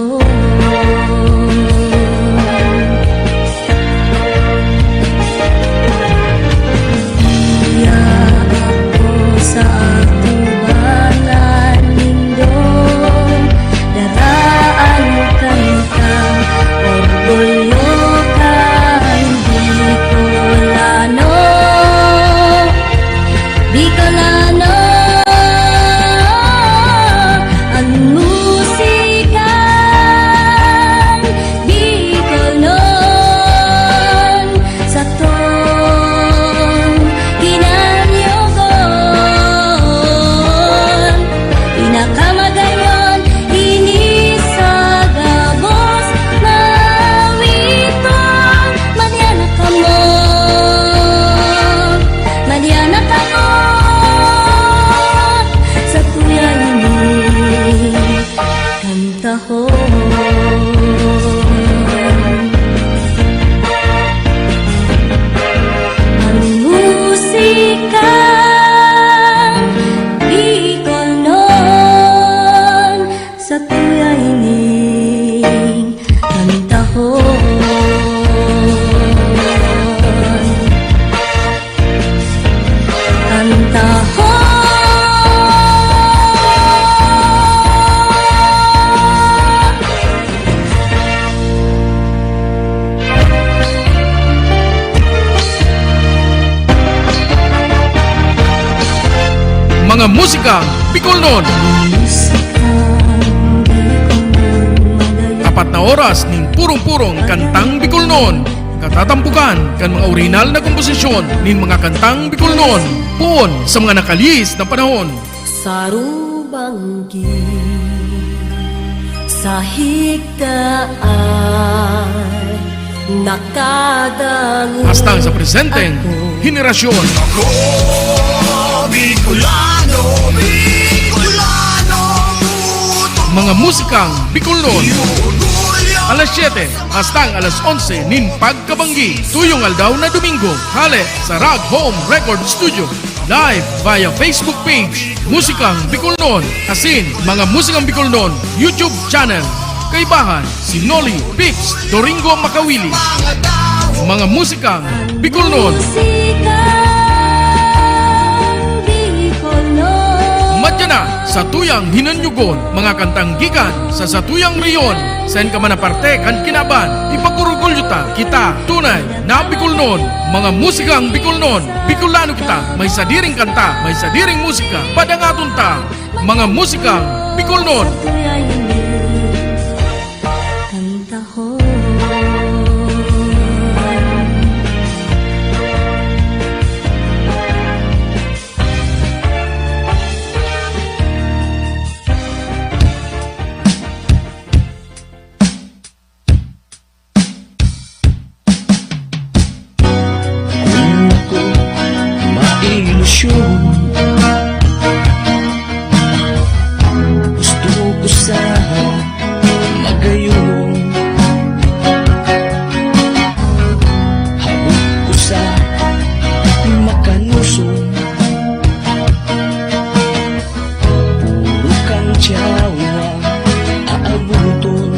taho. Iya ako sa atubangan lindong, daraan kantang orgulyo ka Bicolano, Bicolano. Ang musikan Bicolnon sa tong ginanyogon, pinakamagayon ini sa gabos mawiton. Manyana kamo, manyana kamo sa tuya ini kantahon. Ang musikan Bicolnon sa tuya ini kantahon. Kantahon. Mga musikang Bicolnon, apat na oras ning purong-purong kantang Bicolnon. Katatampukan kan mga original na komposisyon nin mga kantang Bicolnon puon sa mga nakalis na panahon. Sarubanggi sa higdaan nakadangon Hastang sa presenteng henerasyon. Ako, Bicolano, Bicolano, Mga musikang Bicolnon, orgulyo. alas 7 hastang alas 11 nin pagkabanggi tuyong aldaw na Domingo hale sa Rag Home Record Studio. Live via Facebook page Musikang Bicolnon, asin Mga Musikang Bicolnon YouTube channel. Kaibahan si Noli Pips Doringo Makawili. Mga musikang Bicolnon, musikan Bicolnon. madya na sa tuyang hinanyugon, mga kantang gikan sa satuyang riyon. Sen ka man aparte kan kinaban, ipagurugulyo ta kita tunay na Bicolnon. Mga musikang Bicolnon, Bicolano kita, may sadiring kanta, may sadiring musika, padangaton ta. Mga musikang Bicolnon. Tuya ini kantahon. Mailusyon, gusto ko sa magayon, habog ko sa makanuson, puro kang tiyawa aabuton,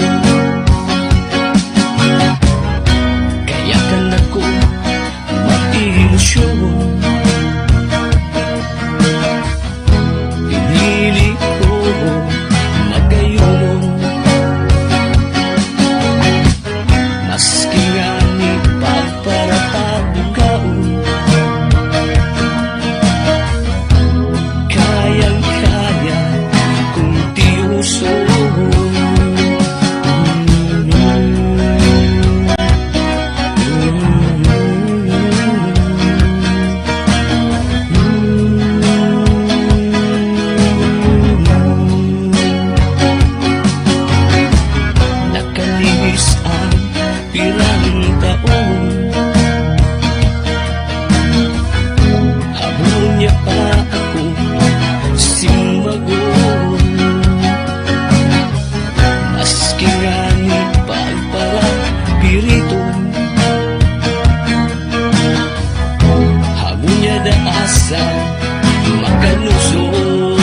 kaya ka na ko mailusyon. Pinili ko magayon, maski nga ni pagparapagkaon, kayang-kaya kung tiuson. Nakalinis ang pirang taon, habol niya pa ako simagon, maski nga ni pagparapiriton, habol niya daasa makalusong.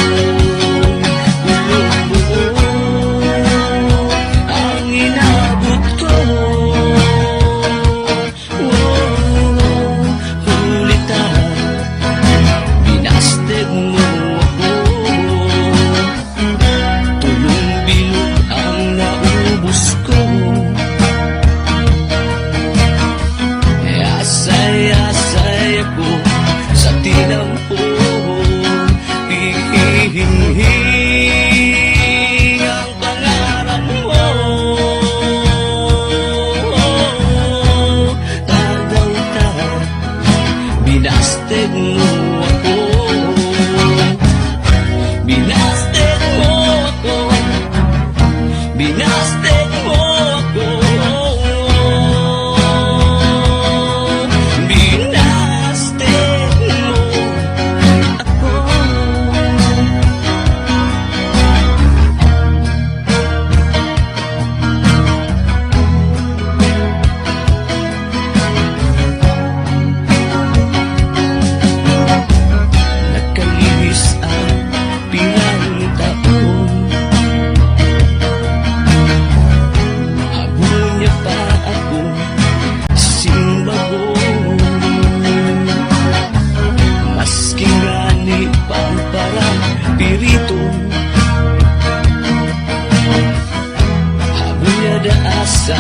asa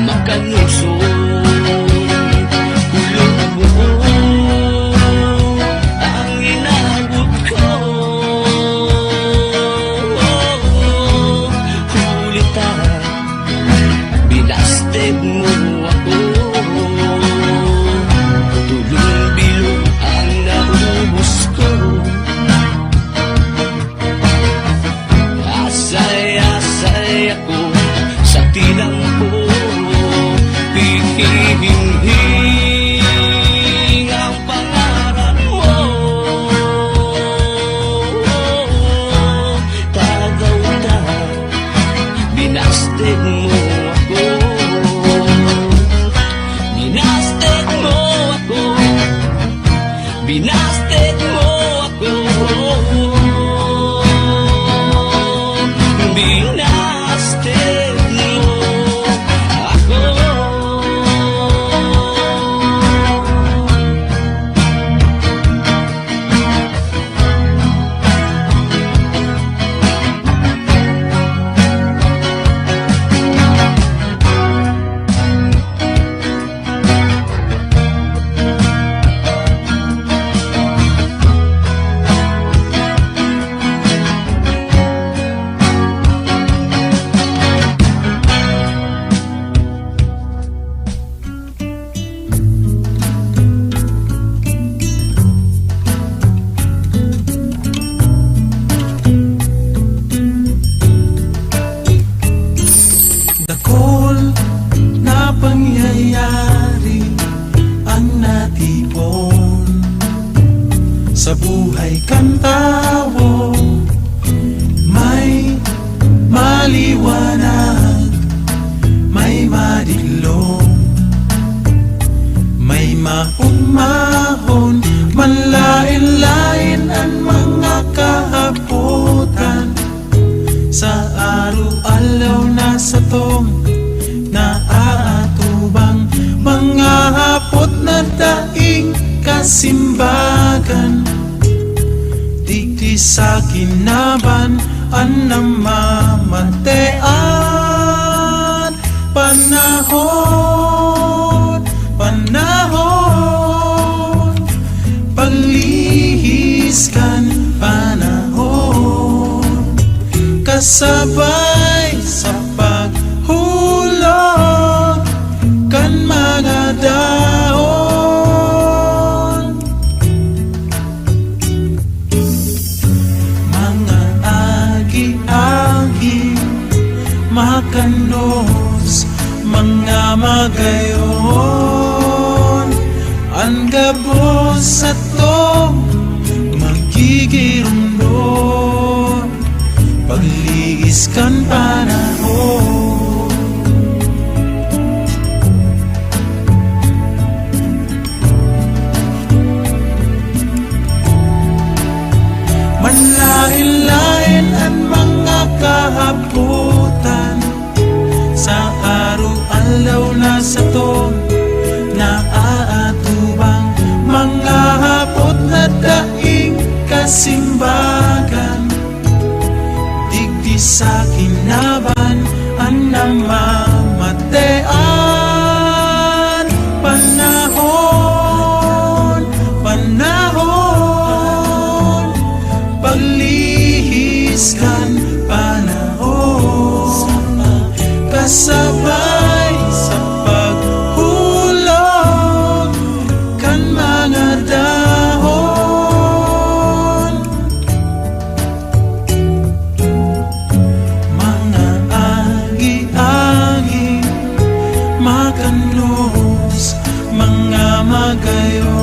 makalusot. Kulog mo ang inabot ko. Kulita, binasted mo ako. Tulong-bilong ang naubos ko. Asay-asay ako sa tinang ko. Hihing ang pangalan mo. Tagaw-ta, binasted mo ako. Binasted mo ako. Binasted mo ako. Binasted mo ako. Dakol na pangyayari ang natipon sa buhay kan tao. May maliwanag, may madilong, may maunmahon, manlain-lain ang mga kahabutan. Sa araw-alaw na sa tong naaatubang mga hapot na daing kasimbagan. Digdi sa kinaban ang namamatean. Panahon, panahon, paglihis kan panahon. Kasabay sa paghulog kan mga daon. Mga agi-agi, makanos, mga magayon. Ang gabos sa to magigirundon pagliis kan panahon. Manlain-lain ang mga kahabutan sa araw-alaw na sa tong naaatubang mga hapot na daing kasimbagan. Digdi sa kinaban ang namamatean. Panahon, panahon, paglihis kan panahon. Kasabay sa paghulog kan mga dahon. Mga agi-agi, makanos, mga magayon.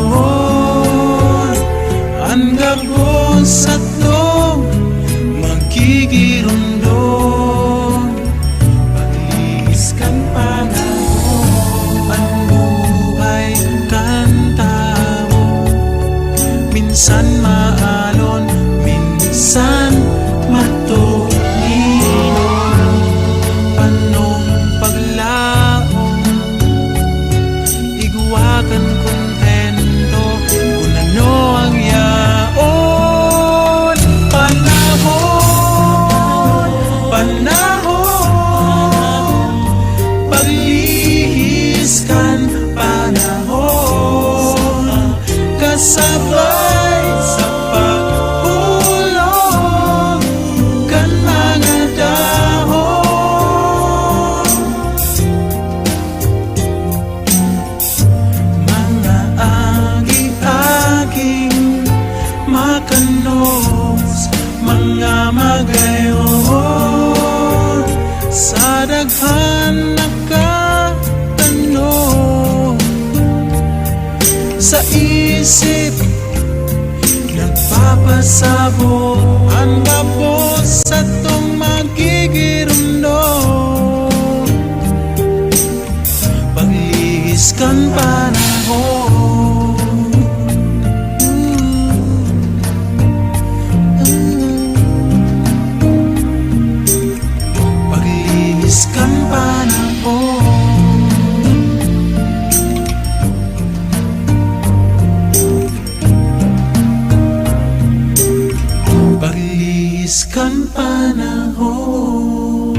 Ang gabos sa to magigirundon pagliis daghan nakatanong sa isip, nagpapasabo ang gabos sa tong magigirumno. Paglihis kan panahon, paglihis kan panahon. Paglihis kan panahon.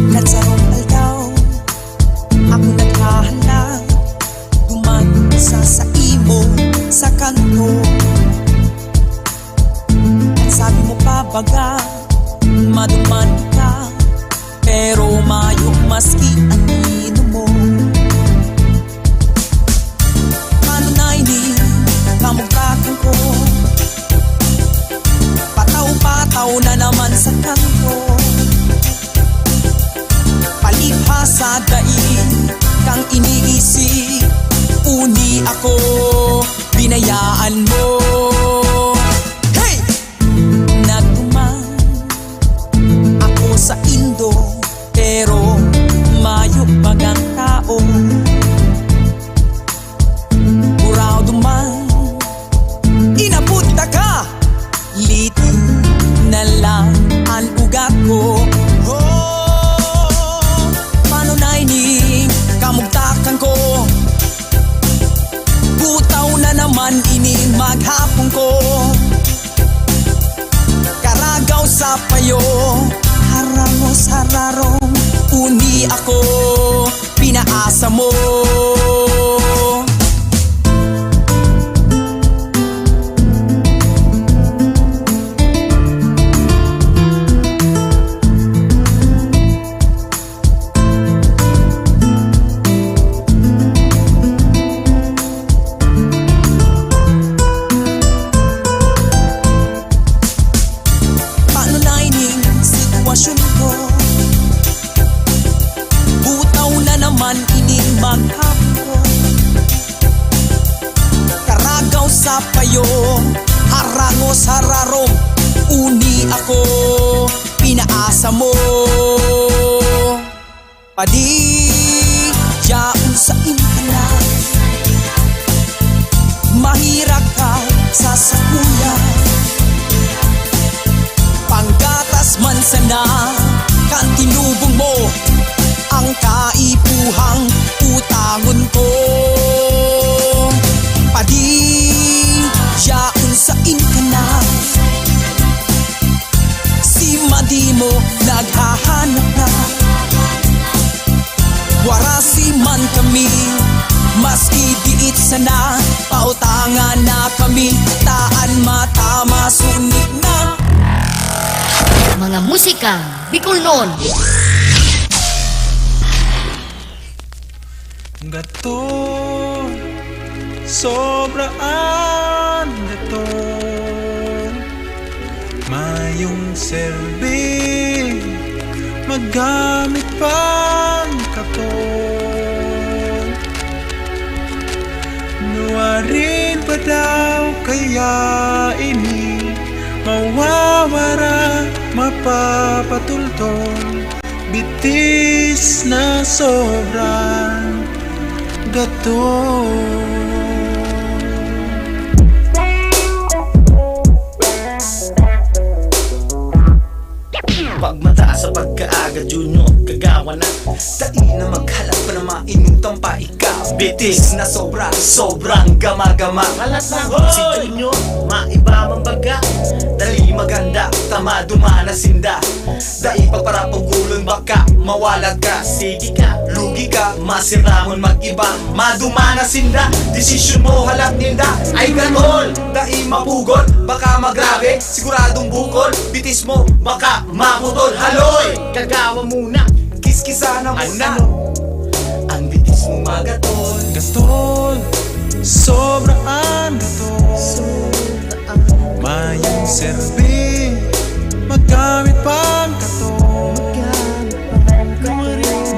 Nagsarong aldaw, ako naghahanap, duman sa imo sa kanto. Ang sabi mo pa baga, maduman ka, pero mayok maski anino mo. Ano na ini, kamugtakan ko, pataw-pataw na naman sa kanto. Palibhasa daig kang iniisip, uni ako, binayaan mo. Hey! Nagtuman ako sa Indo, pero mayok bagang tao. Buraw duman, inapunta ka, liti na lang ang ugat ko. Oh, paano na ini, kamugtakan ko, butaw na naman ini maghapon ko. Karagaw sa payo, haramos hararong, uni ako, pinaasa mo. Paano na ining sitwasyon ko, butaw na naman ining maghapon ko. Karagaw sa payo, harangos hararong, uni ako, pinaasa mo. Padiyaan sa inkana, mahirap ka sa sakuya. Panggatas man sana, kan tinubong mo ang kaipuhang utangon ko. Padiyaan sa inkana, si Madi mo naghahanap na. Warasi man kami, maski diit sana, pautangan na kami, taan matama sunik na. Mga musika Bicolnon. Gato, sobraan gato, mayong serbi, magamit pang katon. Nuwarin pa daw kaya ini, mawawara, mapapatultol, bitis na sobrang gato. Pagmataas sa pagkaaga, Junior, kagawa na. Dali na maghalap pa na mainutang pa ikaw. Bitis na sobra, sobrang gama-gama. Malat na si Junior, maiba mang baga. Dali maganda, tama dumana sinda. Dai pagparapagulon baka mawalag ka. Sige ka, lugi ka, masiramon mag-iba. Madumana sinda, desisyon mo halap ninda. Ay ganol, dai mapugol, baka magrabe. Siguradong bukol, bitis mo, baka maputol. Haloy, kagawa muna, kiskisa na muna. Ang bitis mo magatol. Gatol, sobraan gatol. Mayong serbi, magamit pang gatol.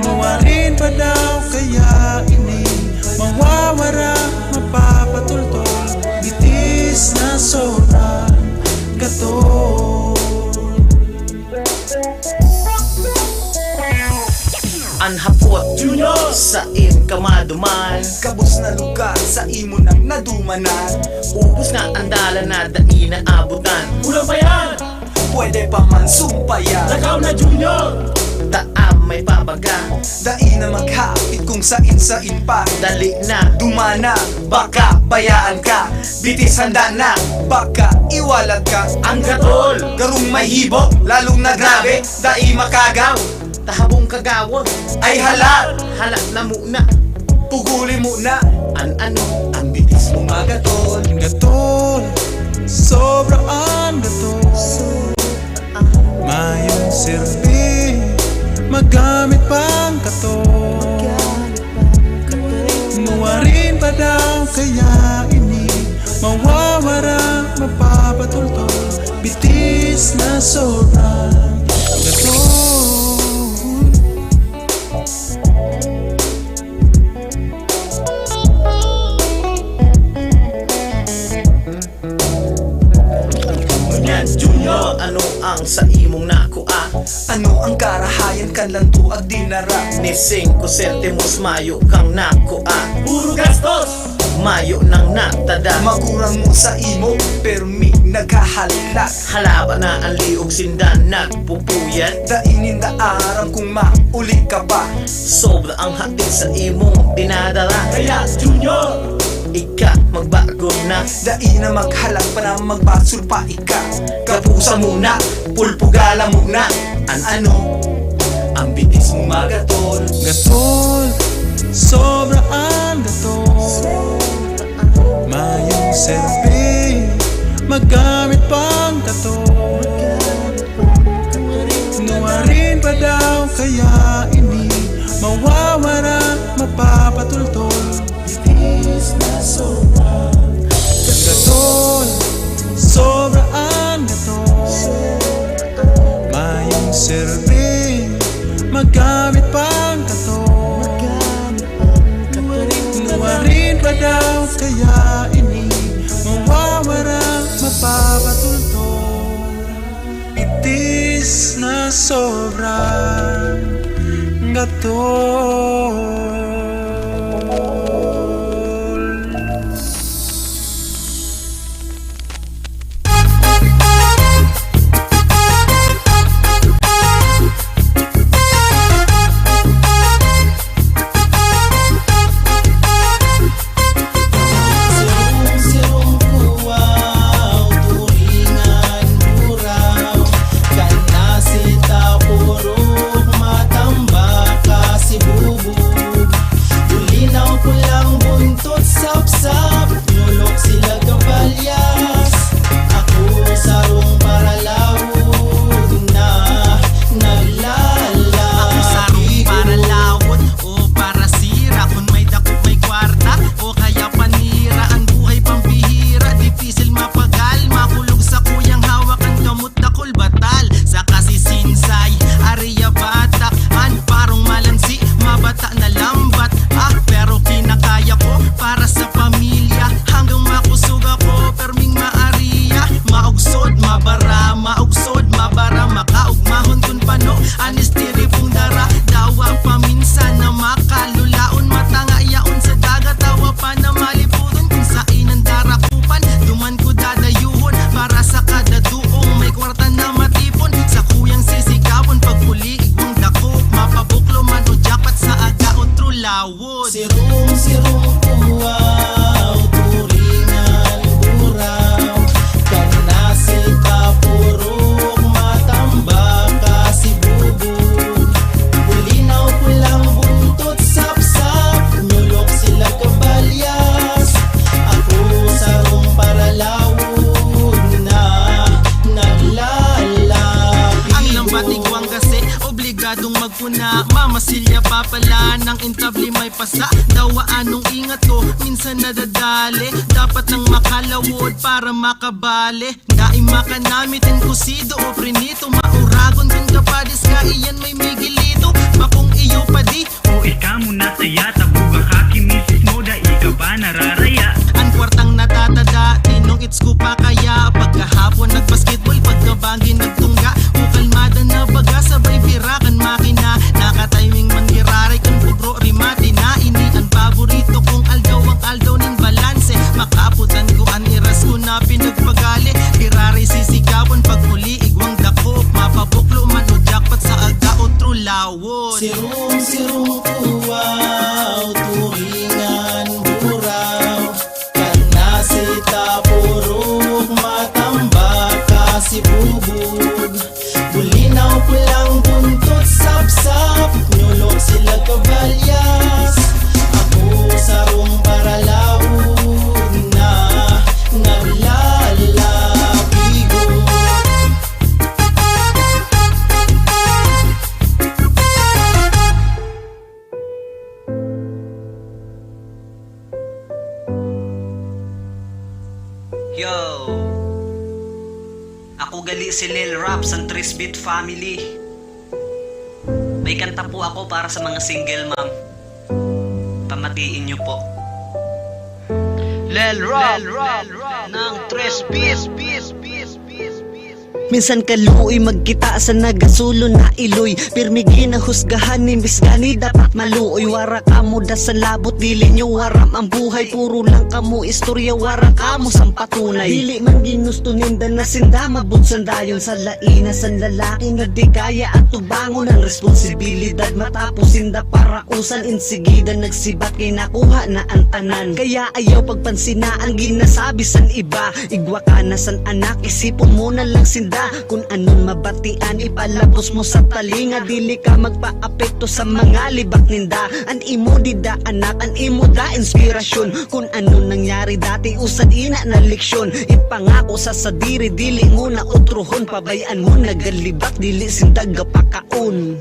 Nuwarin pa daw kaya ini, mawawara, mapapatultol. Bitis na sobrang gatol. Anhapot Junior sa kamaduman, kabus na lugar sa imo nang nadumanan. Ubus nga ang dala na dai na abutan. Kulang pa yan! Pwede pa man sumpayan. Lagaw na Junior! Taam may pabaga, dai na maghapit kung sain pa. Dali na, dumana, baka bayaan ka. Bitis handa na, baka iwalat ka. Ang gatol! Garong may hibok, lalong na grabe, dai makagaw. Tahabong kagawag, ay halal, halal na muna. Puguli muna, ano, ang bitis mo magatol. Gatol, sobraan gatol. Mayong serbi, magamit pang gatol. Nuwarin pa daw kaya ini, mawawara, mapapatultol. Bitis na sobrang gatol. Ngunyan Junior, ano ang sa imong nakuha? Ano ang karahayan kan lang tuag dinara? Ni 5 sentimos mayo kang nakuha. Puro gastos! Mayo nang natada, magurang mo sa imo, pero mi naghahalak. Halaba na ang liog sindan nagpupuyan. Dainin da aram kung mauli ka pa. Sobra ang hatid sa imong dinadara. Kaya Junior! Ika magbago na, dai na maghalak pa na magbasul pa ika. Kapusa muna, pulpugala muna. Ano, ang bitis mo magatol. Gatol, sobraan gatol. Mayong serbi, magamit pang gatol. Nuwarin pa daw kaya ini, mawawara, mapapatultol. Bitis na sobrang gatol, sobraan gatol. Mayong serbi, magamit pang gatol. Nuwarin pa daw kaya ini, mawawara, mapapatultol. Bitis na sobrang gatol. Mamasilya pa pala ng intabli may pasa. Daw to, minsan nadadali. Dapat nang makalawod para makabali. Daing makanamitin kusido o prinito. Mauragon kung kapadis ka, iyan may migilito. Makong iyo pa di, O ika muna saya, tabuga ka kimisis mo, da ika ba nararaya? ang kwartang natatada, tinong it's ko pa kaya. Pagkahapon nagbasketball, pagkabangin nagtungga. O kalmada na baga, sabay birakan makina. Nakatiming manggiraray kung pugro rimati na. Ini ang paborito kong aldaw, ang aldaw ning balanse. Makaputan ko ang iras ko na pinagpagali. Biraray sisigawan pag muli igwang dako. Mapabuklo man o jackpot sa aga o true lawon. Sirong kuwaw, turingan buraw. Kanasita purok matambaka si bubog. Bulinaw pulang buntot sap-sap, nyulok sila kabalyas. Ako sarong paralaon na naglalabigo. Yo! Ako gali si Lil Raps ang Trisbit Family. May kanta po ako para sa mga single ma'am. Pamatiin niyo po. Lil Rap ng Trisbit. Minsan kaluoy magkita sa nagasulo na iloy. Pirmi ginahusgahan ni Misgani dapat maluoy. Wara kamo da sa labot dili nyo waram ang buhay. Puro lang kamo istorya wara kamo sang patunay. Dili man ginusto ninda na sinda mabut sandayon sa laina san lalaki na di kaya at tubangon ang responsibilidad. Matapos sinda para usan insigida nagsibat kay nakuha na ang tanan. Kaya ayaw pagpansin na ang ginasabi san iba. Igwa ka na san anak isipon mo na lang sinda. Kung anon mabatian ipalabos mo sa talinga. Dili ka magpa-apekto sa mga libak ninda. An imo dida anak, an imo da inspirasyon. Kung anon nangyari dati usad ina na leksyon. Ipangako sa sadiri dili mo na utrohon. Pabayaan mo nagalibak dili sindag gapakaon.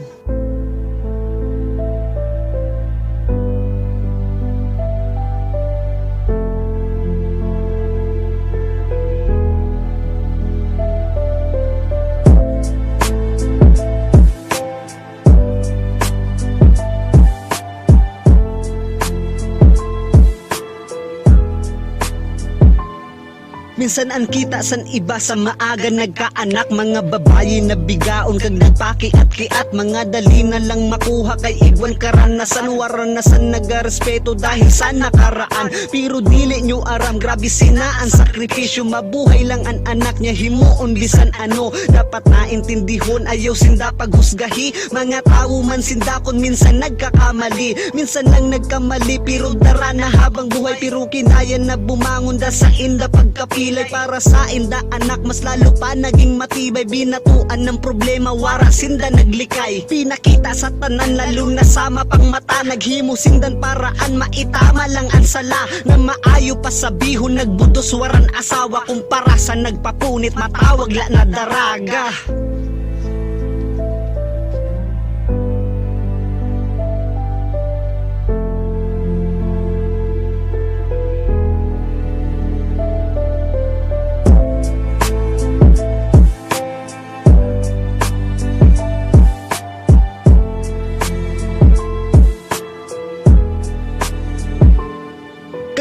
Minsan ang kita san iba sa maaga nagkaanak. Mga babayi na bigaon kag nagpakiat-kiat. Mga dali na lang makuha kay igwan karanasan. Waranasan nagarespeto dahil sa nakaraan. Pero dili nyo aram grabe sinaan sakripisyo. Mabuhay lang ang anak niya himuon bisan ano. Dapat naintindihon ayaw sinda paghusgahi. Mga tao man sindakon minsan nagkakamali. Minsan lang nagkamali pero dara na habang buhay. Pero kinaya na bumangon da sa inda pagkapilay. Para sa inda anak mas lalo pa naging matibay. Binatuan ng problema wara sinda naglikay. Pinakita sa tanan lalo na sama pang mata. Naghimo sindan paraan maitama lang ang sala. Na maayo pa sabihon nagbudos waran asawa. Kumpara sa nagpapunit matawag la na daraga.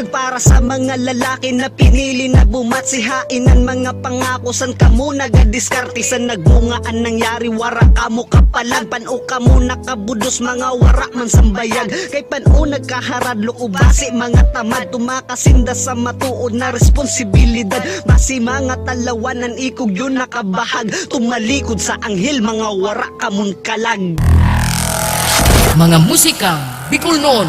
Para sa mga lalaki na pinili na bumatsihain ang mga pangako. San kamo nagadiskarte sa nagbungaan nangyari. Wara kamo kapalan, pano kamo nakabudos. Mga wara man sambayag kay pano nagkaharadlo ubasi. Mga tamad tumakasinda sa matuod na responsibilidad. Basi mga talawanan ikog yun nakabahag. Tumalikod sa anghel mga wara kamon kalag. Mga musika Bicol noon.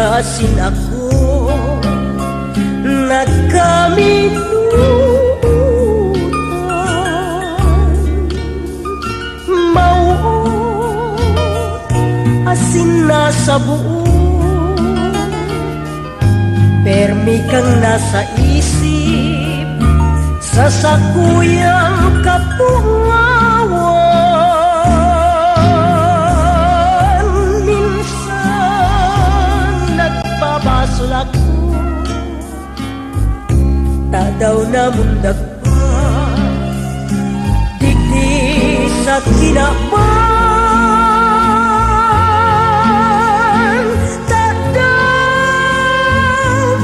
asin ako nagkaminutan. Mao asin na sa buo, permi kang nasa isip sa sakuyang kapungawan. Minsan nagbabasol ako, tadaw na mundag pa, digdi sa kinaban. Tadaw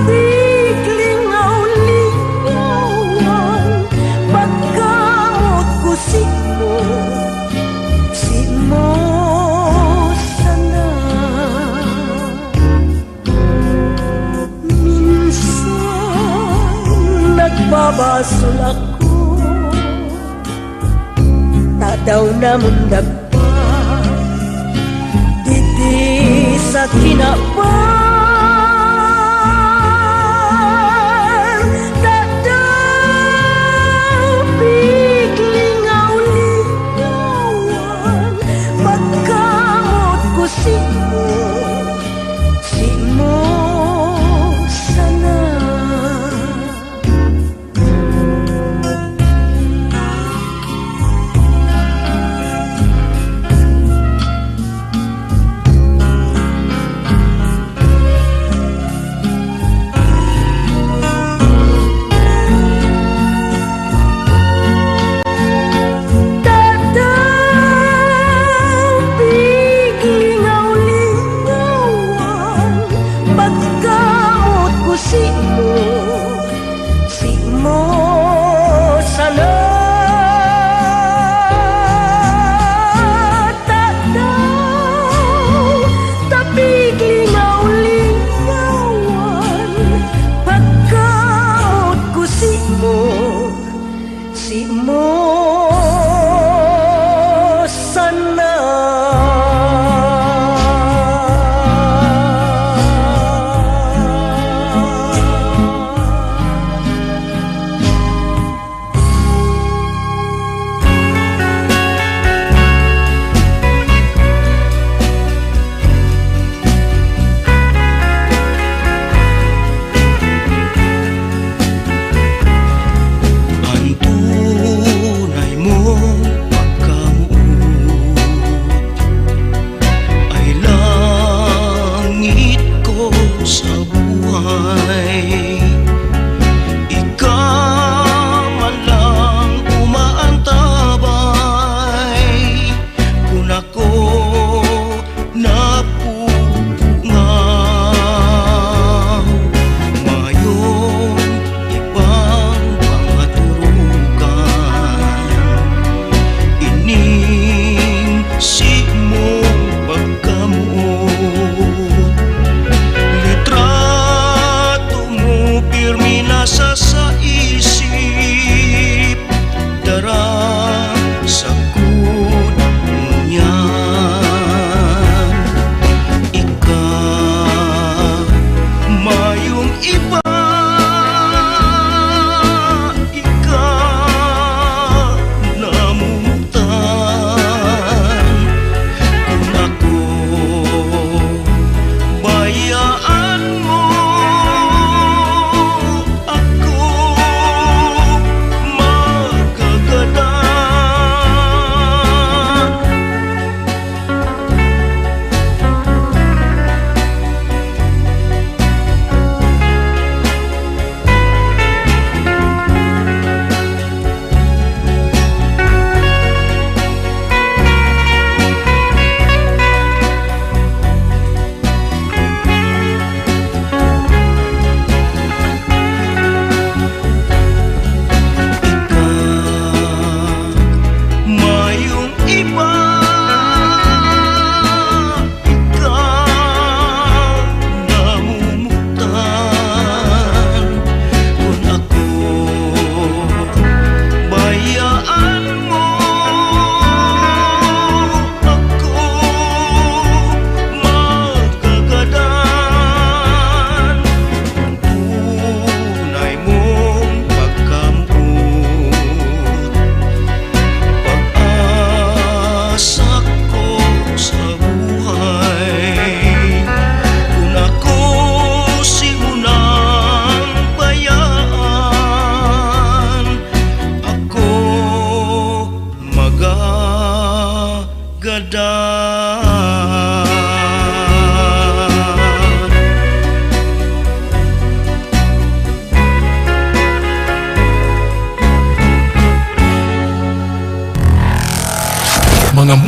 bigling awligawan, pagkamot ko si mo sana. Minsan nagbabasol ako, tadaw na mundag pa, didi sa kinaban. Tadaw bigling awligawan, pagkamot ko si mo sana.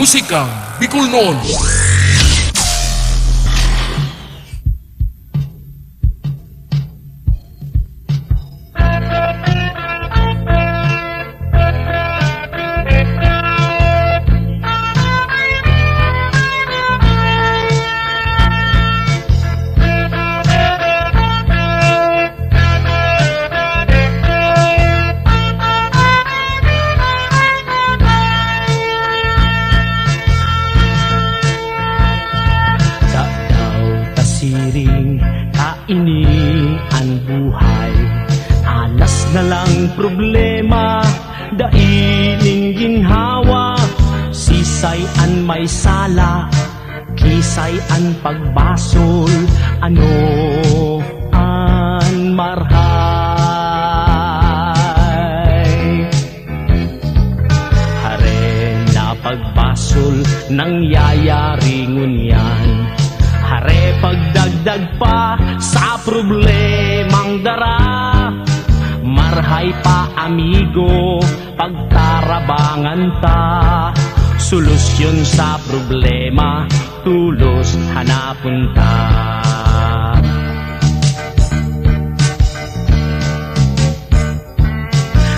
musikang Bicol noon. Ini ang buhay, alas na lang problema, dailing ginhawa, sisay an may sala, kisay an pagbasol, ano an marhay. Hare na pagbasol nang yayari ngunyan, hare pagdagdag pa sa problemang dara, marhay pa amigo pagtarabangan ta, solusyon sa problema tulos hanapon ta.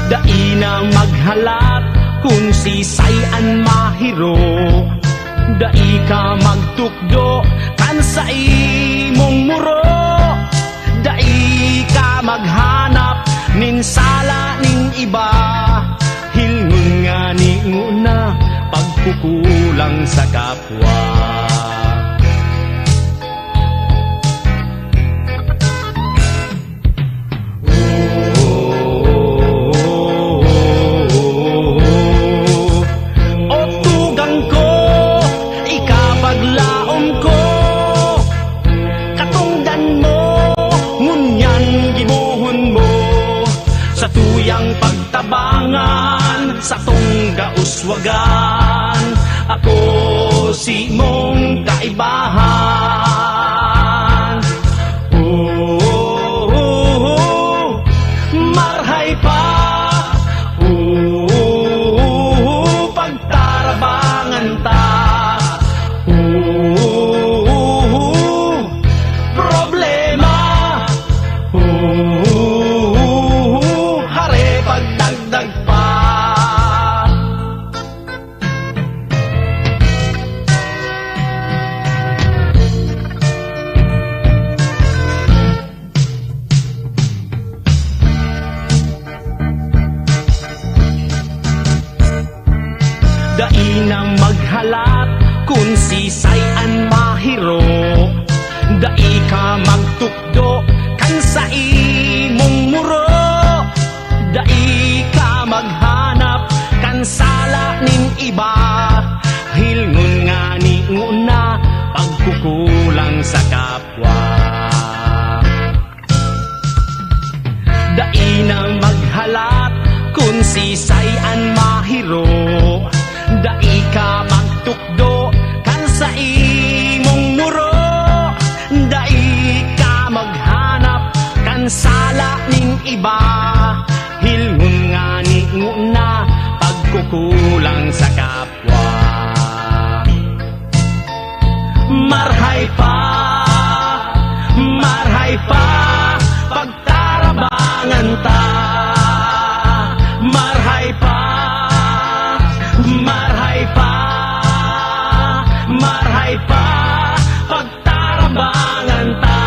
Daina maghalat kung sisayan mahiro, dai ka magtukdo kan sa imong muro, dai ka maghanap nin sala ning iba, hilngon nga ni nguna pagkukulang sa kapwa. Tuyang pagtabangan sa tungga uswagan, ako si mong kaibahan. Marhay pa, pagtarabangan ta, problema, pagdagdag pa. Dainang maghalat kung sisayan mahiro, dai ka magtukdo kan sa imong muro, dai ka maghanap kan sala ning iba, hilngon nga ni nguna pagkukulang sa kapwa. Dai na maghalat kung sisayan mahiro, dai ka magtukdo kan sa imong muro, dai ka maghanap kan sala ning iba, hilngon nga ni nguna pagkukulang sa kapwa. Marhay pa, pagtarabangan ta, marhay pa, pagtarabangan ta.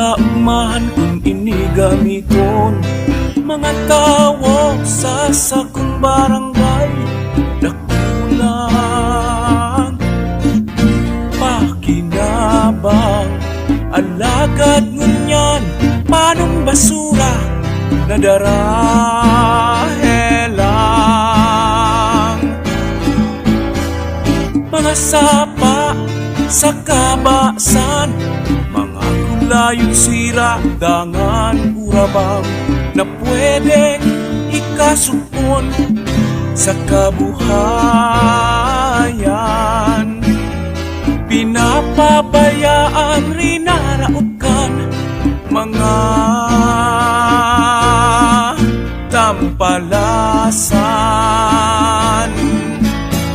kaugmahan kung inigamiton. Mga tawo sa sakong barangay nakulang pakinabang. Alagad ngunyan manong basura na darahelang. Mga sapa sa kabasan, mga kulayong sira, dangan urabang na pwedeng ikasupon sa kabuhayan. Pinapabayaan rinaraukan mga tampalasan.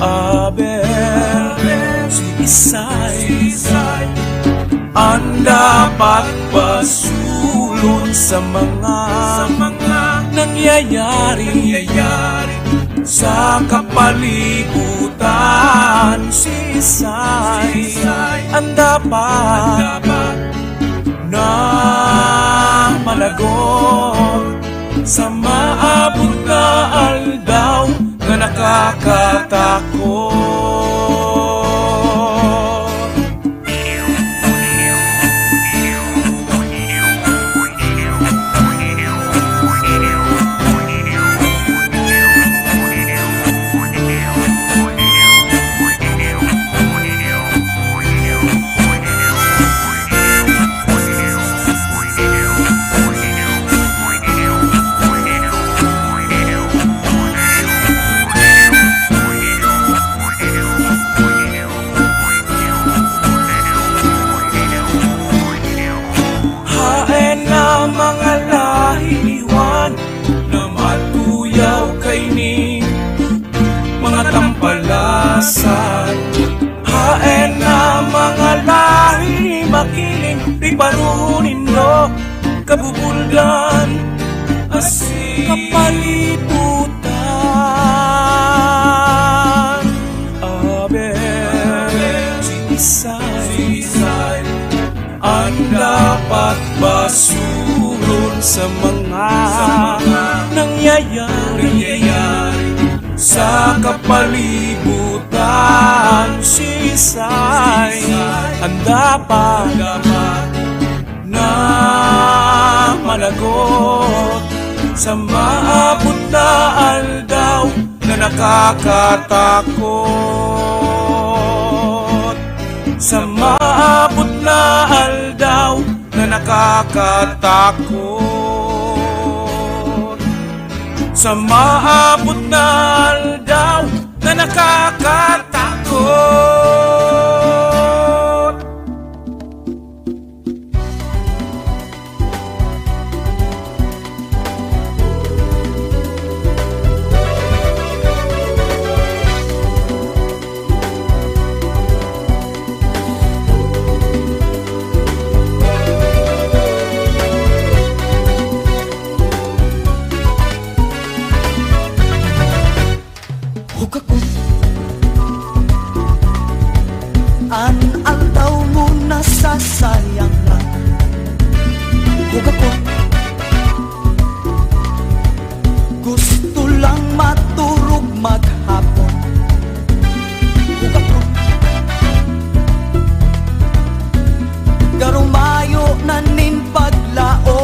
Aber si Isay ang dapat pasulon sa mga nangyayari sa kapalibutan. Si Isay ang dapat na malagot sa maabot na aldaw na nakakatakot. Haen na mga lahi makiling di parunin no kabubulgan asin kapalibutan. Aber si Isay ang dapat basulon sa mga nangyayari sa kapalibutan. Si Isay ang dapat na managot sa maabot na aldaw na nakakatakot. Sa maabot na aldaw na nakakatakot. Sa maabot na aldaw na nakakatakot. An aldaw mo nasasayang lang. Huwag ako gusto lang maturog maghapon. Huwag ako garumayo na nin paglao.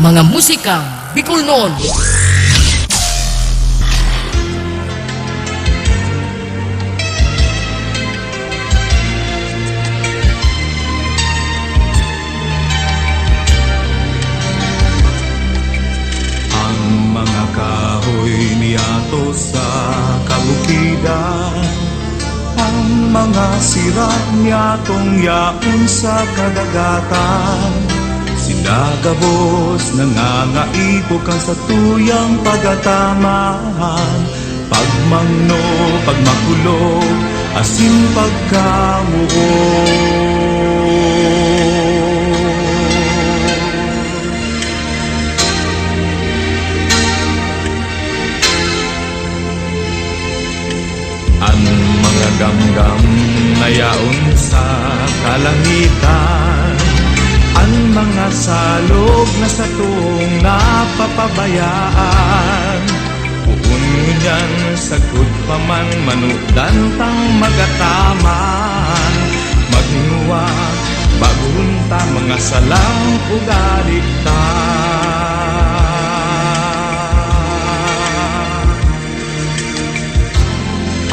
Mga musikang Bicol noon. Ang mga kahoy niyato sa kabukidan, ang mga sira niyatong yaon sa kadagatan. Sinagabos nangangaipo kang sa tuyang pagatamaan. Pagmangno, pagmakulog, asin pagkamuo. Ang mga gamgam na yaon sa kalangitan, ang mga salog na sa tuong napapabayaan. Puun ngunyan sagot pa man manudan tang magataman. Magnuwa bagunta mga salang ugalikta.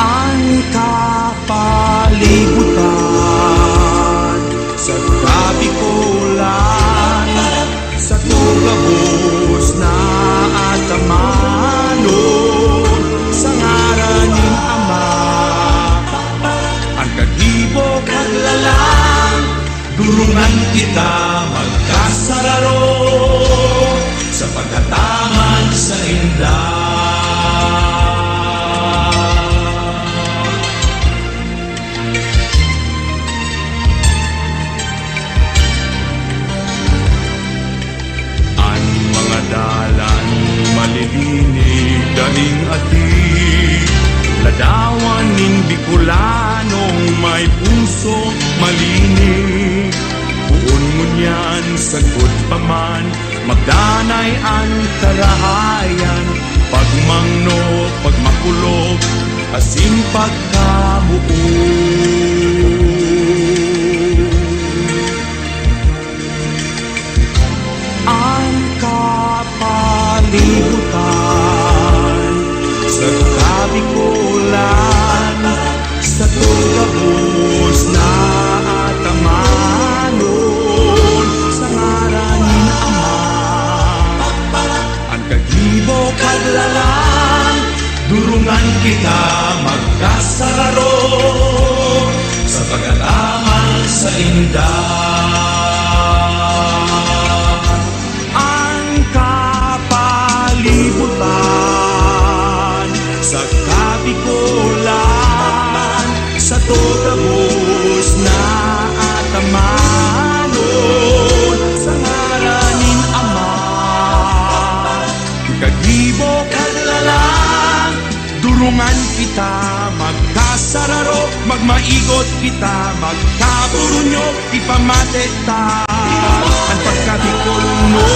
Ang kapalibutan sa kabikulan, sa tugabos na atamanon, sa ngaraning Ama. Ang kagibo kaglalang, durungan kita magkasararo, sa pagkataman sa indah. Dalan malilinig daling ati, ladawan ning Bicolanong may puso malinig. Puon mo niyan sagot paman, magdanay ang karahayan. Pagmangno, pagmakulog, asin pagkabuo. Ang kapalibutan sa kabikulan, sa tugabos na atamanon, sa ngaraning Ama. Ang kagibo kaglalang, durungan kita magkasararo, sa pagkataman sa indah. Libutan sa kabikulan, sa tugabos na atamanon, sa ngaraning Ama. Kagibo kaglalang, durungan kita magkasararo, magmaigot kita magkaburunyo, ipamate ta ang pagkabikol mo.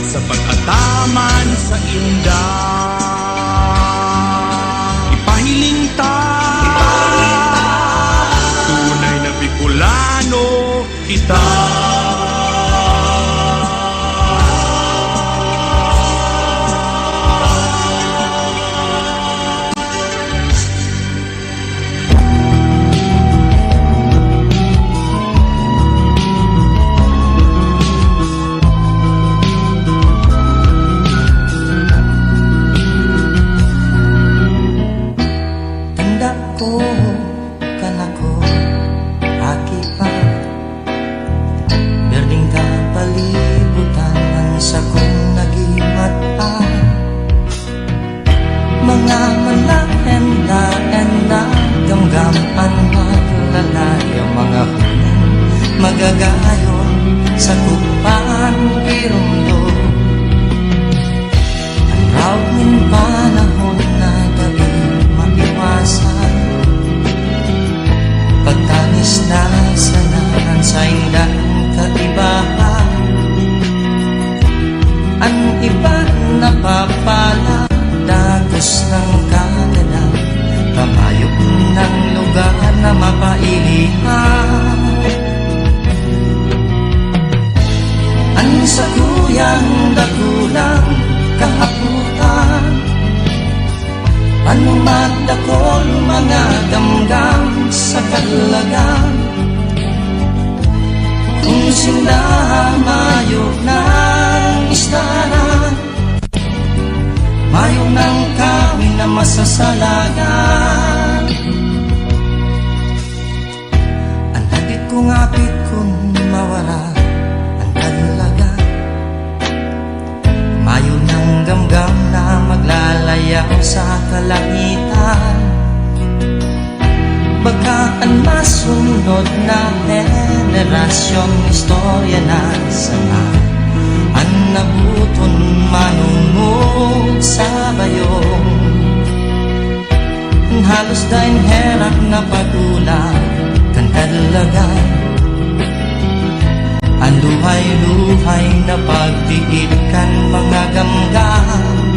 Sa pag-ataman sa indah, ipahiling ta, tunay na Bicolano kita. Magagayon sa kupan irundo, ang raw ng panahon na gabi maiwasan. Pagtanis na sanahan sa indang kaibahan, ang iba napapala dagos ng kagalang, pamayok ng lugar na mapailihan. Ang sa kuyang dakulang kahaputan, ano magdakol mga damdam sa kalagan. Kung sila mayog ng istaran, mayog ng kami na masasalagan. Ang hagit kong apit kung mawala ang kalaga, mayog ng gamgam na maglalayaw sa kalangitan. Baka ang masunod na henerasyon, istorya na sana ang nabuton manungog sa bayong. Halos dahil herap na patulang kan kadalagan, ang luhay-luhay na pagdiit kan mga gamgam.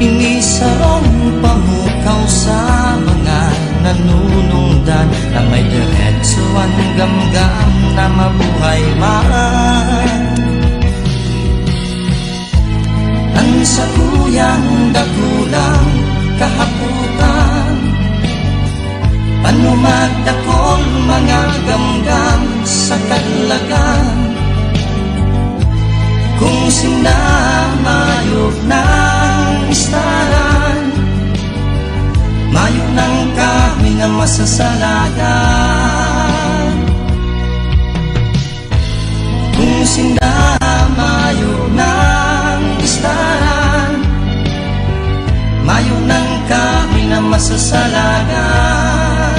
Inisarong pamukaw sa mga nanunungdan na may diretso ang gamgam na mabuhay man. Ang sa kuyang dakulang kahaputan, paano magdakol mga gamgam sa kalagan. Kung sinamayog ng istaran, mayog ng kami na masasalagan. Kung sinamayog ng istaran, mayog ng kami na masasalagan.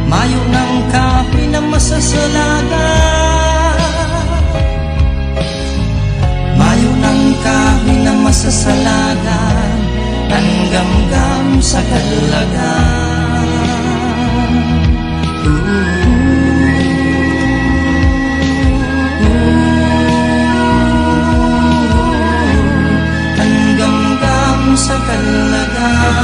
Mayog ng kami na masasalagan. Mayog ng kami na masasalagan, ang gamgam sa kalagan. Ang gamgam sa kalagan.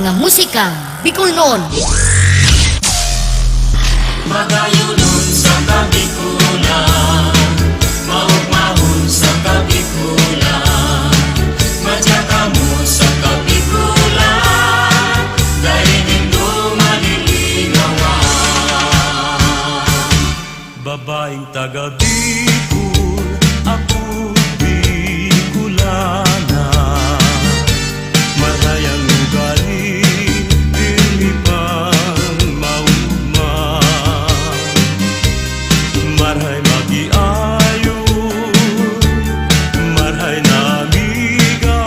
mga musikang Bicolnon. Magayunon sa Kabikulan, maugmahon sa Kabikulan, madyaka mo sa Kabikulan, dahil nindo malilinawan. Babaeng taga Bicol, ako Bicolana. Marayang ugali, pirmi pang maugma. Marhay magiayo, marhay na amiga.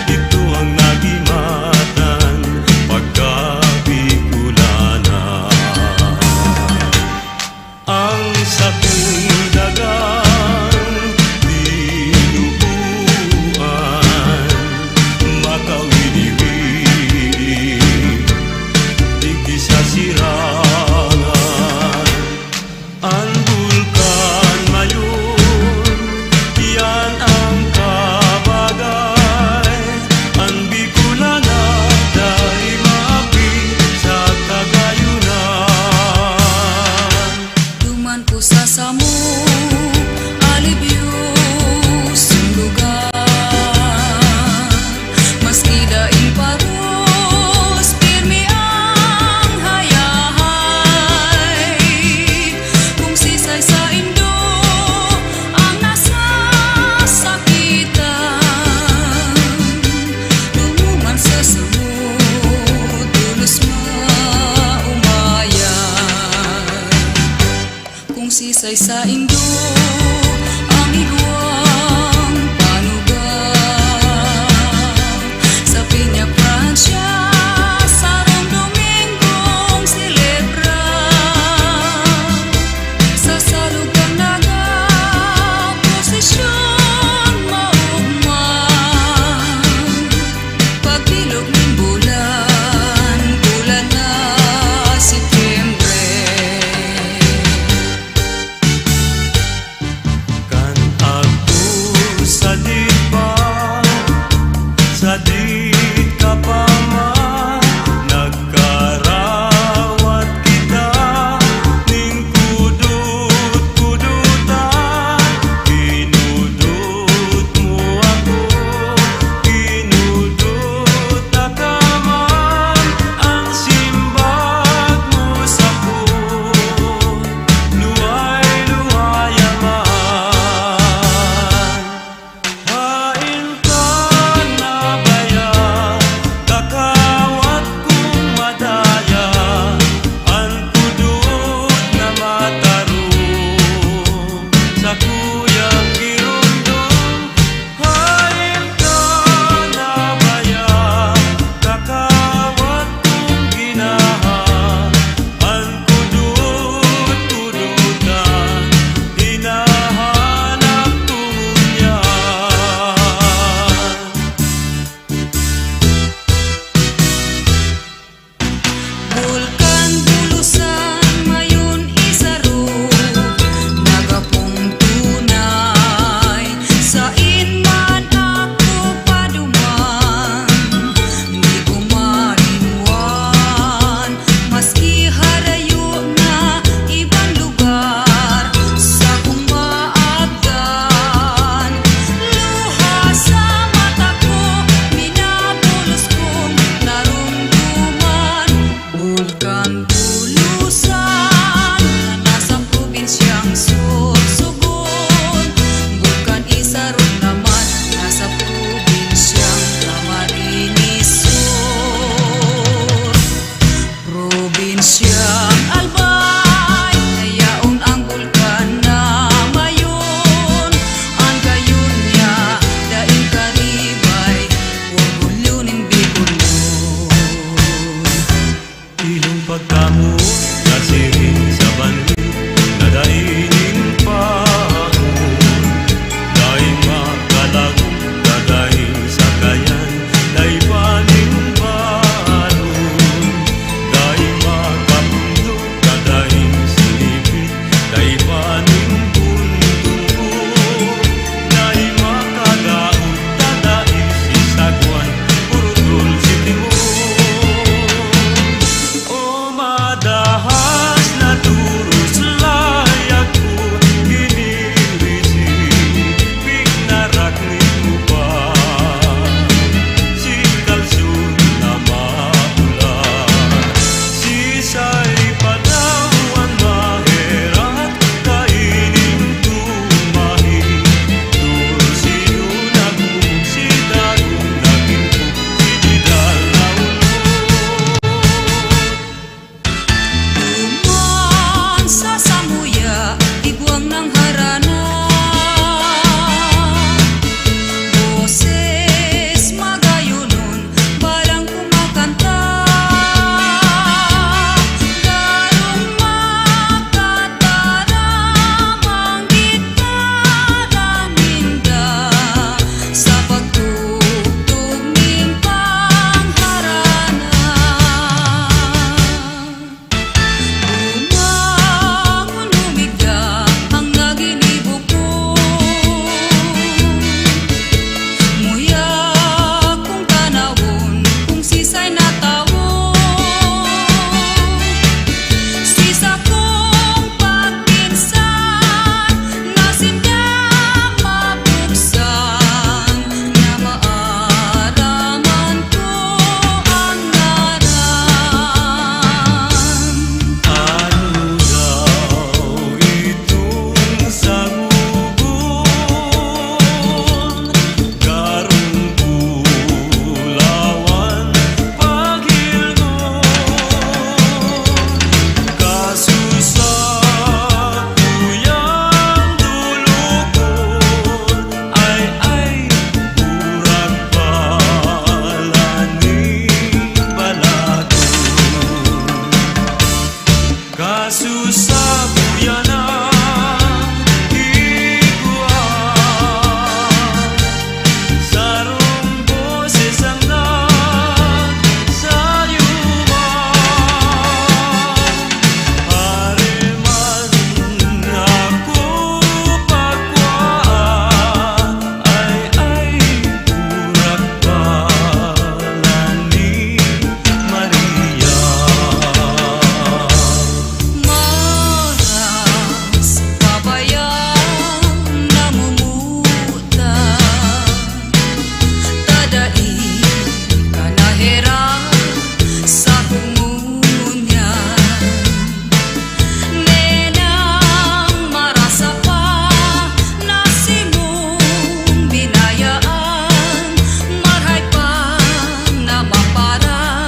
Ito ang nagimatan pagka Bicolana. Ang sakong dagang dinubuan, makawili-wili, digdi sa sirangan. Ang bulkan mayon, yan ang kabagay. Ang Bicolana, dahil maapi sa kagayunan. Duman po sa samo, alibyos yung lugar. Maski daing paros, pirmi ang hayahay. Kung sisay sa indo, ang nasa sakitan. Lumuman sa samo, tulos maumayan. Kung sisay sa indo, ang igwang panugang. Sa Piña Francia, sarong Domingong silebra. Sa salugang naga, posisyon maugman. Pagbilog ng bulan, bulan na Setyembre. Kan ako sa dipa, sa di ka pa man, nagkarawat kita, ning kudut-kudutan. Kinudut mo ako, kinudut ka man, ang simbag mo sa puot, luway-luwayaman. Hain ka na baya, kakawat kong madaya, ang kudut na matarong sa kuyang girundong. Hain ka na baya, kakawat kong ginaha, ang kudut-kudutan, hinahanap tunyan. Bulkan bulusan mayon isaro, nagapong tunay. Sa inman ako paduman, di ko marinwan. Maski harayo na ibang lugar, sa kong maagdan. Luha sa mata ko, minabulos kong narumduman. Bulkan bulusan na nasa probinsyang Sorsogon. Bulkan isarog naman nasa probinsyang Camarines Sur. Probinsyang Albay, nayaon ang bulkan na mayon. Ang gayon niya, daing karibay, orgulyo ning Bicolnon. Ilong pagkamo, nasiring sa banhi, nadainin pa ako. Dahil makalago, dadahin sa kayan, naibaning balon. Dahil makapundo, dadahin silipin, naibaning buntungo. Dahil makagaot, dadahin si sagwan, purutol siting Kasusabuyan ang higwa Sarong boses ang nagsayuman Hareman ako pagwaan Ay burak balan ni Maria Maras pabayang namumuta Tadai ka nahirap sa kumunyan Nenang marasa pa nasimong binayaan Marhay pa na mapara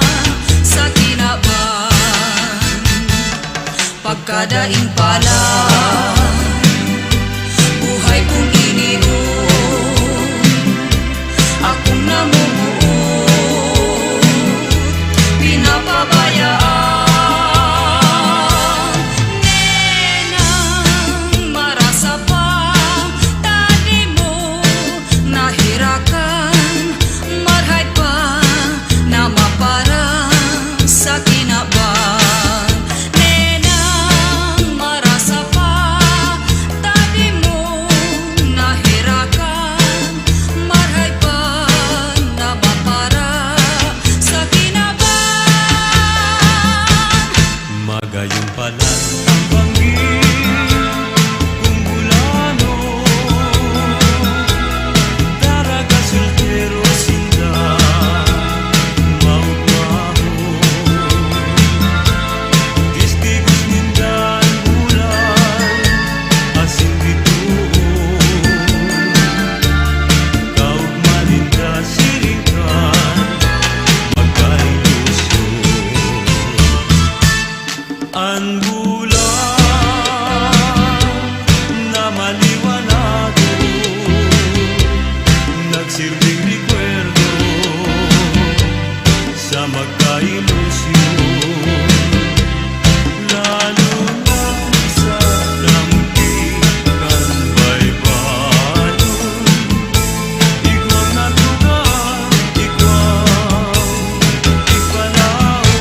sa kinaban Pagkadaing pala buhay kong ininom Akong namumuot pinapabayaan Nenang marasa pa tadi mo nahirakan Marhay pa na maparang sa kinaban Nenang marasa pa tadi mo nahirakan Marhay pa na maparang sa kinaban Magayong pala ang bangin kung bulano Daraga soltero sinda maugmaho Tistigos nindan bulan asin bituon Kaug malinda siringkan magkailusyon Ang bulan na maliwanado Nagsilbing rekwerdo sa magkailusyon Lalo na sa dampikan baybayon Ikaw na tugan, ikaw ipalaon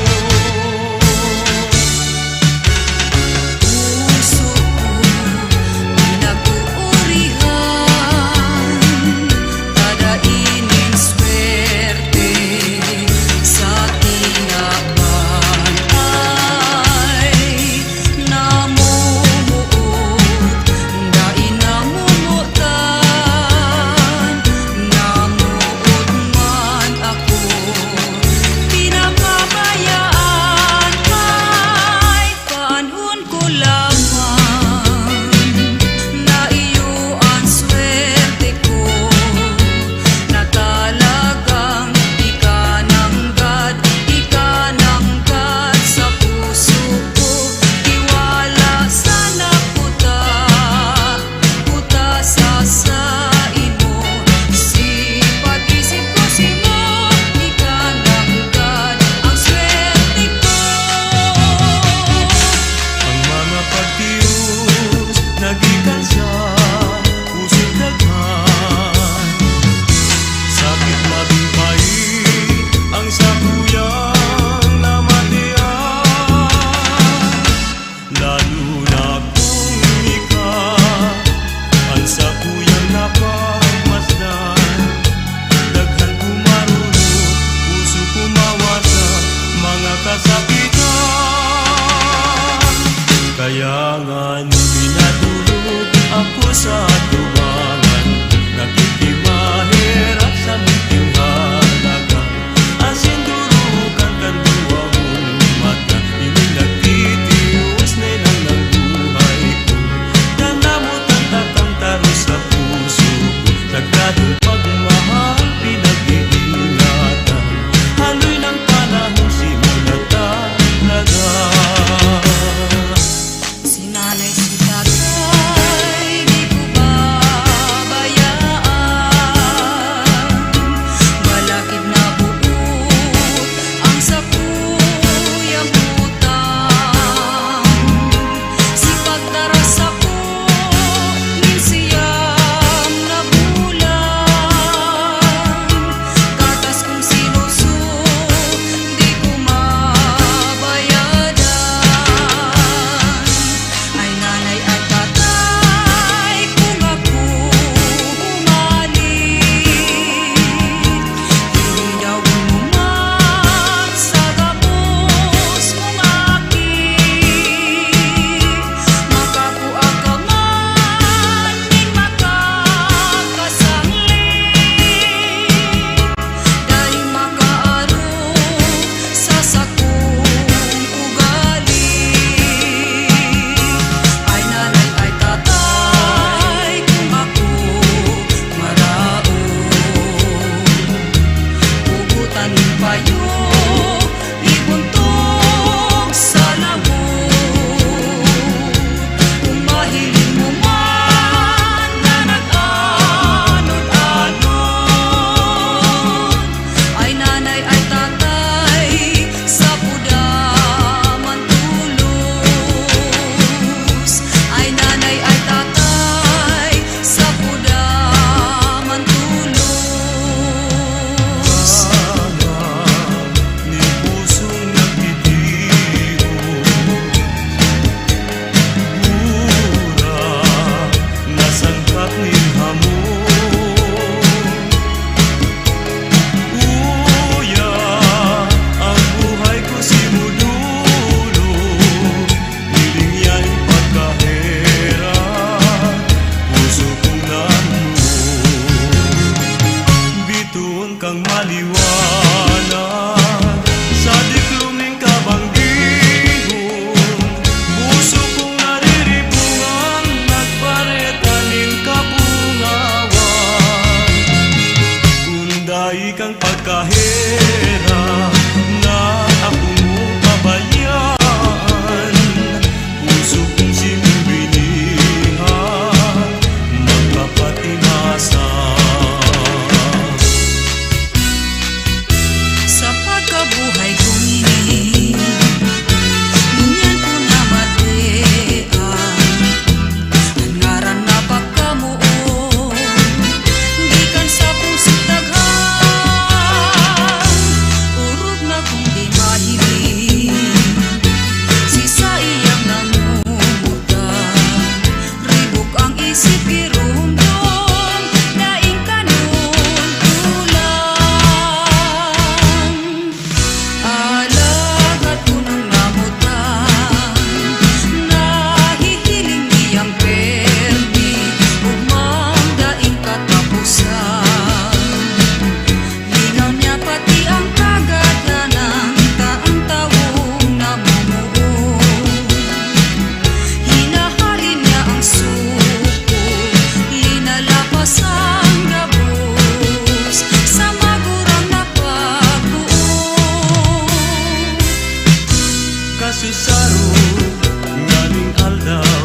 aldaw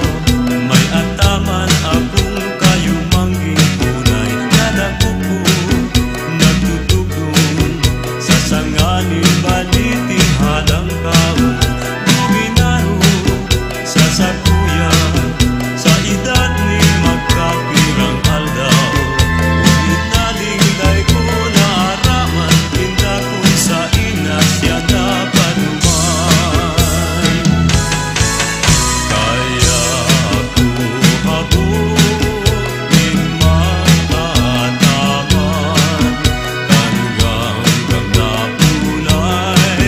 may ataman akong kayo mangging unay nadakuko nagtutugon sa sanganin baliti halang kao luminaro sa sakuya sa edad ni magkapirang aldaw ulit nalingday ko naaraman tinda ko sa inas yata panumay kaya ako habutin matataman hanggang napunay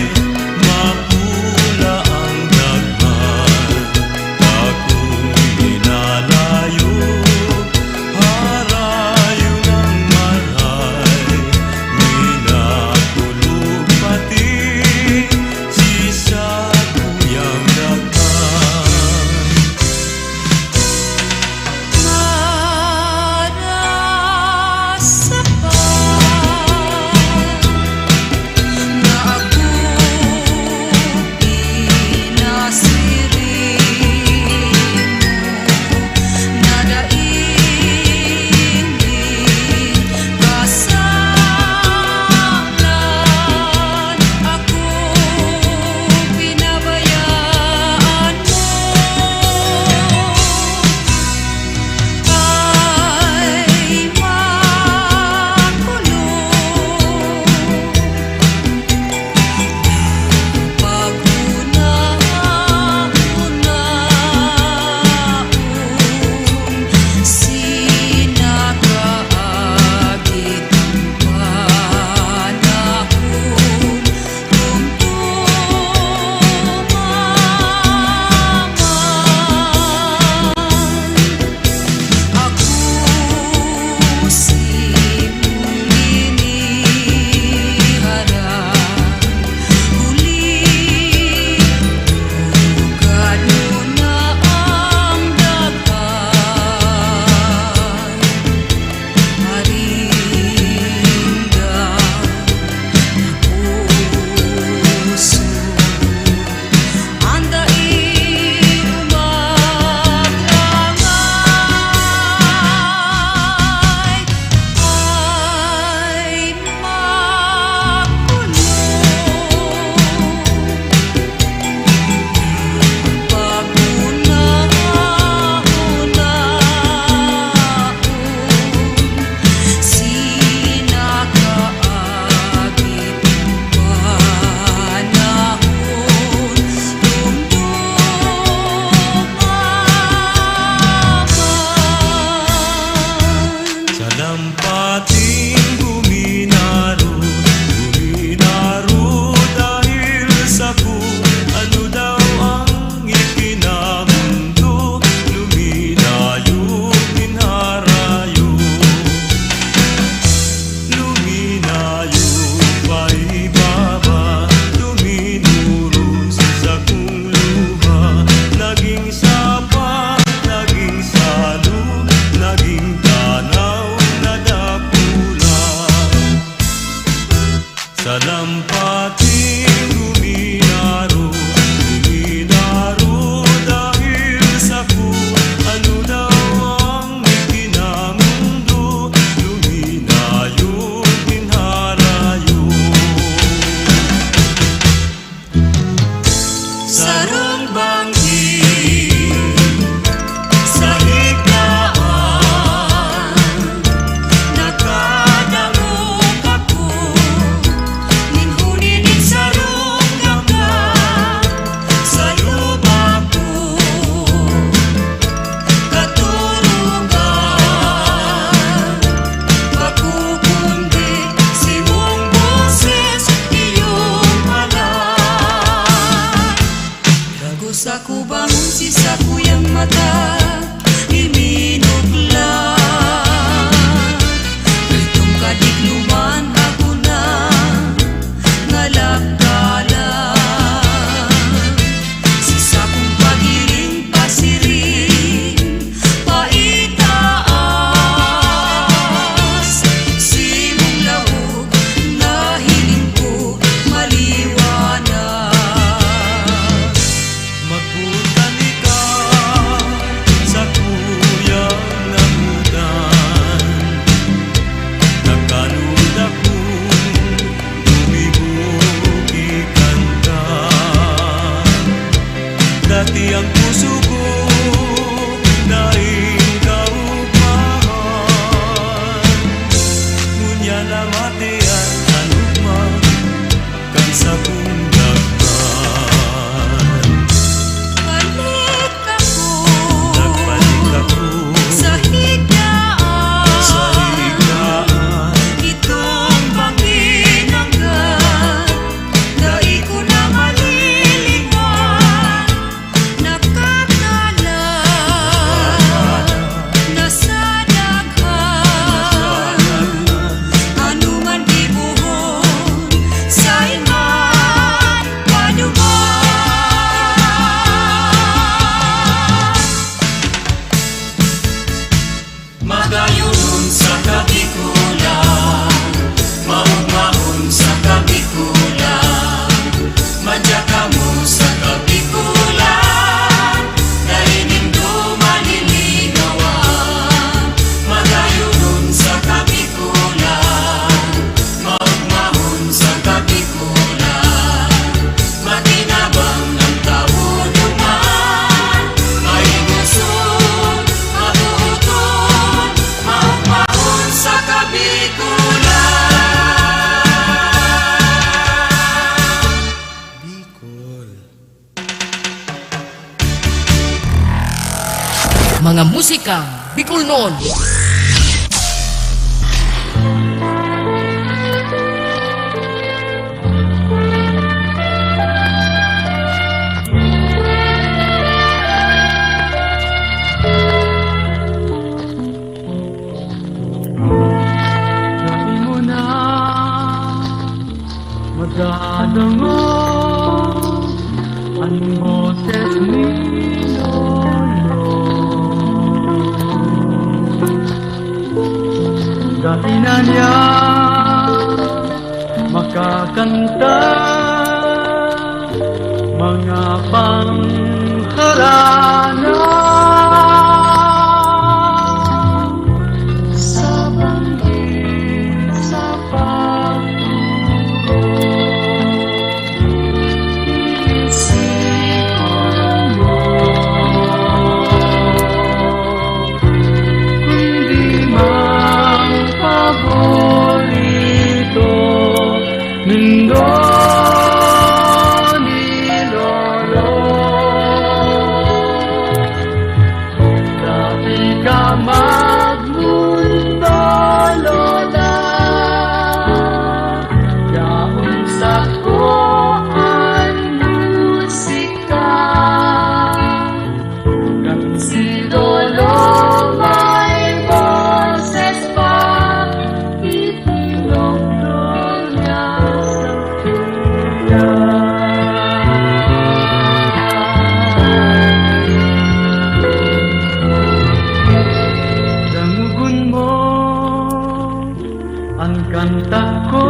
mapula ang daghan akong inalayo harayo ng malay minakulog pati sisa kuyang daghan Narasapan na ako pinasiring mo nadaigin kasalan ako pinabayaan mo ay makulong pag-una-unaon sinakaagit ang panahon ako sininihara huli gano na ang daghan haringa puso andai umagangay ay makulong pag-una-unaon sinakaagit ang panahon dumduman sa lampating guminaro dahil sa ku ano daw ang ipinamundo luminayo minharayo luminayo paibaba tuminuro sa kung luha naging sapa naging salo naging tanaw na dakula sa lampating guminaro dahil sa ku ano daw ang ipinamundo luminayo minharayo sarong banggi sa higlaan nakadangog ako ninhunin sarong gangga sa lupa ko katurugan pakukundi si mong boses iyong malam Lagos ako bangon si sa kuyang mata iminukla itong kadikluman ako na ngalagkala si sa kong pagiling pasiring paitaas si mong lawog na hiling ko maliwanag magbutan ikaw ang puso ko daing kaugmahan. Ngunya na matian anumang kang sa kong daghan. Balik ako Nagbalik ako sa higaan, sa higaan. itong Panginoon, dai ko na malilingan, nakatala na sa daghan, anuman gibuhon sa iman panuman. Magayunon sa kabikulan, maugmahon sa kabikulan, madya mo sa kabikulan, dahil malilinawan. Magayunon sa kabikulan, maugmahon sa kabikulan, matinabang ang tawunuman, mahimusun, matuuton, maugmahon sa kabikulan. Bicol. Mga musika Bicol noon. Dahil mo na magdadango ang boses ni Lolo. Dahil na niya makakanta mga pangharana. Sa banggit, sa pagturo, isipan mo, kundi mang paborito nindo ni Lolo. Dati ka magmundo, Lola, yaon sa ko ay musika. Kang si Lolo may boses pa, itulog niya sa kuya. Dangugon mo ang kanta ko,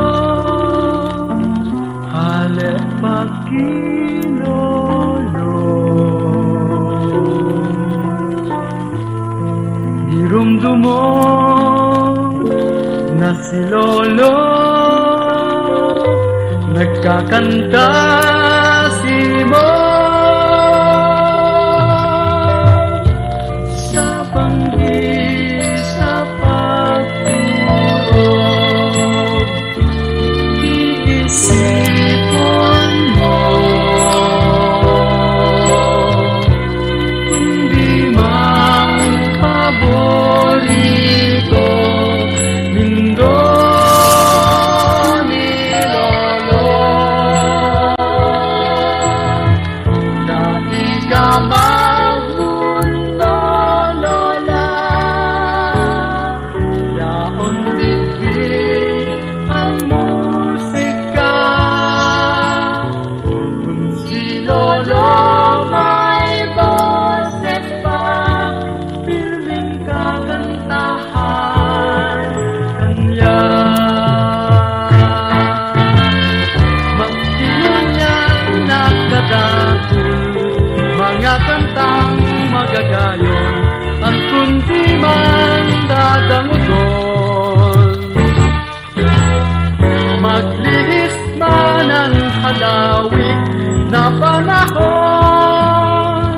hale pagkilolo. Dirumdum mo na si Lolo nagkakanta si mo. Sa banggit, sa pagturo, iisipon mo, kundi mang paborito nindo ni Lolo. Dati ka magmundo, Lola, yaon digit ang musika. Kung si Lolo may boses pa, piling kakantahan kanya. Magsinyang nakadakul, mga kantang magagayon, at kundi man dadangugon. Maglihis man ang halawig na panahon,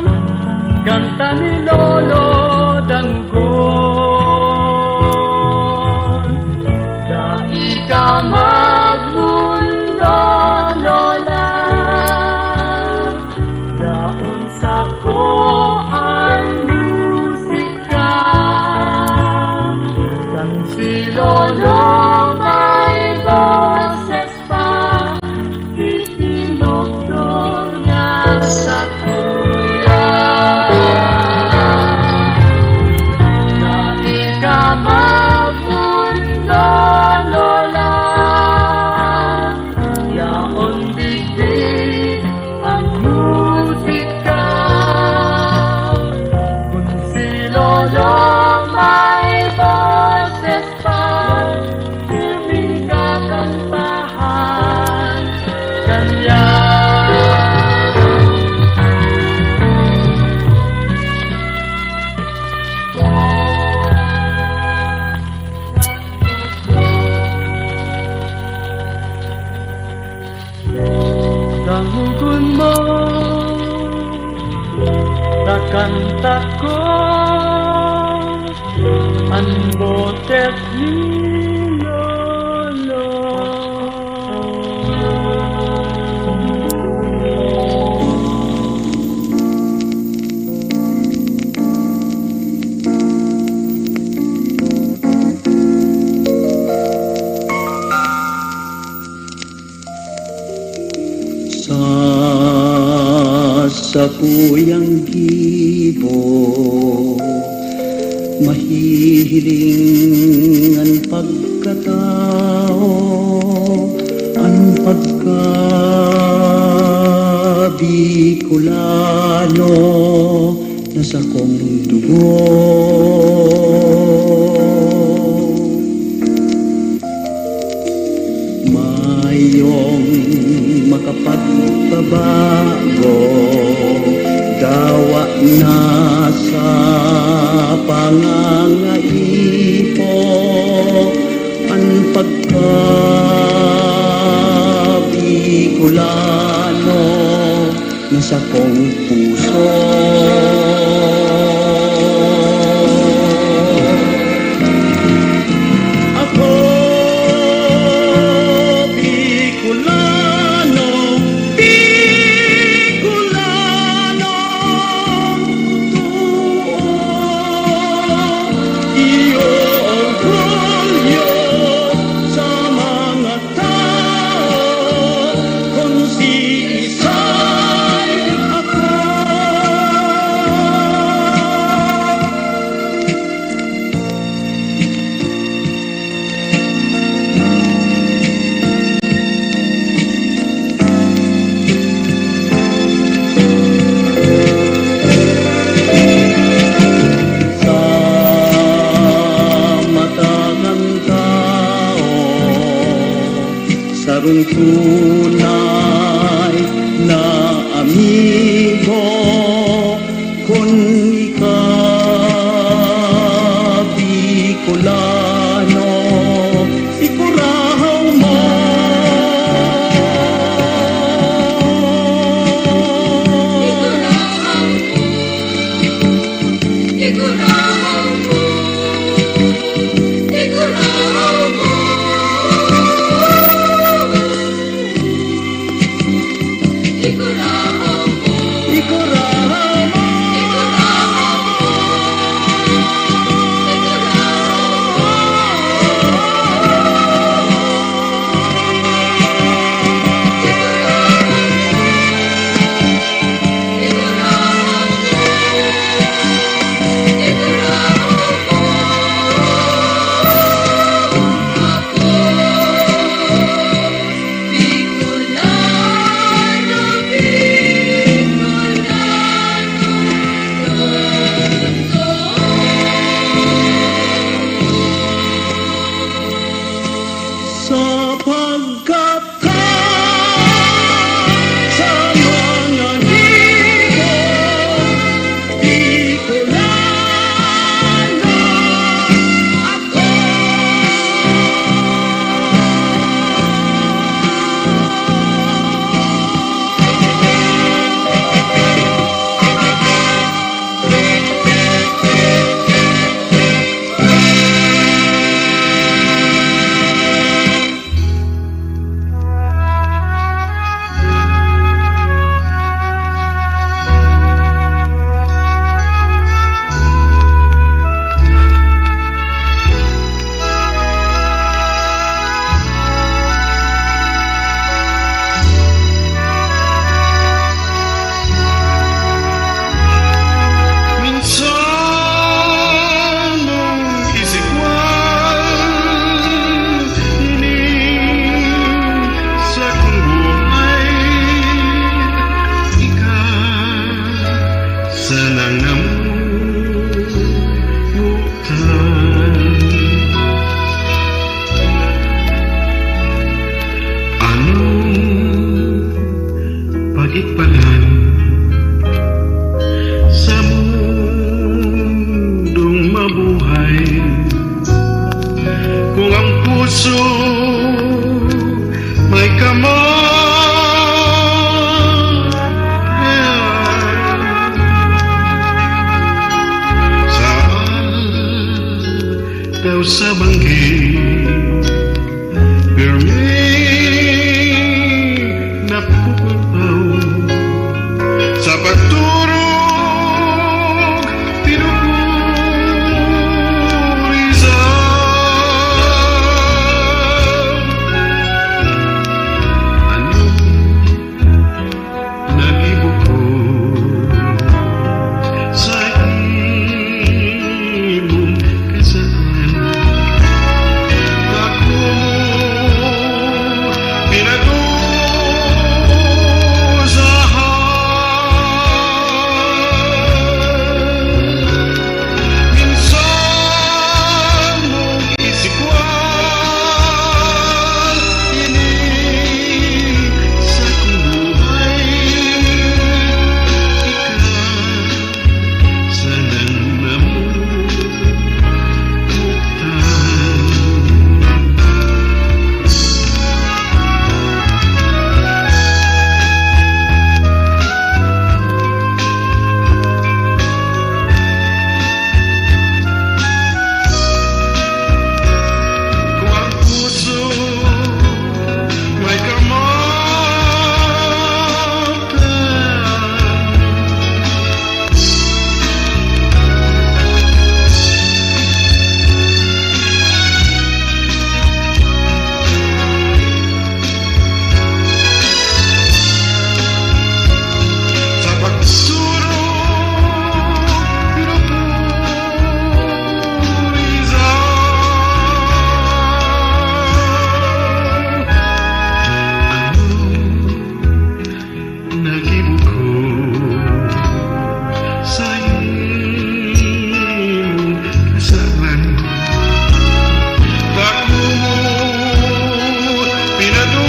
sa kanta ko ang boses ni Lolo. Sa puyang gibo mahihiling ang pagkatao, ang pagka-Bicolano na sa kong dugo. Mayong makapagpabago, gawa na sa pangangaipo ang pagka-Bicolano na sa kong puso. Sarong tunay na amigo kung ika-Bicolano, ikurahaw mo. Ikurahaw mo. Ikurahaw mo. Pag-ikbalan sa mundong mabuhay, kung ang puso may kamay, sa banggi pirmi napupulaw sa pagturog pinupurisan ano nag-ibog ko sa ibong kasaan ako pinatusahan minsan mong isikwan ini sa buhay ikaw sanang kung ang puso may sa pagsurog pinupurisan nag-ibog ko sa iyong kasalan ako mo pinatusahan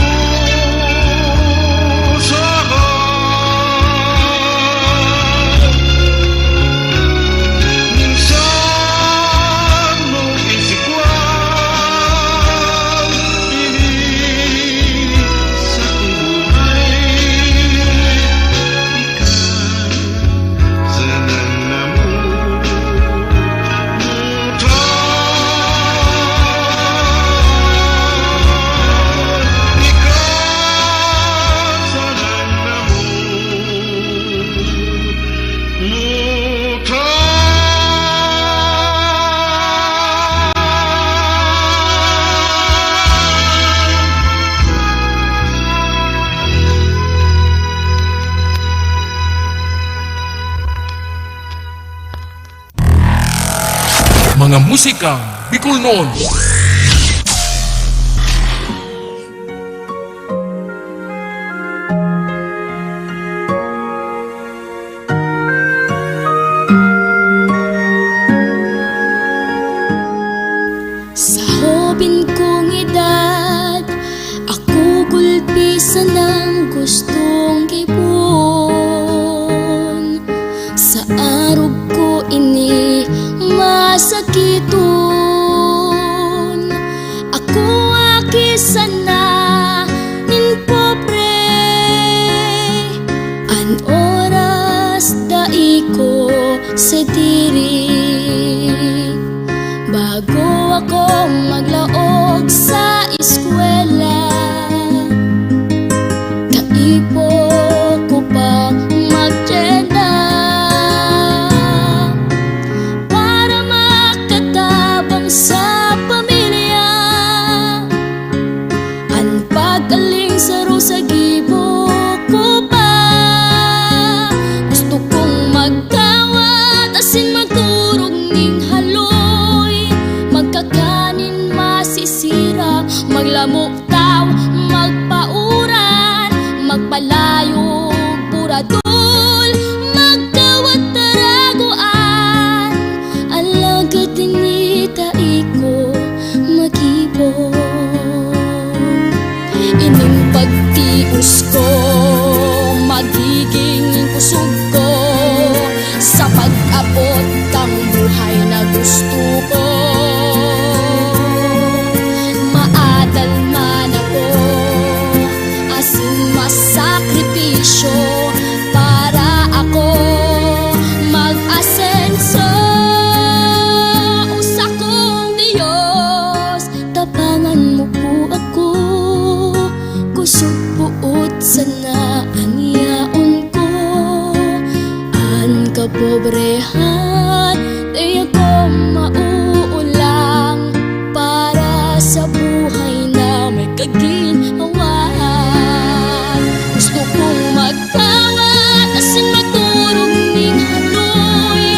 minsan mong isikwan ini sa buhay ikaw sanang namutan ikaw sanang Mga musika Bicol noon. Sa hobin kong edad, ako gulpisan ng gustong gipon. Sa arog ko ini masakiton. Ako akisan na nin pobre. An oras daiko sa diri bago ako maglaog sa eskwela. Kaipo ko pa magtenda para makatabang sa pamilya. Ang pag-aling saro sa gibo ko pa. Gusto kong magkawat asin magturog ning haloy. Magkakanin masisira, maglamok taw, magpauran, magpalayo, puradol, magkawat taraguan. Alagad ni taiko magibong. Ining pagtius ko magiging kusog ko sa pag-abot kang buhay na gusto ko. Maadal man ako asin masakripisyo para ako mag-asenso. Usa kong Diyos kapobrehan, di ako mauulang para sa buhay na may kaginhawaan. Gusto kong magkawan, asin maturog ning haloy,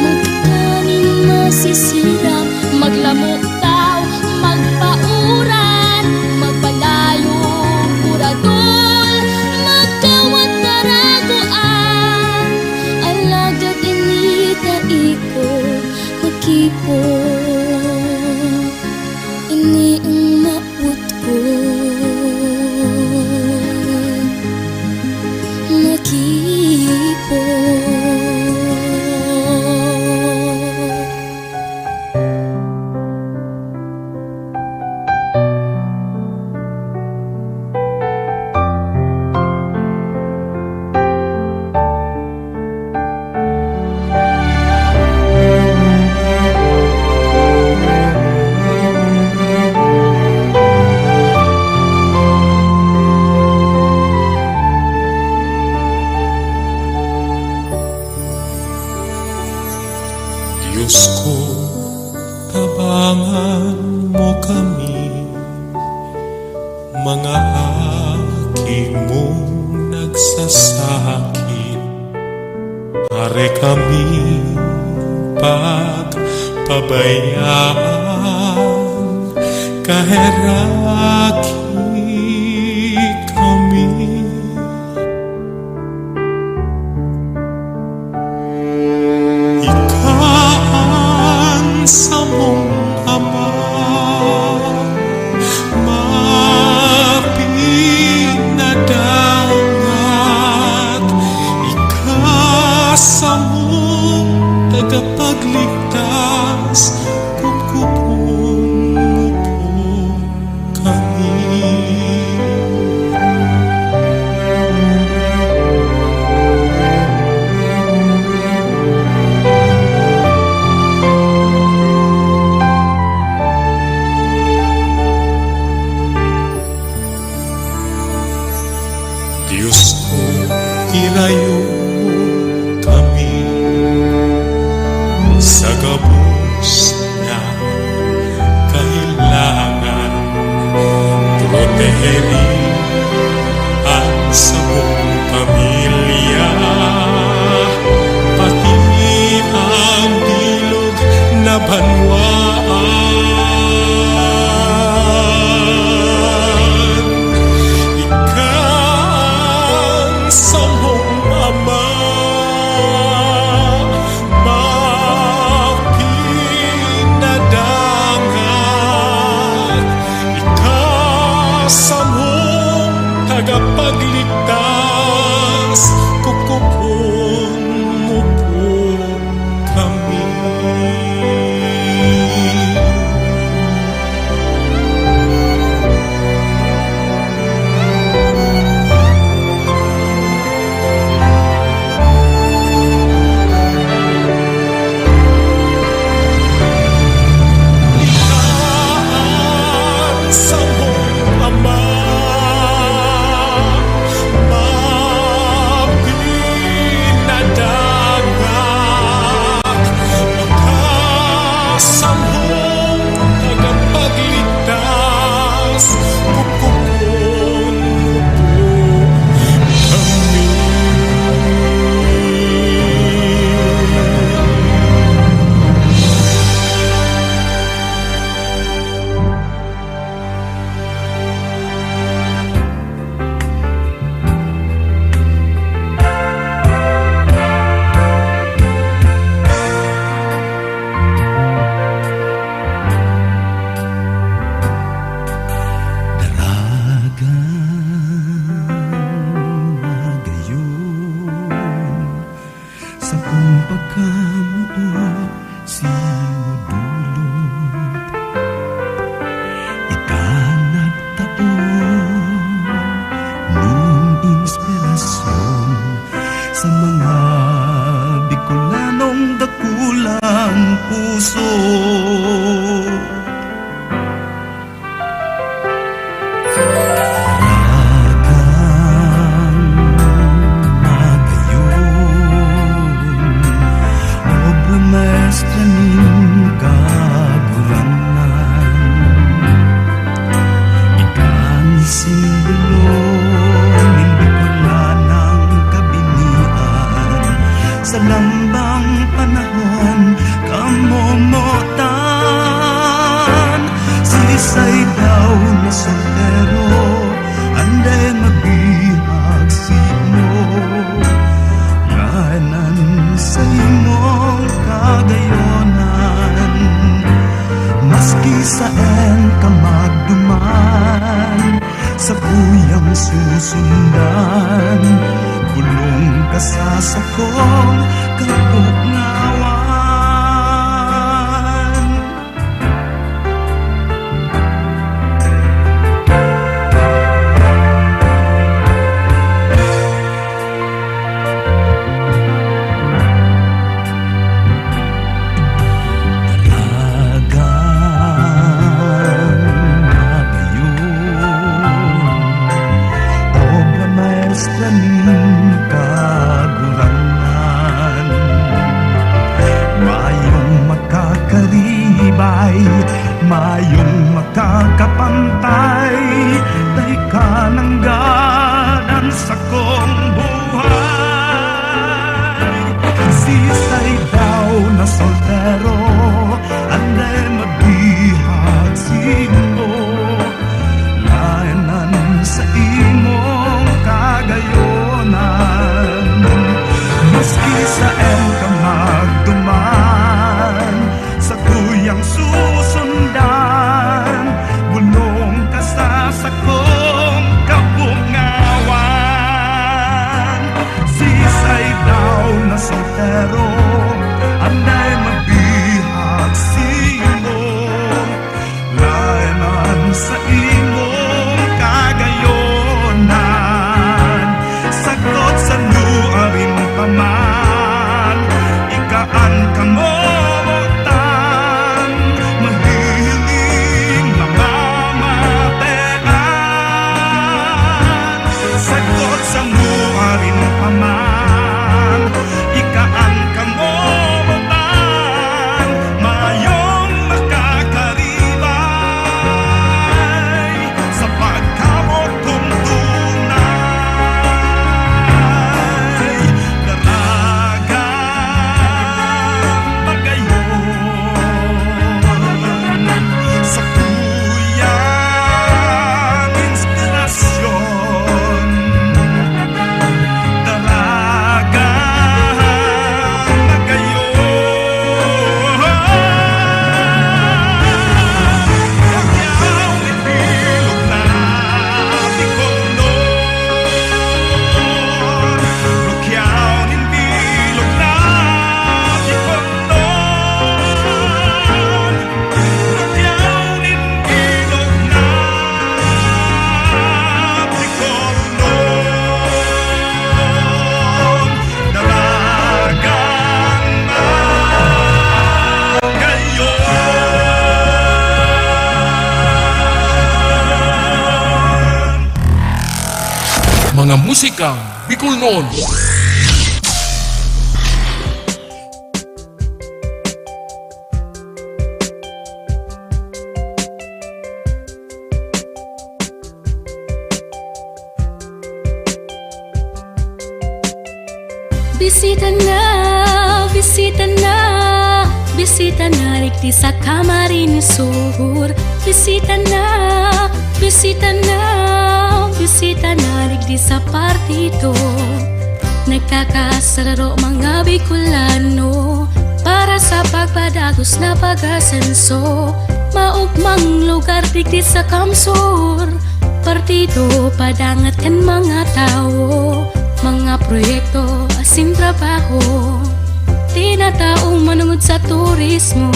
magkaning masisiram, maglamutaw, magpauran, magpalayo, kurador, magkawat taragoan, alagad inita iko, makipo, ini ang maut ko, makipo. Diyos ko, tabangan mo kami, mga aking mong nagsasakit. Pare kami pagpabayaan, kaheraki kami. Sa mong ama, mapinadangat, ikasa mo tagapagligtas, kukupon mo po kami. Diyos ko, irayo kami sa gabos na kailangan. Proteherin ang sa buong pamilya, pati ang bilog na banwaan. Sa mong ama, mapinadangat, ikasa mong tagapagligtas, kukupon mo po kami. Sa mong ama, mapinadangat, ikasa mong tagapagligtas, kukupon mo po kami. Sa kong pagkamuot, sinudulot, itanag taon ning inspirasyon sa mga Bicolanong dakulang puso. Daragang magayon ganahan kamomotan. Sisay daw na soltero, anday mabihag sino. Ganan sa imong kagayonan, maski saan ka magduman, sa kuyang susundan, bulong ka sa sakong kapugnawan. Mayong makakapantay, tay ka ng ganan sa kong buhay. Sisay daw na soltero, anday mabihag sino. Layanan sa imong kagayonan, maski saan ka magduman, sa tuyang susundan, bulong ka sa sakong kabungawan. Sisay daw na soltero, anday mabihag sino. Layanan sa imong kagayonan, sagot sa luarin pa man, ikaan ka mo. Mga musikang Bicol noon. Bisita na, bisita na, bisita na rikti sa Camarines Sur. Bisita na, bisita na, bisita na rikti sa partido. Nagkakasararo mga Bicolano para sa pagpadagos na pag-asenso. Maugmang lugar rikti sa Kamsur. Partido padangat kan mga tao, mga proyekto asin trabaho, tinataong manungod sa turismo.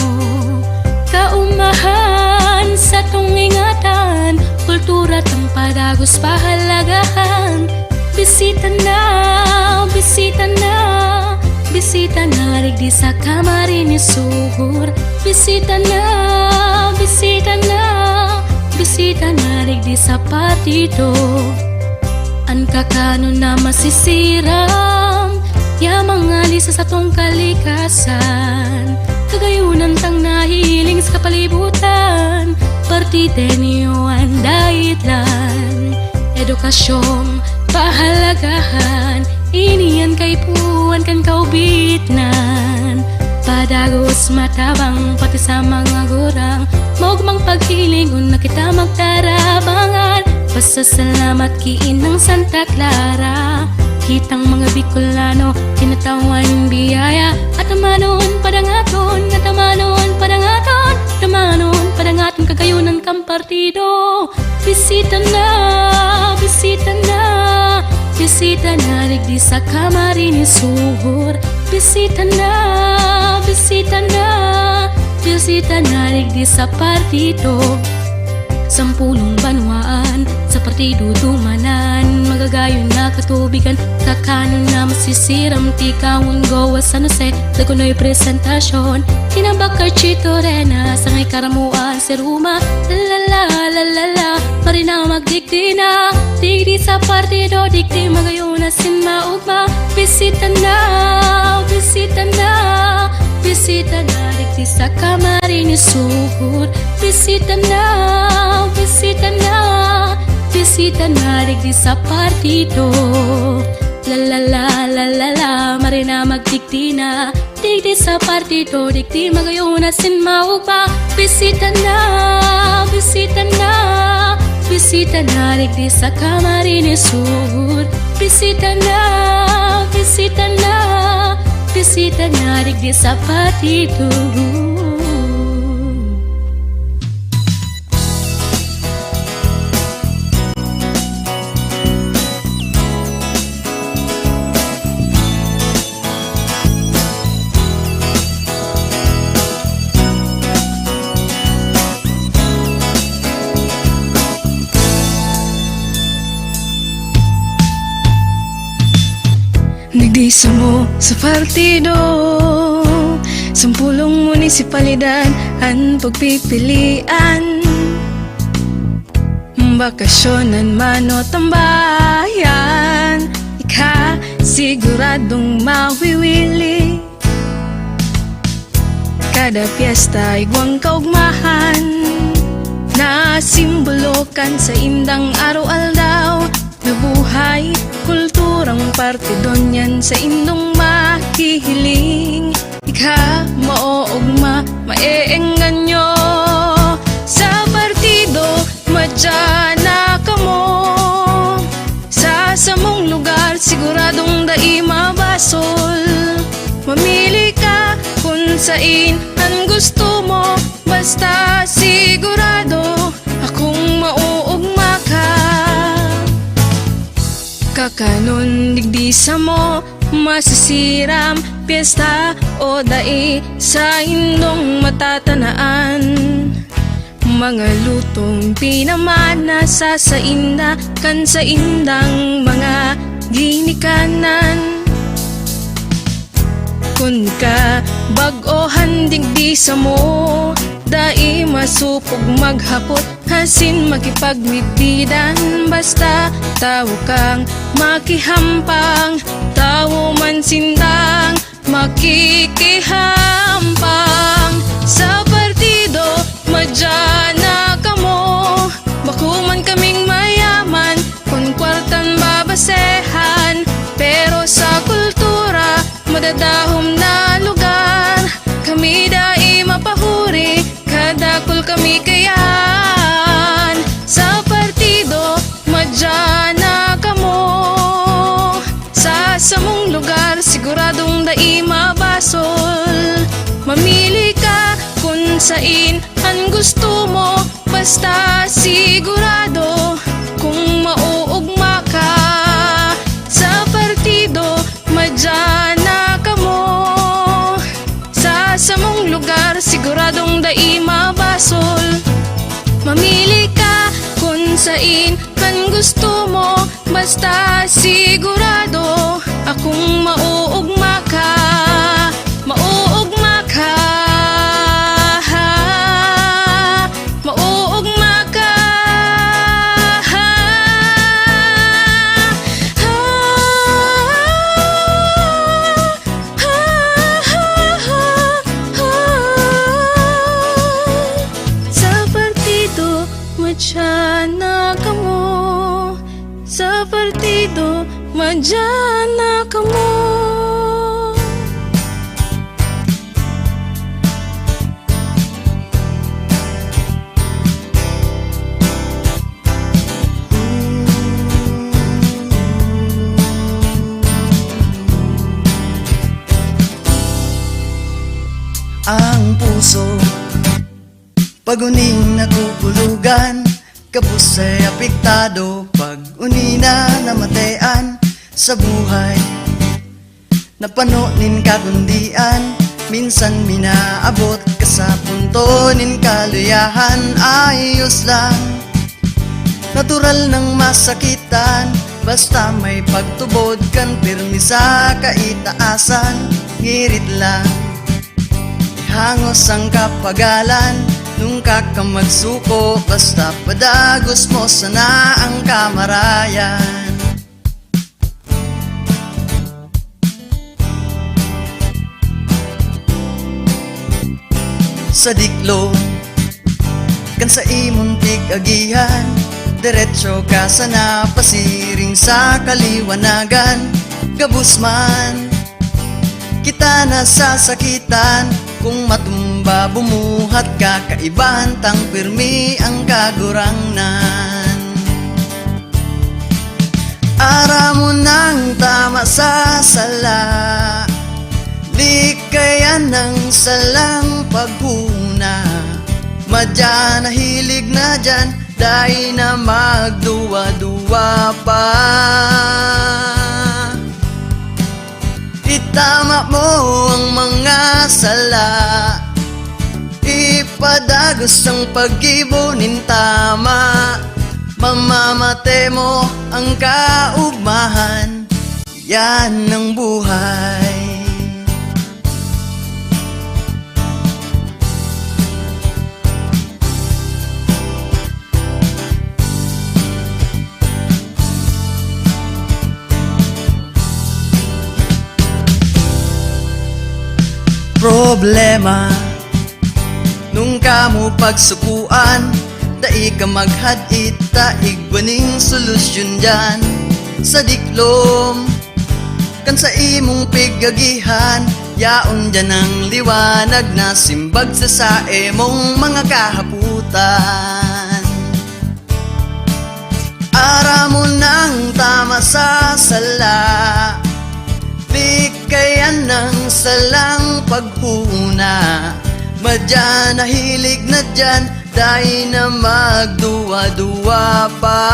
Kaumahan sa tong ingatan, kultura tang padagos pahalagahan. Bisita na, bisita na, bisita na rigdi sa Camarines Sur. Bisita na, bisita na, bisita na rigdi sa partido. An kakano na masisiram, ya mga lisa sa tong kalikasan. Kagayunan tang nahiling sa kapalibutan, partitenyo ang daitlan. Edukasyong pahalagahan, iniyan kay puwan kan kaubitnan. dagos matabang pati sa mga gurang maugmang paghiling una kita magtarabangan. Pasasalamat kiin ng Santa Clara, kitang mga Bicolano tinatawan biyaya. At amanon padangaton, at amanon padangaton, amanon padangaton kagayunan kang partido. Bisita na, bisita na, bisita na digdi sa Camarines Sur. Bisita na, bisita na, bisita na digdi sa partido. Sampulong banwaan sa partido dumanan, magagayon na katubigan, kakanon na masisiram tikawang gawa sa Jose. Lagunoy presentasyon, kinabakar Chito Rena, sa ngay karamuan si Ruma. Lalala, lalala, marina magdigdi na, digdi sa partido, digdi magayon na sin maugma. Bisita na, bisita na, bisita na digdi sa Camarines Sur. Bisita na, bisita na, bisita na digdi sa partido. La la la la la la, marina magdigdi na, digdi sa partido, digdi magayon na sin maugma. Bisita na, bisita na, bisita na digdi sa Camarines Sur. Bisita na, bisita na, bisita na digdi sa partido. Nagdisa mo sa partido, sampulong munisipalidad ang pagpipilian. Bakasyonan man o tambayan, ika siguradong mawiwili. Kada piyesta igwang kaugmahan, na simbolokan sa indang araw-aldaw. Nabuhay, kulturang partidon yan sa indong makihiling. Ika maoogma, maeengan nyo sa partido, madya na kamo. Sa samong lugar, siguradong dai mabasol. Mamili ka kung sain ang gusto mo, basta sigurado akong mauugma ka. Kakanon digdisa mo, masisiram, piyesta o dai sa indong matatanaan. Mga lutong pinamana sa sainda, kan sa indang mga ginikanan. Kun ka bag-ohan digdisa mo, dai masupog maghapot, hasin makipagmitidan. Basta tao kang makihampang, tao man sindang makikihampang. Sa partido, madya na kamo, bakuman kaming mayaman, kung kwartan babasehan. Pero sa kultura, madadahom na lugar, kami dai mapahuri, kadakol kami kayan. Sa partido, madya na kamo, sa samong lugar, siguradong dai mabasol. Mamili ka kung sain ang gusto mo, basta sigurado kung mauugma ka. Sa partido, madya na kamo, sa samong lugar, siguradong dai mabasol. Mamili ka kung sain kan gusto mo, basta sigurado akong mauugma ka. Mauugma ka, mauugma ka. Sa partido, madya na kamo, sa partido, madya na kamo. ang puso. Pag-uning nakukulugan, kapos ay apektado. Pag-uni na namatayan sa buhay, napanonin kagundian. Minsan minaabot ka sa punto nin kaluyahan. Ayos lang, natural nang masakitan, basta may pagtubod kan pirmi sa kaitaasan. Ngirit lang, hangos ang kapagalan, nung kakamagsuko, basta padagos mo sana ang kamarayan. Sa diklo, kan sa imong tig-agihan, diretso ka sana pasiring sa kaliwanagan. Gabus man kita nasasakitan, kung matumba bumuhat ka, kaibahan tang pirmi ang kagurangnan. Ara mo nang tama sa sala, likayan ng salang paghuna. Madya na hilig na dyan, dahil na magduwa-duwa pa. Itama mo ang mga sala, ipadagos ang pag-ibunin tama. Mamamate mo ang kaugmahan, yan ang buhay. Problema nung kamo pagsukuan, dai ka maghadit, daig baning solusyon dyan. Sa diklom, kan sa imong pigagihan, yaon dyan ang liwanag na simbag sa sae mong mga kahaputan. Ara mo nang tama sa sala, likayan ng salang paghuna. Madya na hilig na dyan, dahil na magduwa-duwa pa.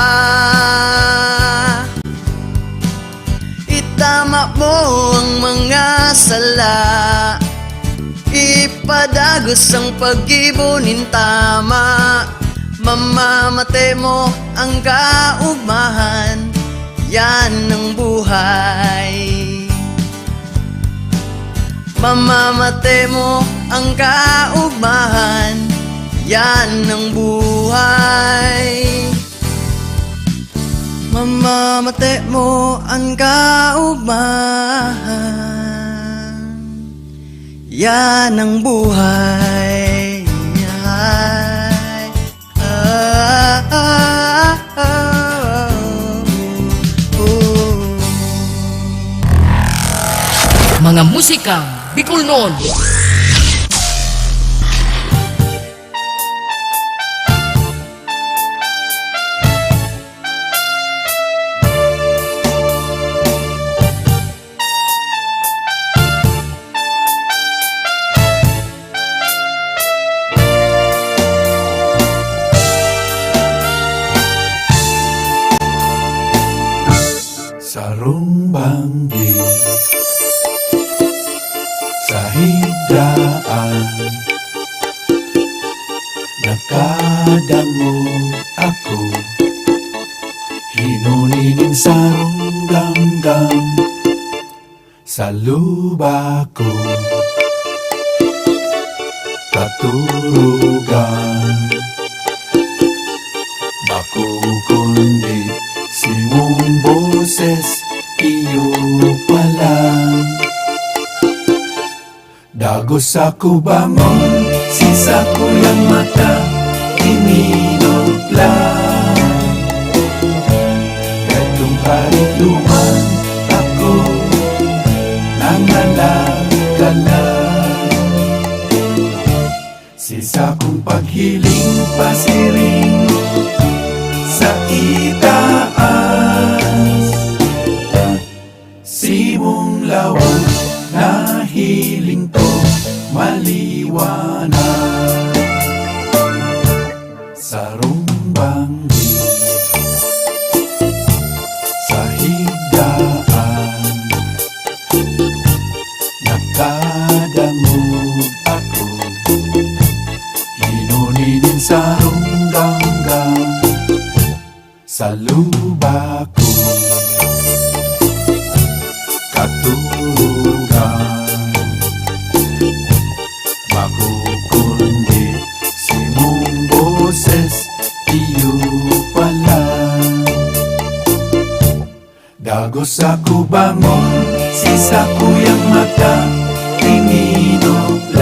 Itama mo ang mga sala, ipadagos ang pag-ibunin tama. Mamamate mo ang kaugmahan, yan ang buhay. Mamamate mo ang kaugmahan, yan ang buhay. Mamamate mo ang kaugmahan, yan ang buhay. Mga musikang Bicol noon. Sarong banggi sa higdaan, nakadango ako, hinunining sarong damdam sa luba ko. Katurugan bako kundi simong boses, iyo palang. Dagos ako bangon, sisa ko lang mata, iminot lang. Katong karituman ako, nangalaka lang. Sisa kong paghiling pasiring sa itaas, simong lawag na hiling to mal maliwanag. Sarong banggi sa higdaan, nagkadangog ako, hinuninin sa runggangan, sa luba ko katurugan, makukundi si mong boses, iyo pala. Dagos ako bangon, sisa ko yung mata, ininoblan.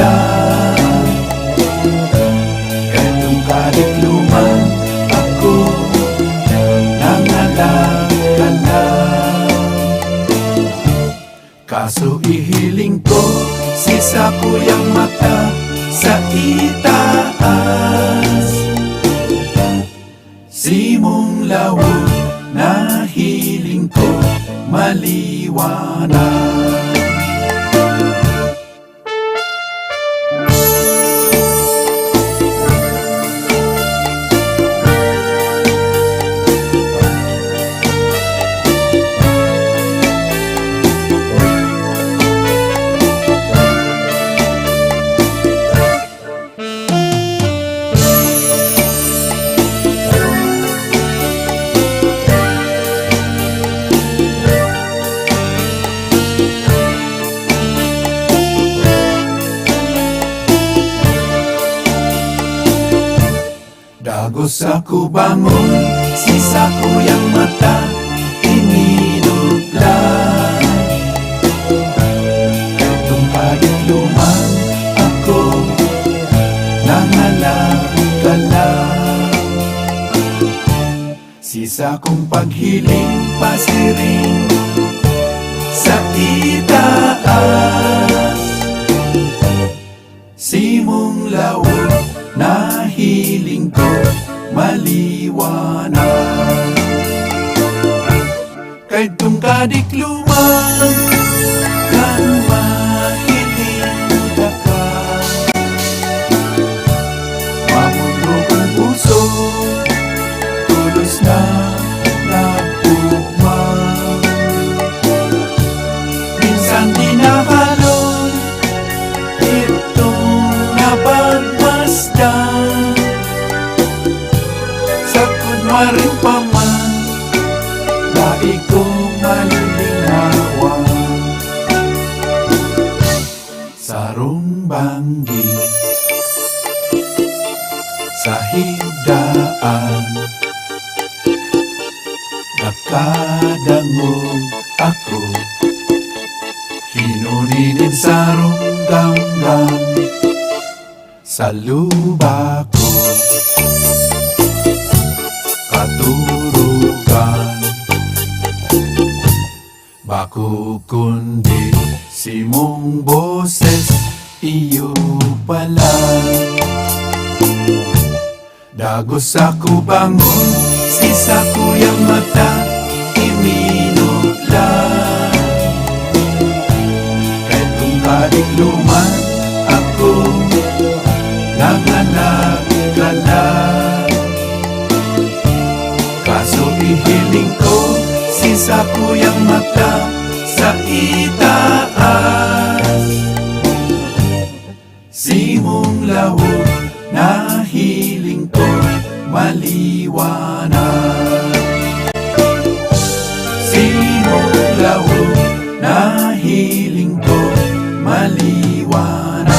Etong kadikluman, ako nangalagala. Kaso ihiling ko, sisa ko yung mata sa itaas. Simong lawag na hiling ko maliwanag. Dagos ako bangon, sisa ko yung mata, ininublan. Etong kadikluman, ako nangalagala. Sisa kong paghiling, pasiring sa itaas. Simong lawag na hiling ko maliwanag. Kahit tong kadikluman, kan mahiling ka, mamundo kong puso, tulos na nagpugma. Minsan di nakalon, itong napagmasdan. Sa kunwaring pa man, dai ko malilinawan. Sarong banggi sa higdaan, nakadangog ako, hinuninin sa runggangan, sa luba ko katurugan, baku kundi si mong boses, iyo pala. Dagos ako bangon, sisa ko yung mata, iminublan. Kahit kung kadikluman, ako nangalagala. Kaso ihiling ko, sisa ko yung mata sa itaas. Simong lawag na hiling ko maliwanag. Simong lawag na hiling ko maliwanag.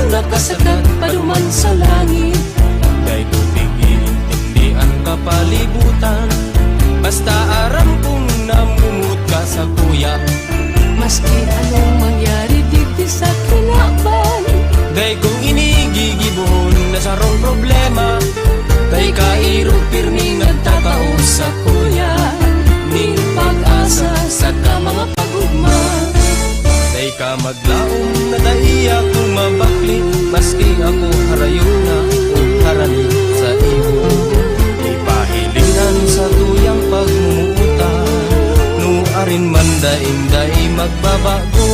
Nakasagat paduman sa langit, Kay tutigil May kairo pirmi nagtatao sa kuya, ning pag-asa sa ka mga pagugma. Day ka maglaom na daiya kung mabakli, maski ako harayon na o harani sa iyo. Ipahilingan sa tuyang pagmumuta, nuarin man daim-day magbabago.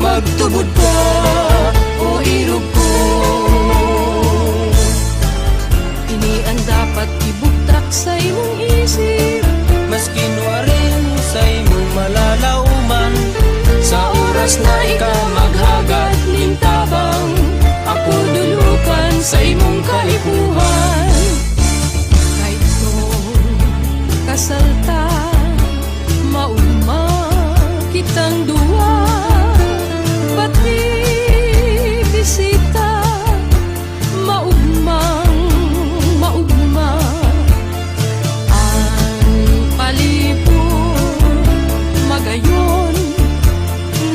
Magtubod ka o irog ko, Ini ang dapat ibuktak sa imong isip. maski nuarin sa imong malalauman. Sa oras na ikaw maghagad lintabang, ako dulukan sa imong kalipuhan. Kahit kung kasalta, maugma kitang duwa. Pati bisita, maugmang maugma. Ang palibot magayon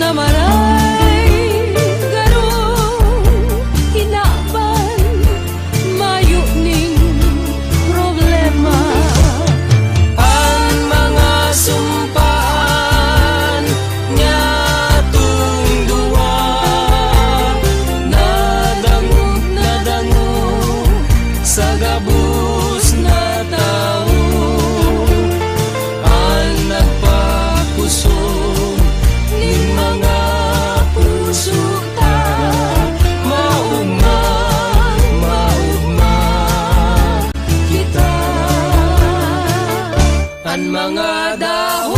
na maray garong hinaban, mayo ning problema. Ang mga sumpaan niya tungduwa, nadango sa gabus na tao. Ang nagpakusog ning mga puso ta, maugma kita. Ang mga dahon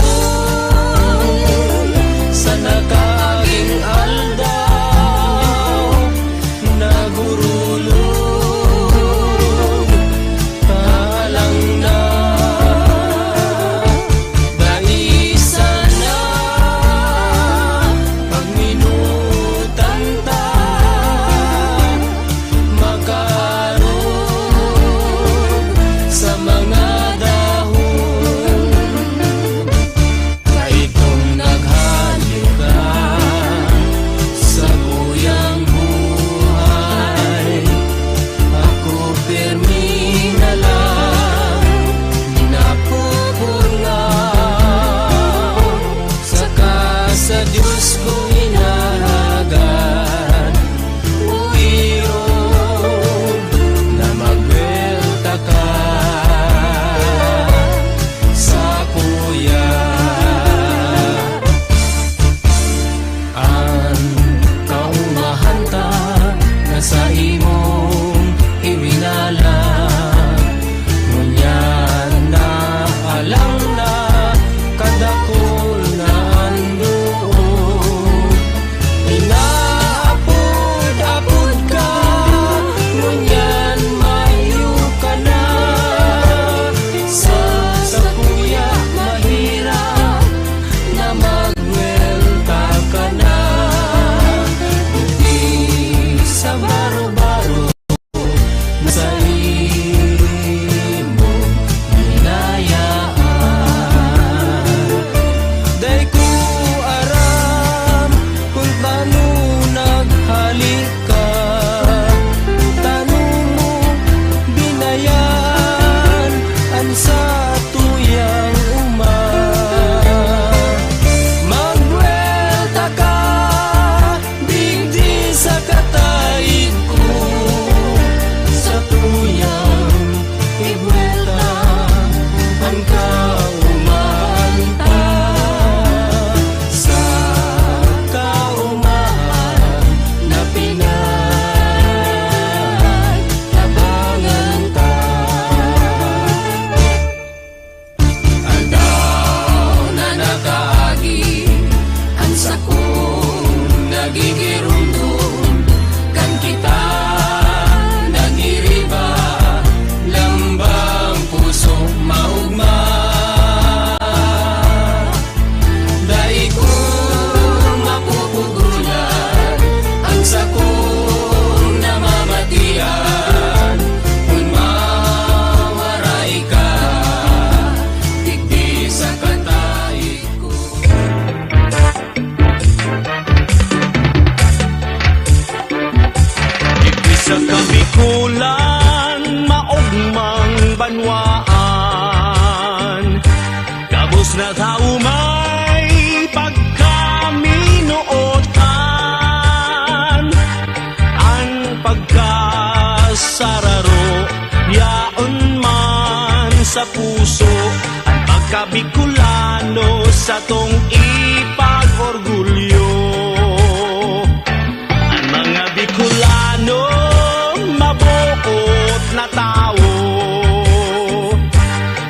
sa nakaaging aldaw, nagurulog talang na. Daisa na pagminutan ta, makarog sa mga dahon. Kahitong naghalikan sa buyang buhay, ako pirmi na lang napupurlaw. Saka sa Diyos ko hinahagan, uirog na magwelta ka sa kuya. Ang kaumahanta na sa imong iwinala, ngunyan na alam na kadakol na andoon. Inaapod-apod ka, ngunyan mayo ka na. Sa kuya mahirap na magwelta ka na. Hindi sa baro-baro na sa imong hinayaan. Day ko aram kung paano naghalik ka, tanong mo binayan ang sa tuyang uma. Magwelta ka, digdi sa kataig ko, sa tuyang banwaan. Gabos na tao may pagkaminuotan, ang pagkasararo yaon man sa puso, ang pagkabikulano sa tong ipag-orgulyo. Ang mga Bicolano mabuot na tao,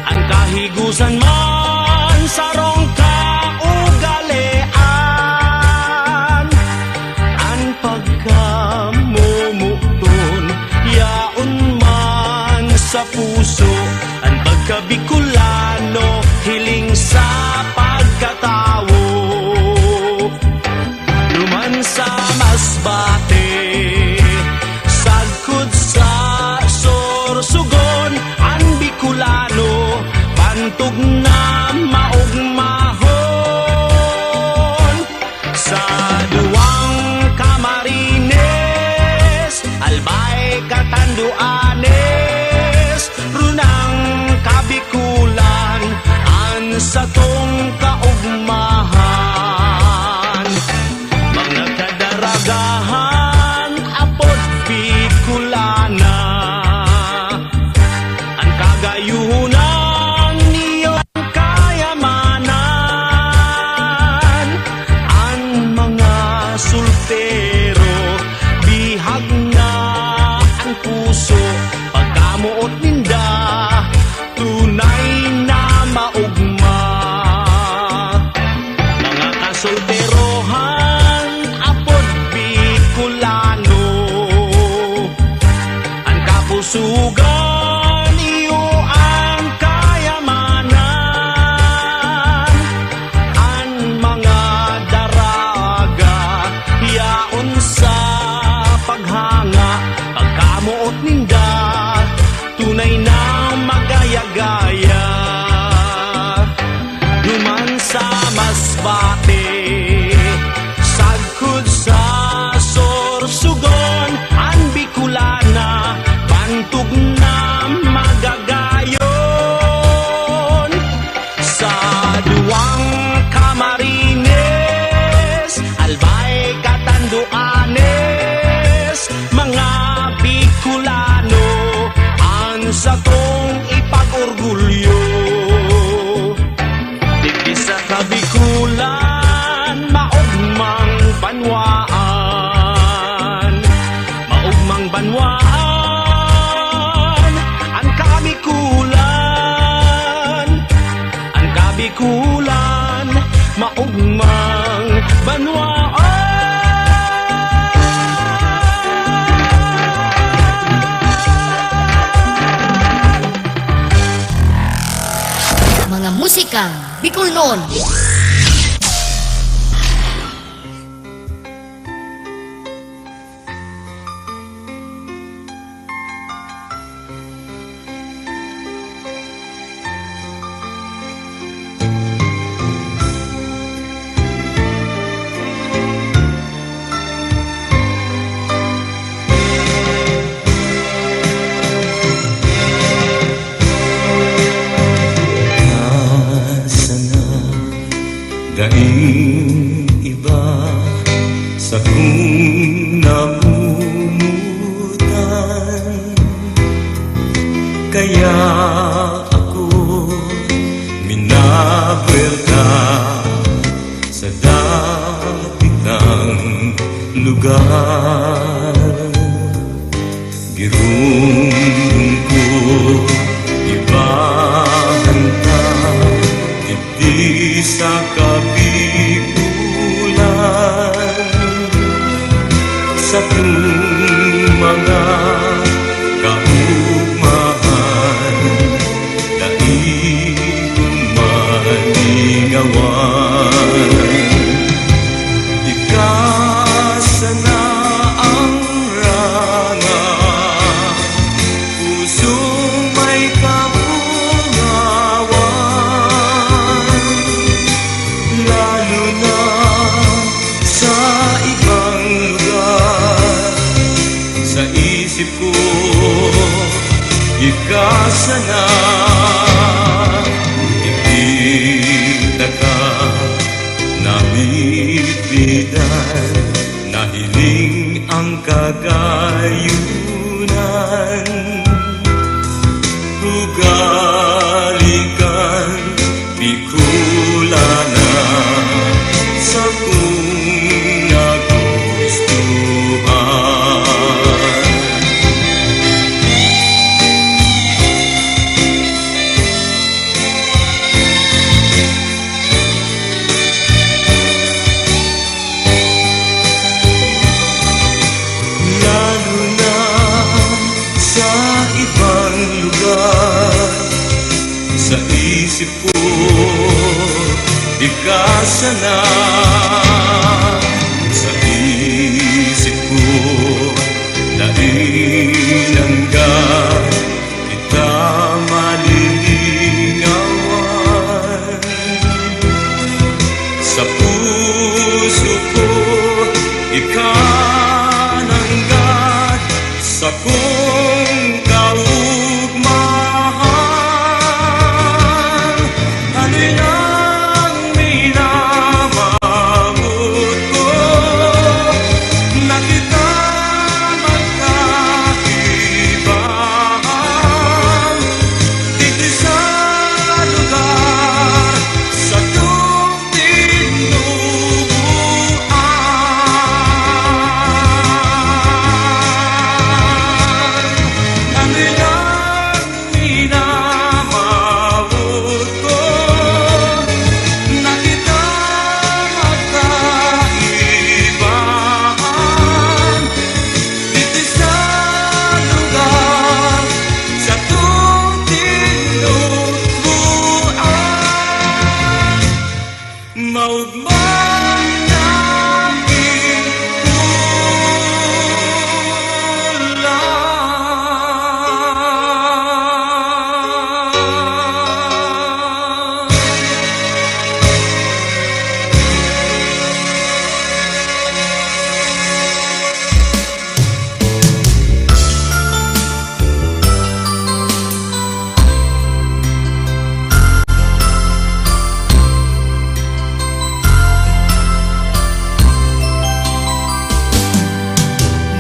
ang kahigusan man sarong kaugalian, ang pagkamumukton yaon man sa puso, ang pagkabikulano hiling sa pagkatao. Duman sa Masbate, sagkod sa Sorsogon, ang Bicolano bantog na maugmahon. Sa duwang Camarines, Albay, Catanduanes, runang kabikulan an sa tong kaugmahan. Mga kadaragahan apod Bicolana, ang kagayunan niyong kayamanan, ang mga sultero bihag na ang puso, pagkamuot ninda tunay na maugma. Mga kasulterohan apod Bicolano, ang kapusugan iyo ang kayamanan, ang mga daraga yaon sa paghanga, pagkamuot ninda tunay na magaya-gaya. Duman sa Masbate, sagkod sa Sorsogon, ang Bicolana bantog na magagayon. Sa duwang Camarines, Albay, Catanduanes, mga Bicolano ang sa tong ipag-orgulyo. Digdi sa kabikulan, maugmang banwaan, maugmang banwaan, ang kabikulan, ang kabikulan, maugmang banwaan. Mga musikang Bicolnon. Daing iba sa kung namumutan, kaya ako minabuelta sa dapit ng lugar. Girunggung ko ibahanta di sa kabikulan, sa mga kaugmahan, daigong maningawan. Ikasa na ang ranga, pusong may sana Ikita ka Nabitbidan Nahiling ang kagayunan Hugalikan Di kulanan Sa kung nagustuhan Lalo na sa ibang lugar Sa isip ko di ka sana Sa isip ko nainanggan Kita malilingawan Sa puso ko ikananggat Sa kong kaugmahan Halinang minamamut ko Na kita magkaibahan Dito sa lugar Sa iyong tinubuan Halinang minamamut ko Na kita magkaibahan Dito sa lugar Sa iyong tinubuan Maugmang naging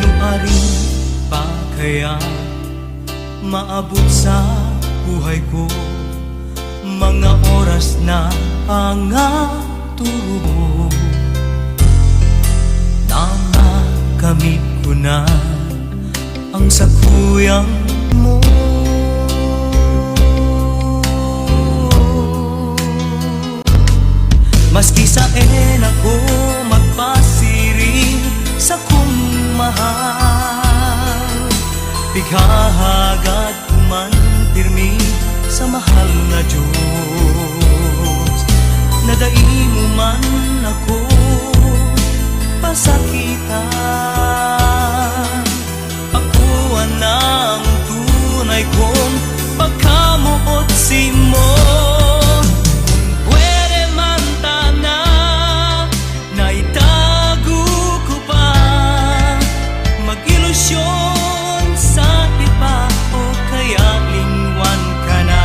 Nuaring pa kaya maabot sa buhay ko Mga oras na pangaturo Na makamit ko na ang sakuyang mo Maski saan ako magpasiring sa kung mahal Bighahagat man pirmi sa mahal na Diyos Nadai mo man ako pasakitan Ako ang tunay kong pagkamuot si mo Pwede man tana na itago ko pa Mag-ilusyon sa iba o kaya lingwan ka na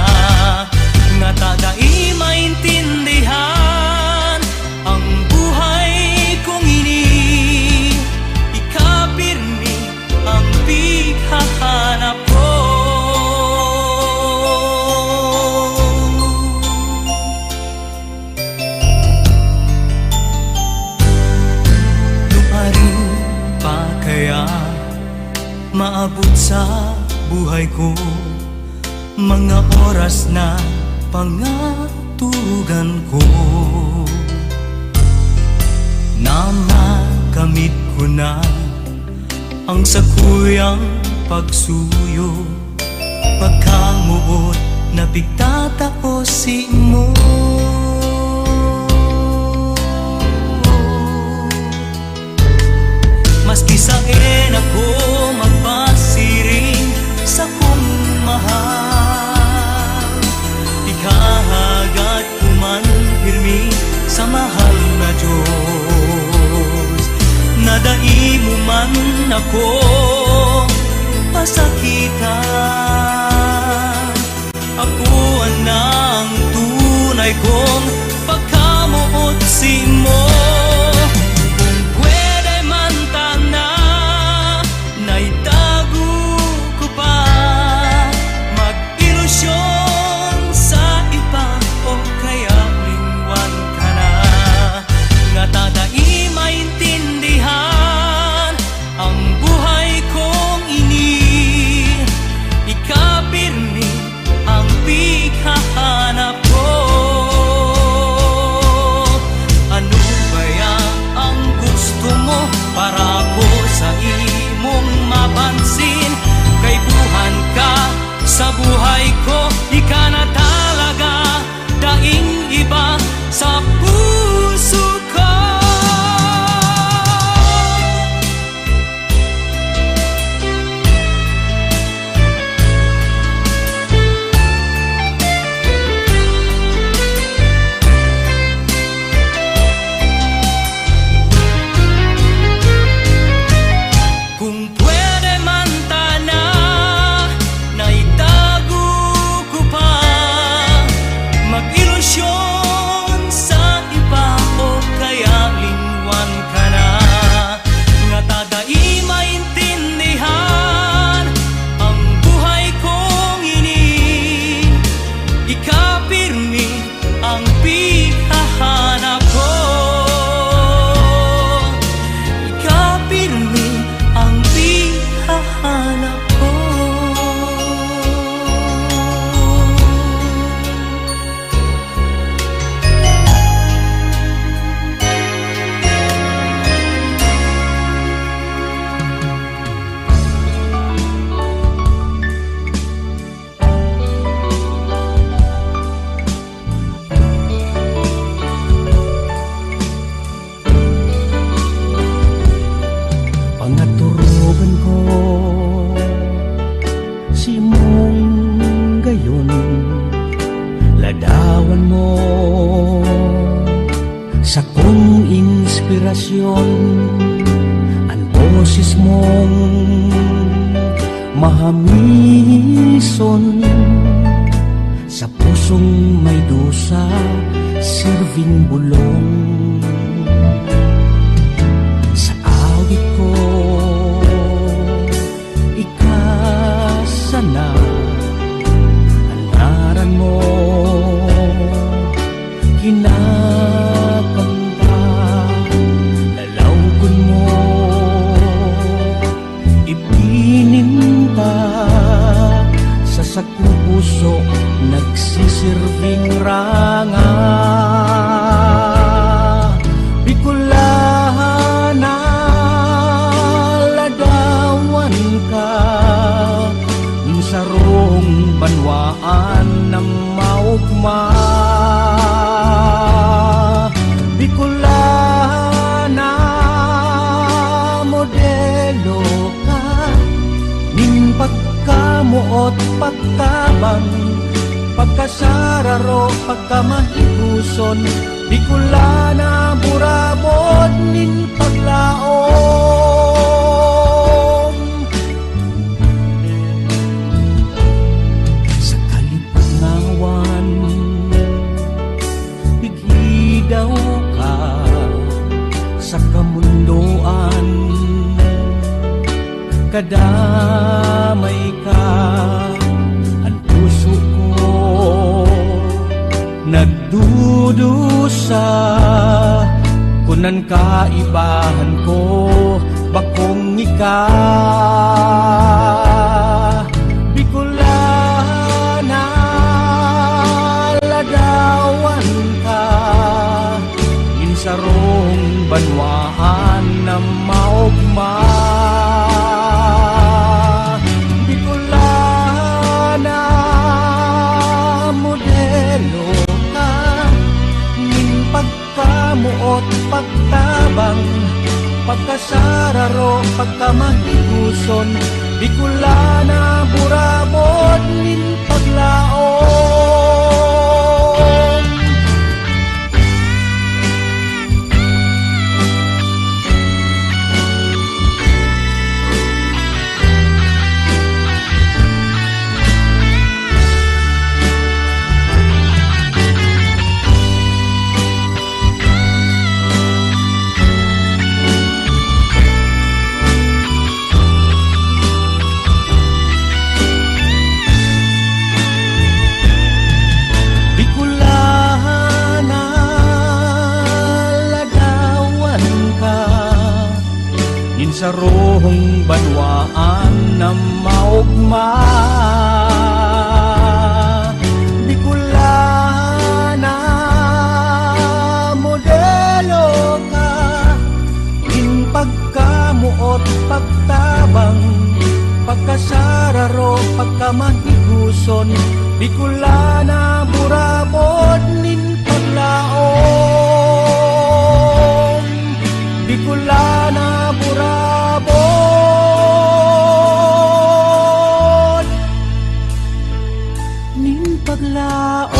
Nga tadai maintindihan ang buhay kong ini Ikapirmi ang bighahanap ko Tumarin pa kaya maabot sa buhay ko Mga oras na pangatugan ko Na makamit ko na ang sakuyang pagsuyo Pagkamuot na pigtatao si mo Maski saan ako magpasiring sa kung mahal Ikahagat ko man pirmi sa mahal na Diyos Nadai mo man ako pasakitan buhay kong pagkamuot si mo. Kung pwede man tana, naitago ko pa, mag-ilusyon sa iba o kaya lingwan ka na. Nga tadai maintindihan ang buhay kong ini, ikapirmi ang pighahanap ko. Ano kaya ang gusto mo para ko sa imong mapansin? Kay buhan ka sa buhay ko, di ka na talaga daing iba sa puso ko. Kung pwede man tana, naitago ko pa, mag-ilusyon sa iba o kaya lingwan ka na. Nga tadai maintindihan ang buhay kong ini, ikapirmi ang pighahanap ko. Ikapirmi ang pighahanap ko. Pangaturugan ko si mong gayon, ladawan mo sa kong inspirasyon, ang boses mong mahamison sa pusong may dusa, sirving bulong. Sa awit ko ikasana ang ngaran mo, kinakanta lalawgon mo, ipininta sa sakong puso, nagsisirving ranga. Bicolana, ladawan ka, sarong banwaan ng maugma. Bicolana, modelo ka, nin pagkamuot pagkabang, pagkasararo pagkamahiguson. Bicolana, burabot nin paglaom. Sa kalipanawan bighidaw ka, sa kamundoan kadamay ka. Ang puso ko nagdudusa, kunan kaibahan ko bakong ika. Bicolana, ladawan ka, insarong banwaan na maugma. Bicolana, modelo ka, nin pagkamuot pagtabang, pagkasararo pagkamahiguson. Bicolana, burabot nin paglaom. sa rohong banwaan na maugma. Bicolana, modelo ka, in pagkamuot pagtabang, pagkasararo pagkamanhiguson. Bicolana, burabod nin paglaom. Bicolana, burabod nin paglaom.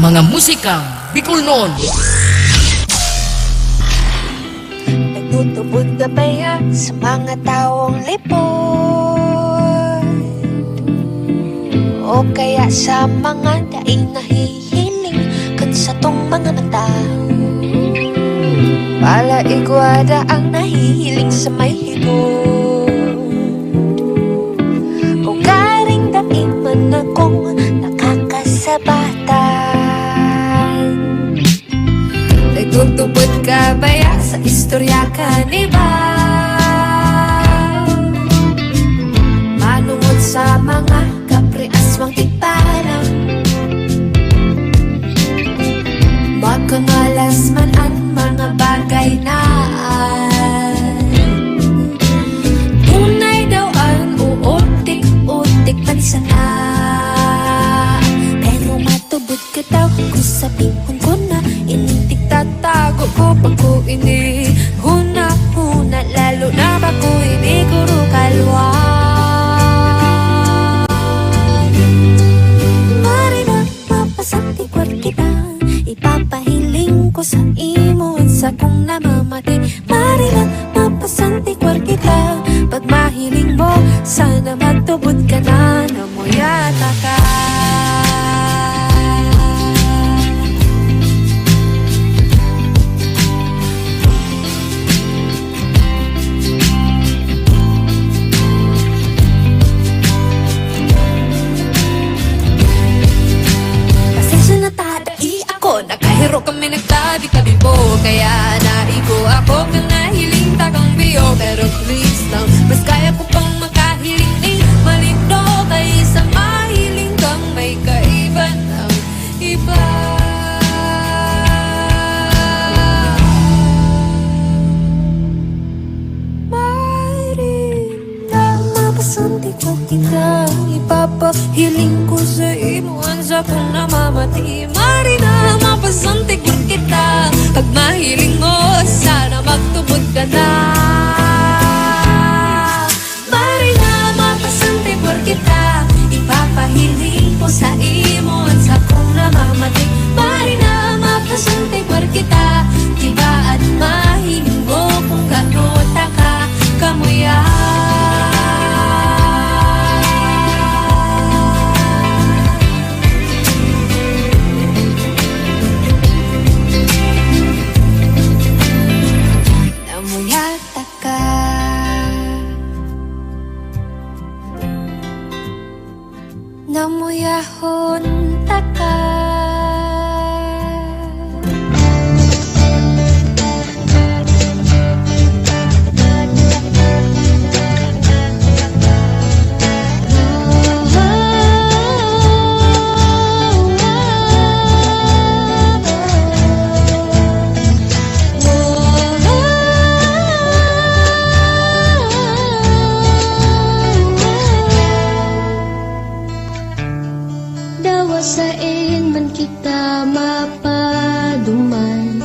Mga musikang Bicol noon. Nagtutubod ka ba yan sa mga taong lipon? O kaya sa mga daing nahihiling kan sa tong mga mata? Pala igwada ang nahihiling sa may higon. O garing daing man akong nakakasabatan. Nagtutubod ka ba yan sa istorya kanibal? Manungod sa mga kapriaswang tiparang, magkangalas man ang mga bagay na tunay daw ang uutik-utik man sana. Pero matubod ka daw kung sabihin ko na inintik tatago ko pag ko ini huna-huna, lalo na ba ko ini guru kalwa. Mari na mapasantikwar kita, ipapahiling ko sa imo sa kung namamati. Mari na mapasantikwar kita, pag mahiling mo sana magtubod ka na, namuyata ka. Nakahiro kami nagtabi-tabi po, kaya naigo ako kang nahiling takang biyo. Pero please lang, mas kaya ko pang makahiling ni malino kay sa mahiling kang may kaiban ang iba. Marin na mapasanti ko kita, ipapahiling ko sa imuan sa kung namamati. Marin na mapasanti ko kita, pag mahiling mo sana magtubod ka na. Marin na mapasanti ko kita, ipapahiling ko sa imuan sa kung namamati. Marin na mapasanti ko kita, diba at mahiling mo kung gano'n ka kamuya. Namuyahon taka. Dawasain man kita mapaduman,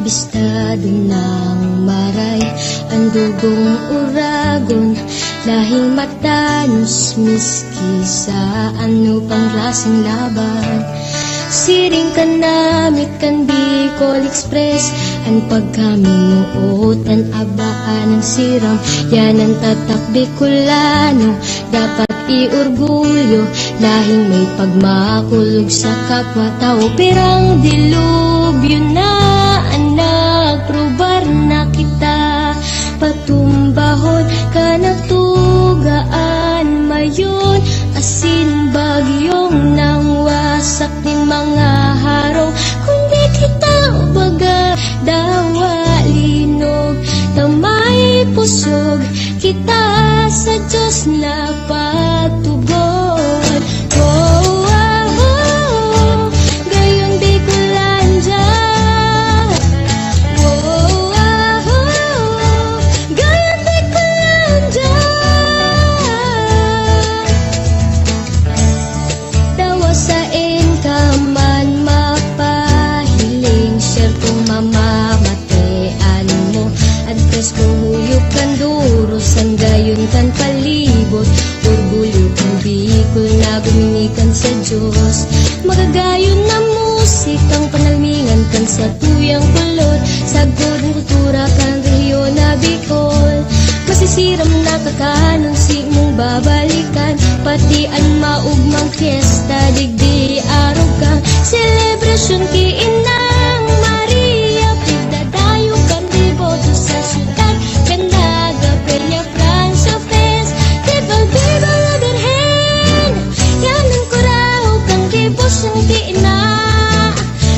bistado ng maray ang dugong uragon, lahing matanos miski sa ano pang klaseng laban. Siring kan namit kan Bicol Express, ang pagkaminuot ang abaan ng siram, yan ang tatak Bicolano, dapat iorgulyo, lahing may pagmakulog sa kapwa-tao. Pirang dilubyo na anak, rubar na kita, patumbahon ka nagtugaan mayon. isog kita sa Diyos na pagtubod. Oh, ah, oh, gayon di ko landyan. Oh, ah, oh, gayon di ko landyan. Dawa sa ka man mapahiling, share kung mamamatean mo. Adres ko huyok kan durusan, gayon kan palibot. Orgulyo kong Bicol na guminikan sa Diyos. Magagayon na musikang panalmingan kan sa tuyang kulot. Sagod ng kultura kan rehiyon na Bicol. Masisiram na kakanon si mong babalikan. Pati ang maugmang fiesta, digdi araw kang celebration kiinang Maria. Pigdadayo kang deboto sa syudad, Gandaga, Peña, Francia, Fest. Tibal, Viva la Virgen, yan ang kuraho kang devosyong kiina.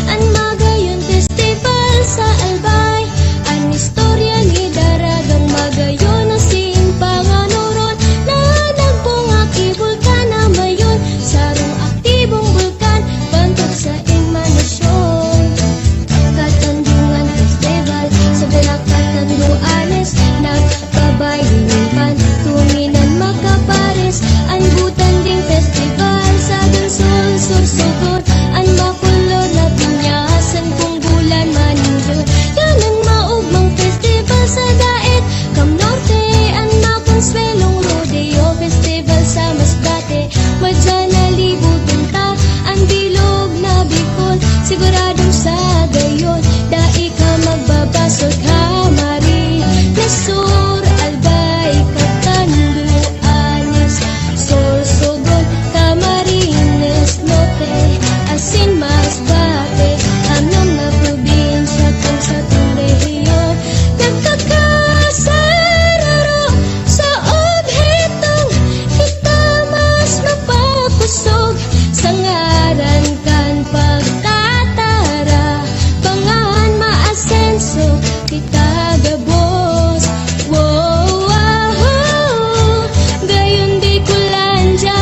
Ang magayon festival sa Albay, ang istorya ni Daragang magayon na simpanganuron. Na nagpungak ibulkan na mayon, sarong aktibong bulkan, bantog sa emanasyon. Katandungan festival sa Bulacan Kanduanes, nagkabay linipan, tunginan makapares. Ang Butan ding festival sa Gansol, Sorsogon, ang makulor na pinyasan kung bulan manindot. Yan ang maugmang festival sa Daet, Cam Norte, ang Maconsuelong Rodeo Festival sa Masbate. Madyan na libutan ta, ang bilog na Bicol, siguradong sa gayon. Dai ka magbabasol ka, Mari Nasur, Albay, Katanduanes, Sorsogon, Camarines Norte, Asin, Masbate, amnom na probinsya kang sa tong rehiyon. Nagkakasararo sa obhetong kita mas mapakusog sa ngaran kan pagtatara, pangan maasenso kita gabos. Wow, ah, oh, gayon di ko landyan.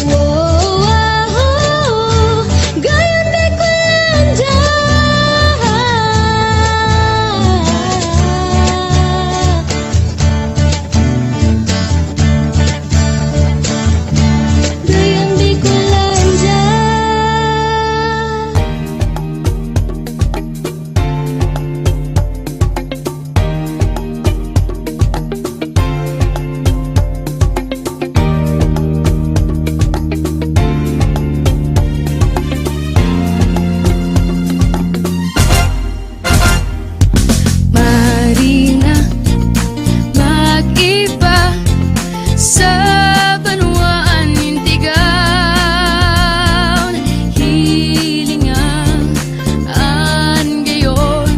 Wow, ah, oh, gayon di ko landyan. Gayon di ko landyan. Marina, mag-iba sa Banuan, Intigaon, hilingan gayon.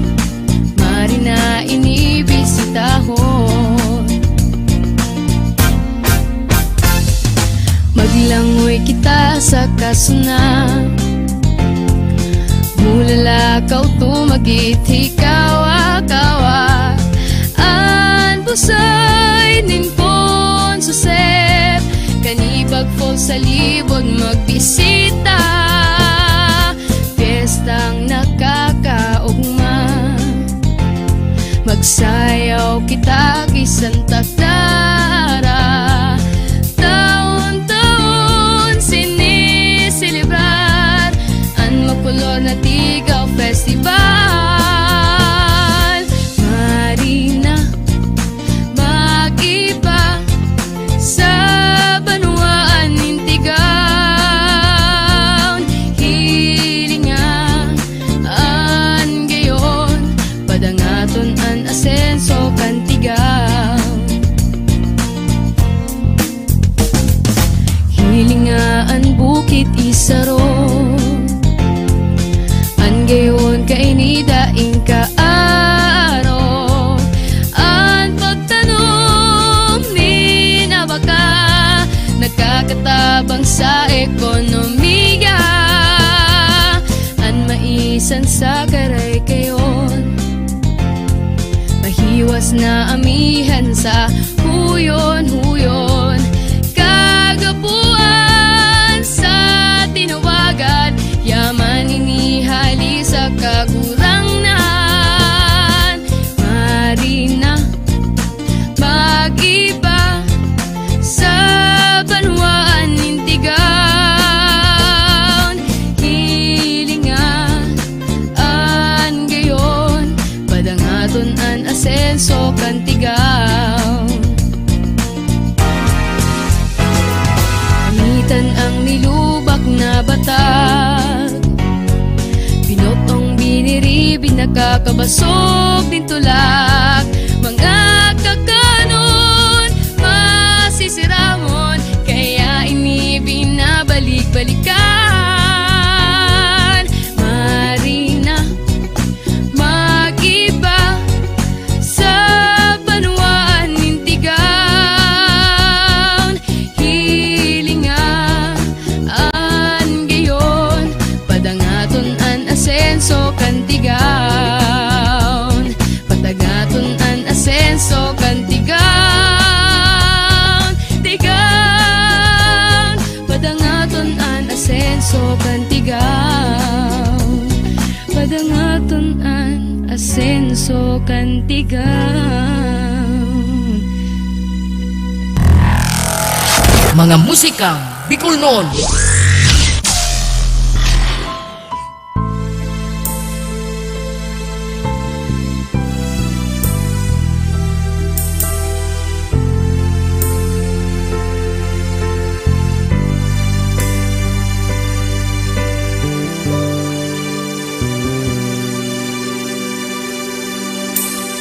Marina, inibisitahon. Maglangoy kita sa kasuna, mulalakaw tumagit hikawa-kawa. An busay ninpon susep, kanibag fall sa libod magbisita. Fiestang nakakaugma, magsayaw kita kay Santa Clara. Taon-taon sinisilibrar ang makulor na Tigaw Festival. Marina, mag-iba sa Banuan, Intigaon, hilingan gayon. Padangaton an asenso kan Tigaw. Hilingaan bukit isaro, an gayon kainidaing kaaro. An pagtanom ni nabaka, nagkakatabang sa ekonomiya. An maisan sa karay kayon, nakakabasog din tulak. Mga kakanon, masisiramon, kaya ini binabalik-balikan. Marina, mag-iba sa banwaan nintigaon. Hilingaan gayon, padangaton an asenso kantigaon. Padangaton an asenso kantigaon. Tigaon, padangaton an asenso kantigaon. Padangaton an asenso kantigaon. Mga musikang Bicol noon.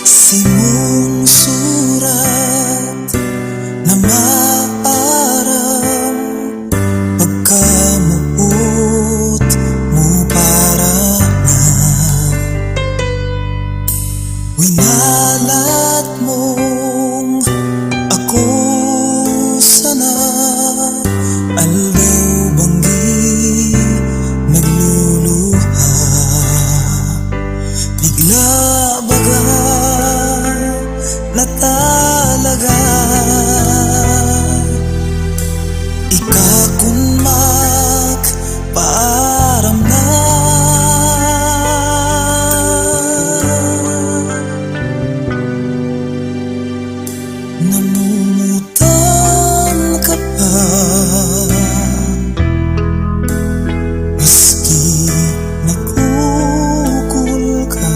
Simong surat na maaram, pagkamuot mo para na. Winalat mong ako sana, aldaw banggi nagluluha. Bigla baga na talaga ikakun magpaaram na. Namumutan ka pa, maski nakukul ka.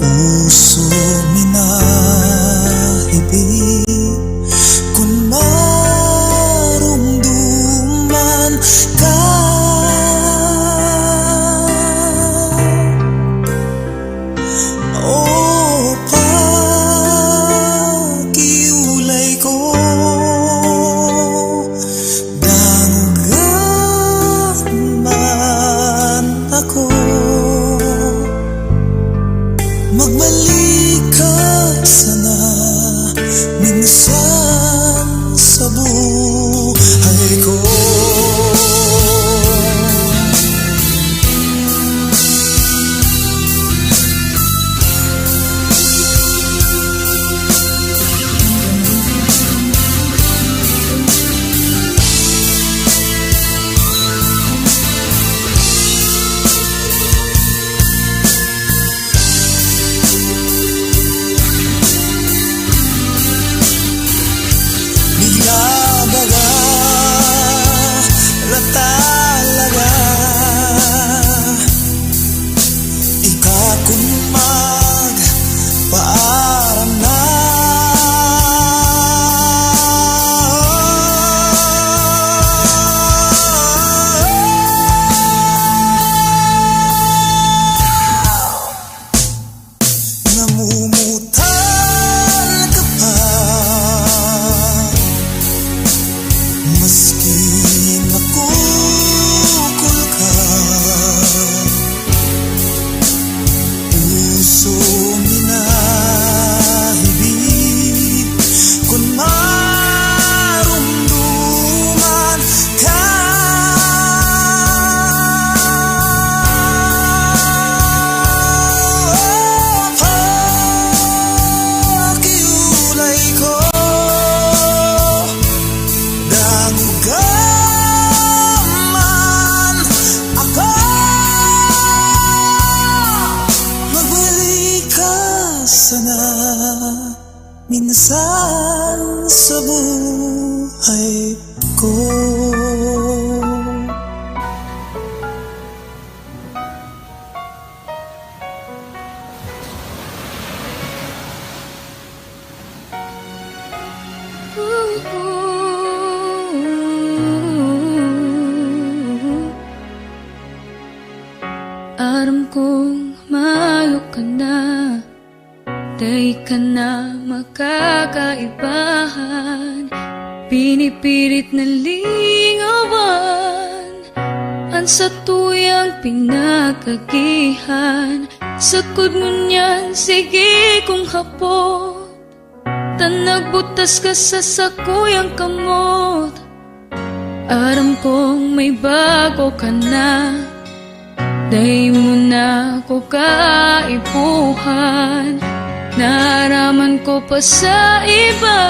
Puso minahibig kung marumduman ka. O pakiulay ko, danugan man ako. Magbalik ka sana minsan sa buhay ko. Bigla baga na talaga ikakun magpaaram na. Namumutan ka pa, maski nakukul kong maayo ka na, day ka na makakaibahan. Pinipilit na lingawan ang sa tuyang pinagagihan. Sakod mo niyan, sige kung hapot, tanagbutas ka sa sakuyang kamot. Aram kong may bago ka na, day mo na ko kaipuhan. Naaraman ko pa sa iba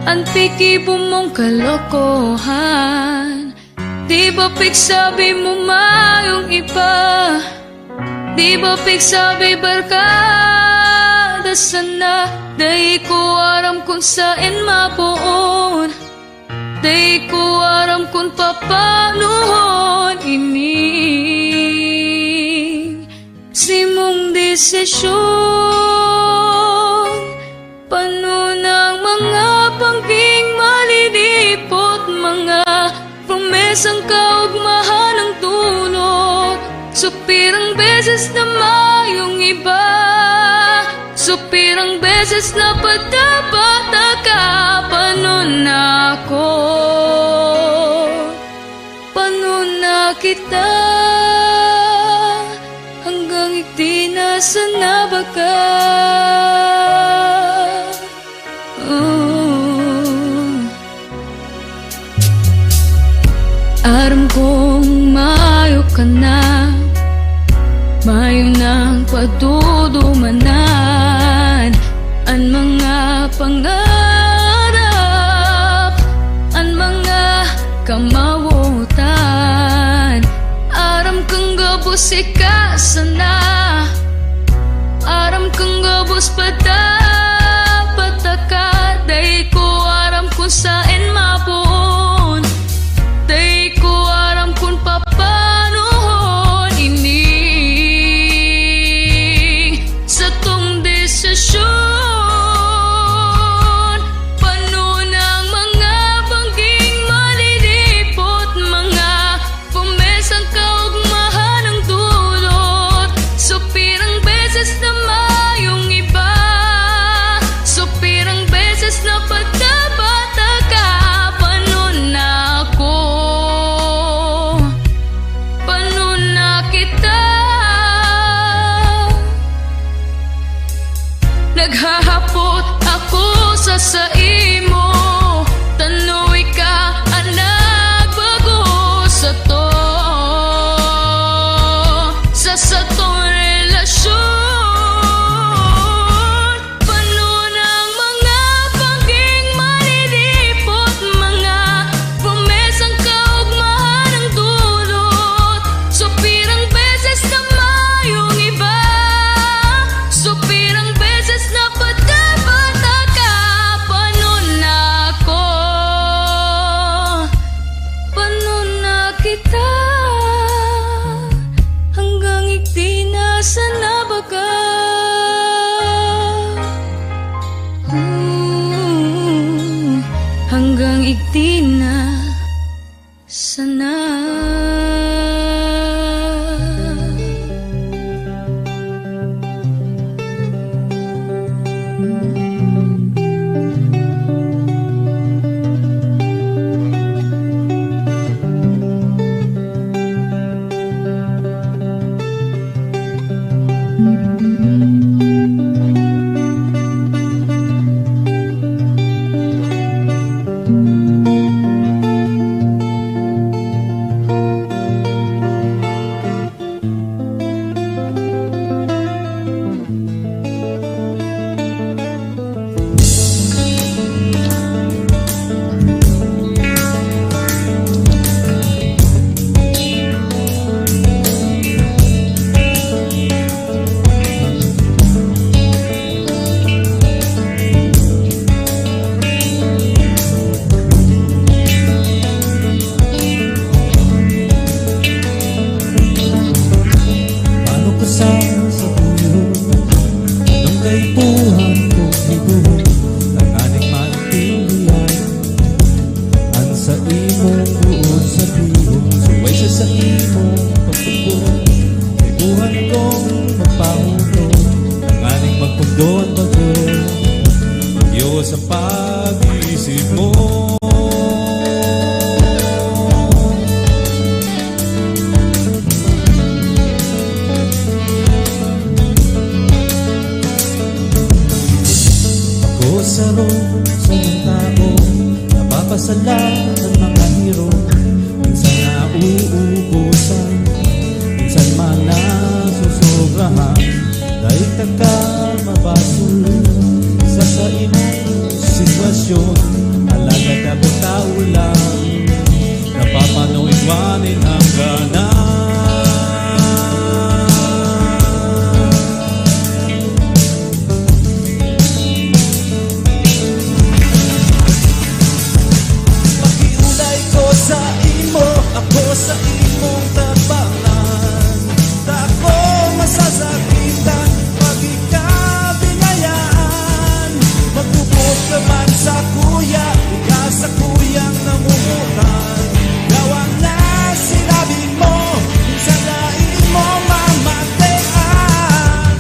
ang pikibo mong kalokohan. Di ba pigsabi mo mayong iba? Di ba pigsabi barkada sana? Day ko aram kung saan mapuon, day ko aram kung papanuhon ining simong desisyon. Pano ng mga pangging malilipot, mga promesang kaugmahan ng dulot. Supirang beses na mayong iba, supirang beses na padabata ka. Pano na ako, pano na kita, hanggang ikti na sana ba ka? Aram kong mayo ka na, mayo nang padudumanan ang mga pangarap, ang mga kamawutan. Aram kang gabos ikasa na, aram kang gabos pataka. Day ko aram kung saan mapuon, day ko aram kung papanuhon ining sa tong desisyon. Pano ng mga bangging malilipot, mga pumesang kaugmahan ng dulot. Supirang beses na mayong iba, supirang beses na padabata ka. Pano na ako, pano na kita, naghahapot ako sa imo. Tanoy ka ang nagbago sa to, sa tong relasyon. Pano ng mga pangging malilipot, mga promesang kaugmahan ng dulot. Supirang beses na mayong iba, supirang beses na padabata ka. Pano na ako, pano na kita, hanggang ikti na sana ba ka? Hanggang ikti na sana. manin hangganan. Pakiulay ko sa imo, ako sa imong tabangan. Dako masasakitan, pag ikabinayaan. Magtubos ka man sa kuya, ika sa kuyang namumutan. Gawang na sinabi mo, minsan na imo mamatean.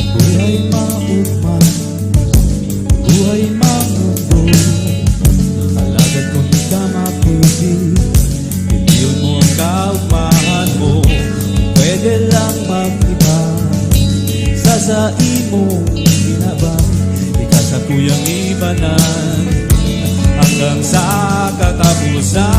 Buhay maugma, buhay mamundo. Alagad kong di ka mapigil, piliyon mo ang kaugmahan mo. Pwede lang mag-iba, sa imong binabang. Ika sa kuyang ibanan, hanggang sa katapusan.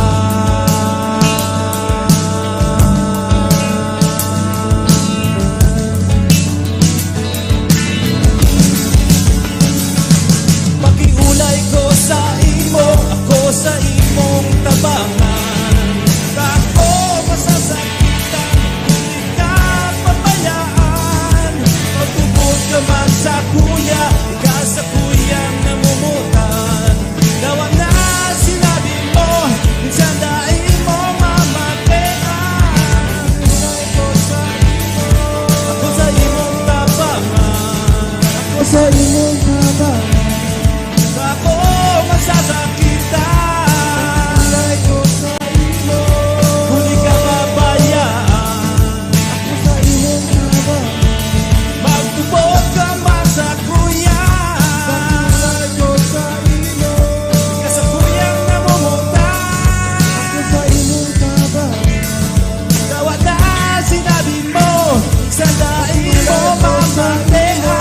Pakiulay ko sa imo, ako sa imong tabangan. Dako masasakitan, hindi ka pabayaan. Magtubos ka man sa kuya, ika sa kuyang namumutan. Gawang na sinabi mo, minsan na imo mamatean. Ako sa imong tabangan, ako sa imong tabangan. Ako masasakitan, alay ko sa imo, huli ka babayaan. Ako sa imong tabangan, magtubos ka man sa kuya. Alay ko sa imo, ika sa kuyang namumutan. Ako sa imong tabangan, gawat na sinabi mo, isa na imo mamatean.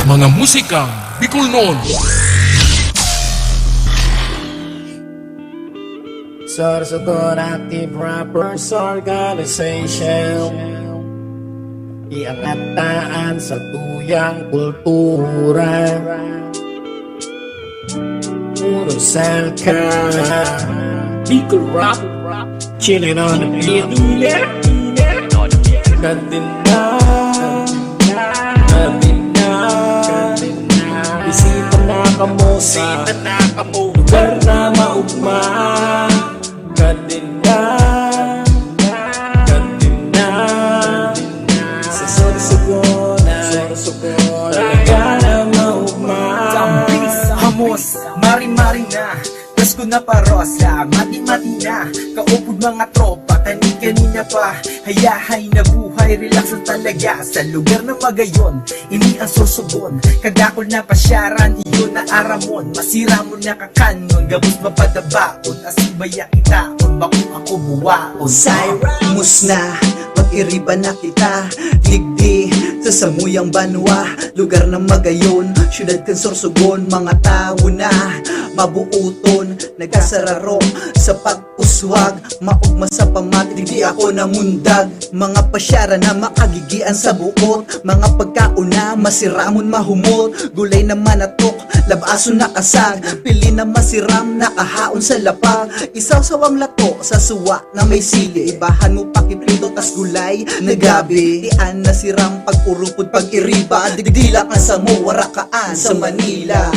Mga musika Bicol noon. Sorsogon Active Rappers Organization, iangataan sa tuyang kultura. Puro selka, Bicol Rock, chilling on the beat. Kantina, bisita na kamo sa lugar na maugma. Ug mga tropa, kani-kanina pa hayahay na buhay, relax ang talaga sa lugar na magayon. Ini ang susugon, kagakol na pasyaran, iyon na aramon. Masira mo na kakanon, gabos mapadabaon. Asibaya itaon, bako ako buwaon. Cyrus na, pag-iriba na kita. Digdi, sa samuyang banwa, lugar na magayon, syudad kan Sorsogon. Mga tao na mabuuton, nagkasararo sa pag-uswag, maugma sa pamati, di ako namundag. Mga pasyara na makagigian sa buot, mga pagkauna masiramon mahumot. Gulay na manatok, labason na kasag, pili na masiram, nakahaon sa lapag. Isaw-sawang lato sa suwa na may sili, ibahan mo pakiprito tas gulay na gabi. Tian na siram pag-urupod pag-iriba, digdila ka sa mo, warakaan sa Manila.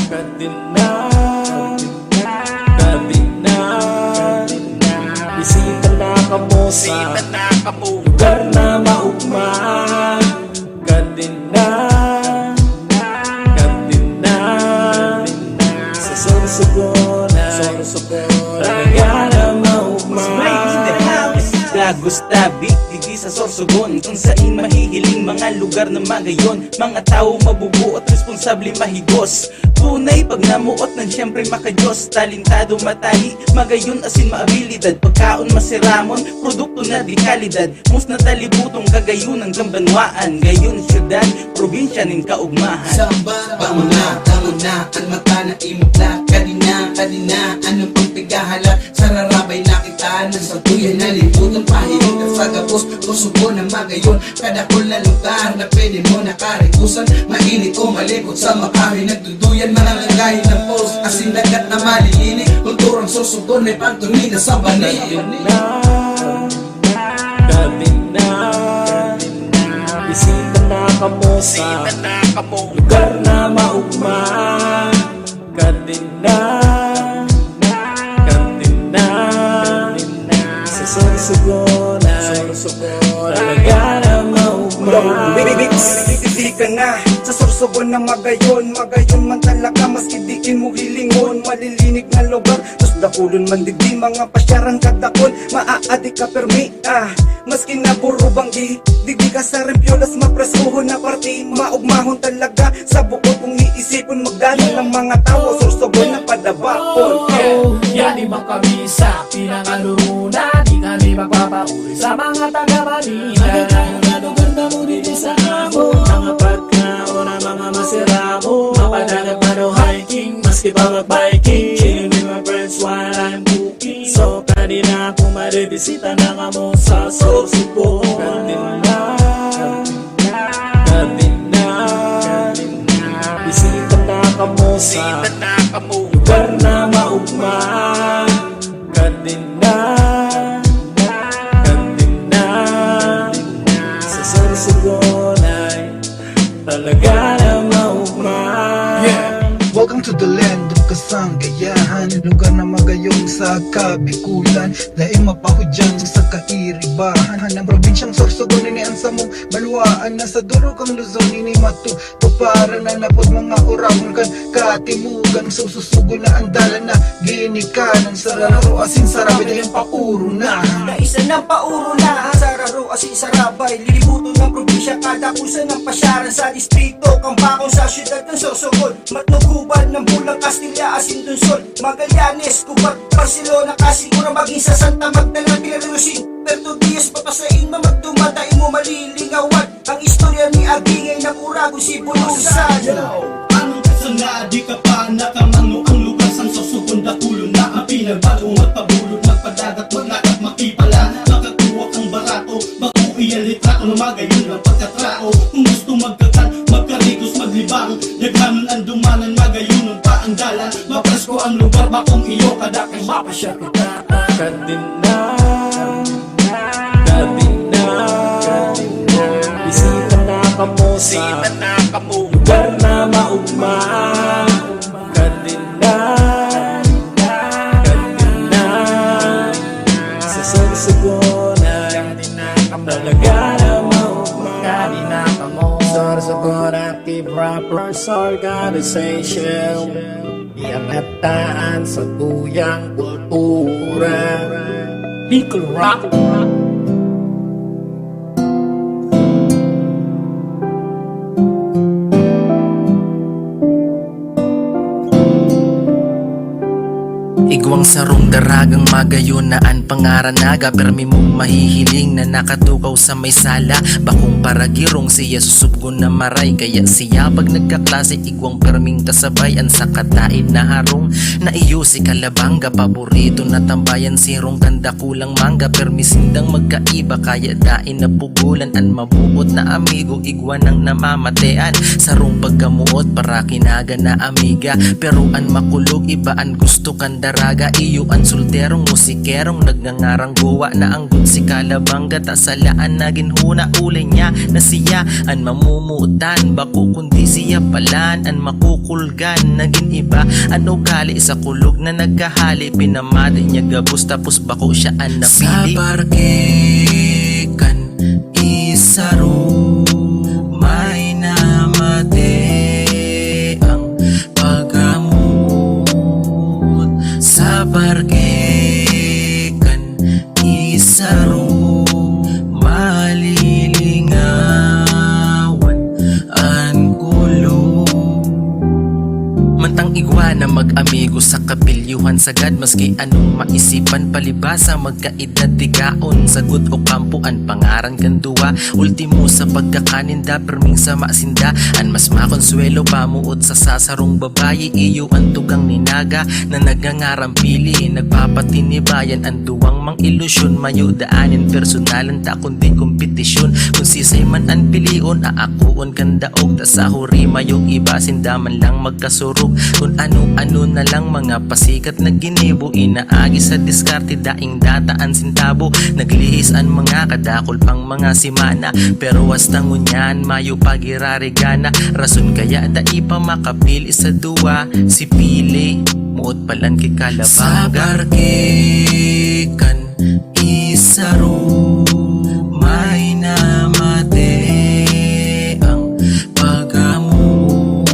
Bisita na kamo sa lugar na maugma. Kadina sa Sorsogon, talaga na maugma. Gustabi, digi sa Sorsogon, kung saan mahihiling mga lugar na magayon. Mga tao mabubuo at responsable mahigos, tunay pag namuot ng siyempre makajos. Talentado matahi, magayon asin maabilidad, pagkaon masiramon, produkto na di kalidad. Mus na talibutong kagayon ng gambanwaan, gayon syudad, probinsya nin kaugmahan. Samba, pamana, tamuna, ang mata na imukla. Kadina, anong pang pigahala, sararabay na kita ng satuyan na libutan. Pahilig na sa gapos, Sorsogon na magayon. Kadakol na lugar na pwede mo nakarikusan, mainit o malikot sa makahoy nagduduyan. Manananggahin ng post, asin dagat na malilinig. Kulturang Sorsogon may pagtunina sa banig. Kadina, bisita na kamo sa lugar na maugma. Kadina sa Sorsogon, talaga na maugma. Hindi ka na sa Sorsogon na magayon man talaga, maski dikin mo hilingon. Malilinig na lugar, tos dakulon man digdi, mga pasyaran kadakon. Maaadi ka permi, maski na puro banggi, digdi ka sa rempyolas, mapresuhon na party. Maugmahon talaga sa bukod kung iisipon, magdala ng mga tao. Sorsogon na padabapon. Yan ibang kami sa pinangalunan, di kami magpapauri sa mga taga-Manila. Magkakaroon na lugar na mo dito sa amo, mga pagkaon na mga masiramo. Mapadanag pa no hiking, maski pa mag-biking, chilling with my friends while I'm cooking. So kanina kung maribisita na ka mo sa Sorsogon. Kadina, bisita na ka mo sa lugar na maugma. Kadina sa Sorsogon ay talaga na maugma. Welcome to the land of Kasanggayahan, lugar na magayon sa Kabikulan. Dahil mapahudyan sa kairibahan ng probinsyang Sorsogon, iniansa mong balwaan. Nasa durog ang Luzon, ini matutuparan na napod mga oragon kan katimugan. Sususugo na ang dala na ginikanan, sararo asin sarabay dahil pauro na. Naisa ng pauro na, sararo asin sarabay, lilibuto ng probinsya, kada kusa ng pasyaran sa distrito, kambakong sa syudad ng Sorsogon. Matnuguban ng Bulang, Castilla, asin Dunsol, Magallanes, Cuba, Barcelona, Casigura, maging sa Santa Magdalena, Pilarusin, Puerto Diaz, papasain, mamagdumatay mo malilingawan. Ang istorya ni Agingay ng Uragon, Sibulusan. Anong kasana, di ka pa nakamano ang lugar sang Sorsogon, dakulo na ang pinagbago. Magpabulod, magpadagat, maglakat, makipala, makakuha kang barato, bakuwi ang litrato na magayon ang pagkatrao. Kung gusto magkakat, magkarikos, maglibang, yaghanon ang dumanan, magayon pa ang dalan. Mapresko ang lugar, bakong iyo kadakang mapasya kita. Kadina, bisita na kamo sa lugar na maugma. Kadina sa Sorsogon ay talaga na maugma. Kadina kamo Sorsogon, active rappers organization, iangataan sa tuyang kultura. Bicol Rock. Igwang sarong daragang magayon naan pangaranaga permi mong mahihiling na nakatukaw sa may sala. Bakong paragirong siya susubgon na maray, kaya siya pag nagkaklase igwang perming kasabay an sa kataid na harong. Na iyo si Kalabanga paborito na tambayan, sirong kanda kulang mangga permisindang magkaiba, kaya dain na pugulan an mabuot na amigo igwan ang namamatean. Sarong pagkamuot para kinaga na amiga, pero an makulog iba an gusto kandara. Iyo ang solterong musikerong nagngangarang guwa na anggun si Kalabanga, tasalaan na ginhuna ulay niya na siya ang mamumutan. Bako kundi siya palan ang makukulgan, naging iba ang ugali sa kulog na nagkahali. Pinamada niya gabos tapos bako siya ang napili. Sa barkekan isaro may namate ang sa barkekan isaro malilingawan ang kulo. Mantang igwa na mag-amigo sa kapilyuhan sagad, maski anong maisipan palibasa magkaedad tigaon. Sagot o kampuan pangaran kanduwa, ultimo sa pagkakaninda perming sa masinda. An mas makonsuelo pamuot sa sasarong babayi, iyo ang tugang ninaga na nagangarang pili. Nagpapatinibayan ang duwang mang ilusyon, mayo daanin personalan ta kundi kompetisyon. Kung sisay man ang pilion aakuon kandaog, ta sa huri mayong iba sindaman lang magkasurog. Kung ano-ano na lang mga pasikat na ginibo, inaagi sa diskarte daing dataan sintabo. Naglihis ang mga kadakol pang mga simana, pero hasta ngunyan mayo pagirarigana. Rason kaya da ipa makapili sa duwa si Pili muot palan kay Kalabanga. Sa barkekan isaro may namate ang paggamot.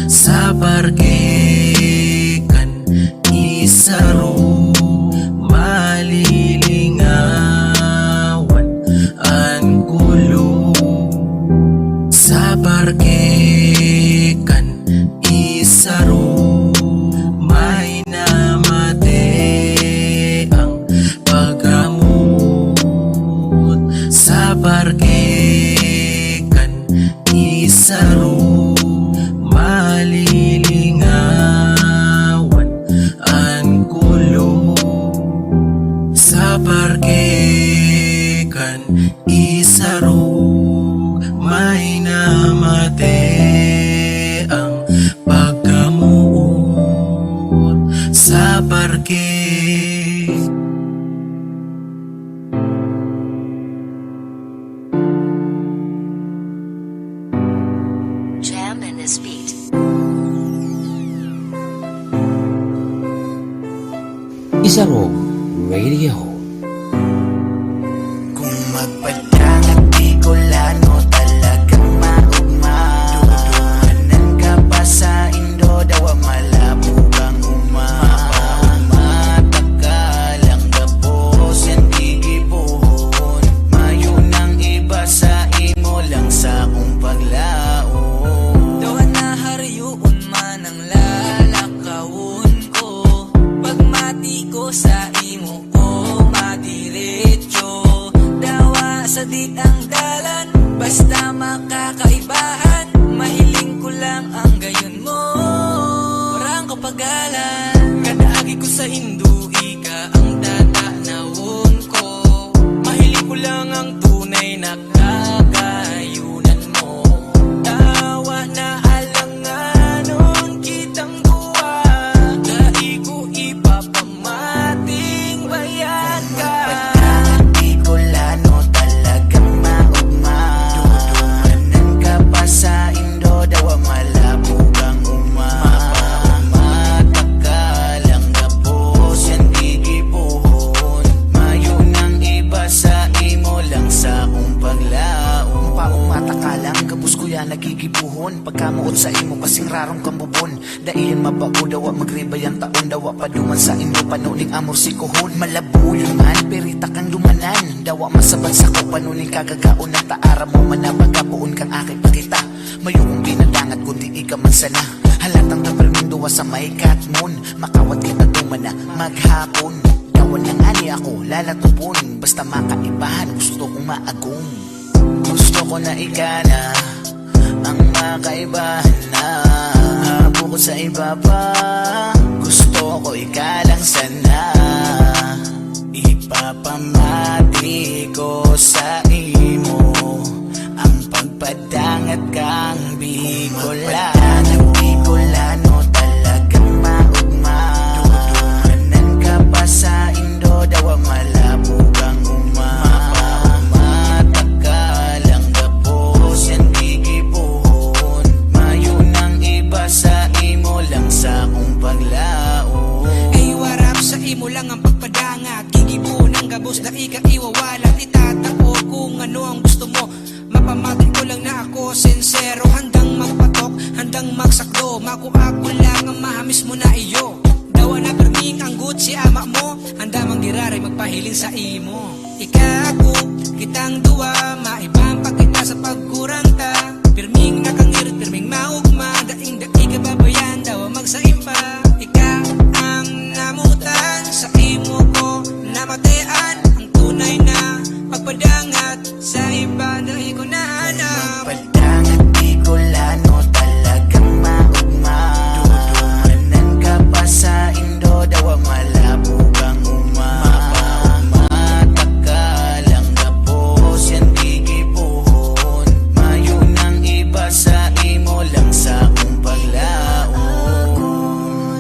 Sa barkekan isaro malilingawan ang kulo. Sa barkekan isaro may namate ang paggamot. Sa barkekan isaro malilingawan ang kulo. Sa barkekan isaro may namate ang paggamot. Sa barke Jam in this beat. Isaro Radio. kung magpadang at Bicolano talagang maugma. Duduhanan ka pa sa Indo daw malabo kang Matakalang gapos yan gigibuhon, mayo nang iba sa imo lang sa kong paglaon. Dawan na hariyuon man ang lalakawon ko, pagmati ko sa imo ko madiretso. Dawa sa di ang dalan, basta makakaibahan. Mahiling ko lang ang gayon mo, warang kapagalan. Kadaagi ko sa Hindu, ika ang tatanawon ko. Mahiling ko lang ang tunay na kakayunan mo. Tawa na alanganon kitang buwa, dai ko ipapamating bayan ka. Bicolano talagang maugma. Duduhanan ka nagigibuhon. Pagkamuot sa imo kasing rarong kambubon. Dailan mabago dawa magribayan taon. Dawa paduman sa ino panuning amor si kuhon. Malabulungan perita kang dumanan. Dawa masabad sa ko panuning kagagaon. At taara mo manabagabuon kang akit pakita. Mayroong binadangat kundi ika man sana. Halatang tapermin duwa sa may katmon. Makawat kita dumana maghapon. Dawan ng ani ako lalatupon. Basta makaibahan gusto kong maagong. Gusto ko na ikana ang makaibahan na. Bukod sa iba pa gusto ko ikalang sana. Ipapamati ko sa imo ang pagpadangat kang Bicolano. Bicolano talagang maugma. Dudumanan ka pa sa Indo dawa malabo kang Mapamata ka lang gapos yan gigibuhon. Mayo nang iba sa imo lang sa kong paglao. Ay warap sa imo lang ang pagpadangat. Gigibuhon ang gabos na ika-iwawalat. Itatao kung ano ang gusto mo. Mapamati ko lang na ako sincero. Handang magpatok, handang magsakdo. Makuha ko lang ang mahamis mo na iyo. Dawa na perming ang good si ama mo. Handa manggiraray magpahiling sa imo. Ika ako, kitang duwa. Maibang pagkita sa pagkurang ta. Perming nakangirit, perming maugma. Daing daig kababayan, dawa magsaim pa. Ika ang namutan sa imo ko. Namatean ang tunay na pagpadangat. Sa iba na ko nahanap. Pagpadangat Bicolano talagang maugma. Dudumanan ka pa sa Indo dawa malabo kang Mapamata ka lang gapos yan gigibuhon. Mayo nang iba sa imo lang sa kong paglao. Ako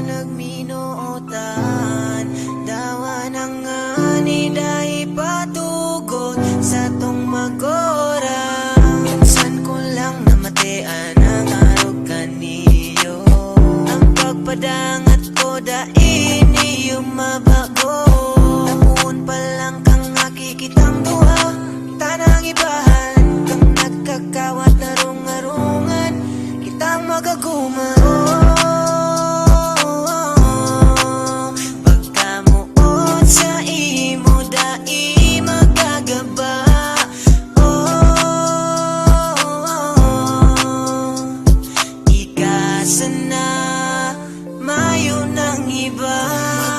nagminuotan dawa nang ani dahi patugot sa tong magora. Minsan ko lang namatean ang arog kaniyo. Ang pagpadangat ko dain niyo mabago. Tapuon pa lang kang nakikitang duha. Tanang ibahan kang nagkakawat narungarungan. Kitang magaguman. Pagkamuot sa imo dai magagaba. Sana mayo ng iba.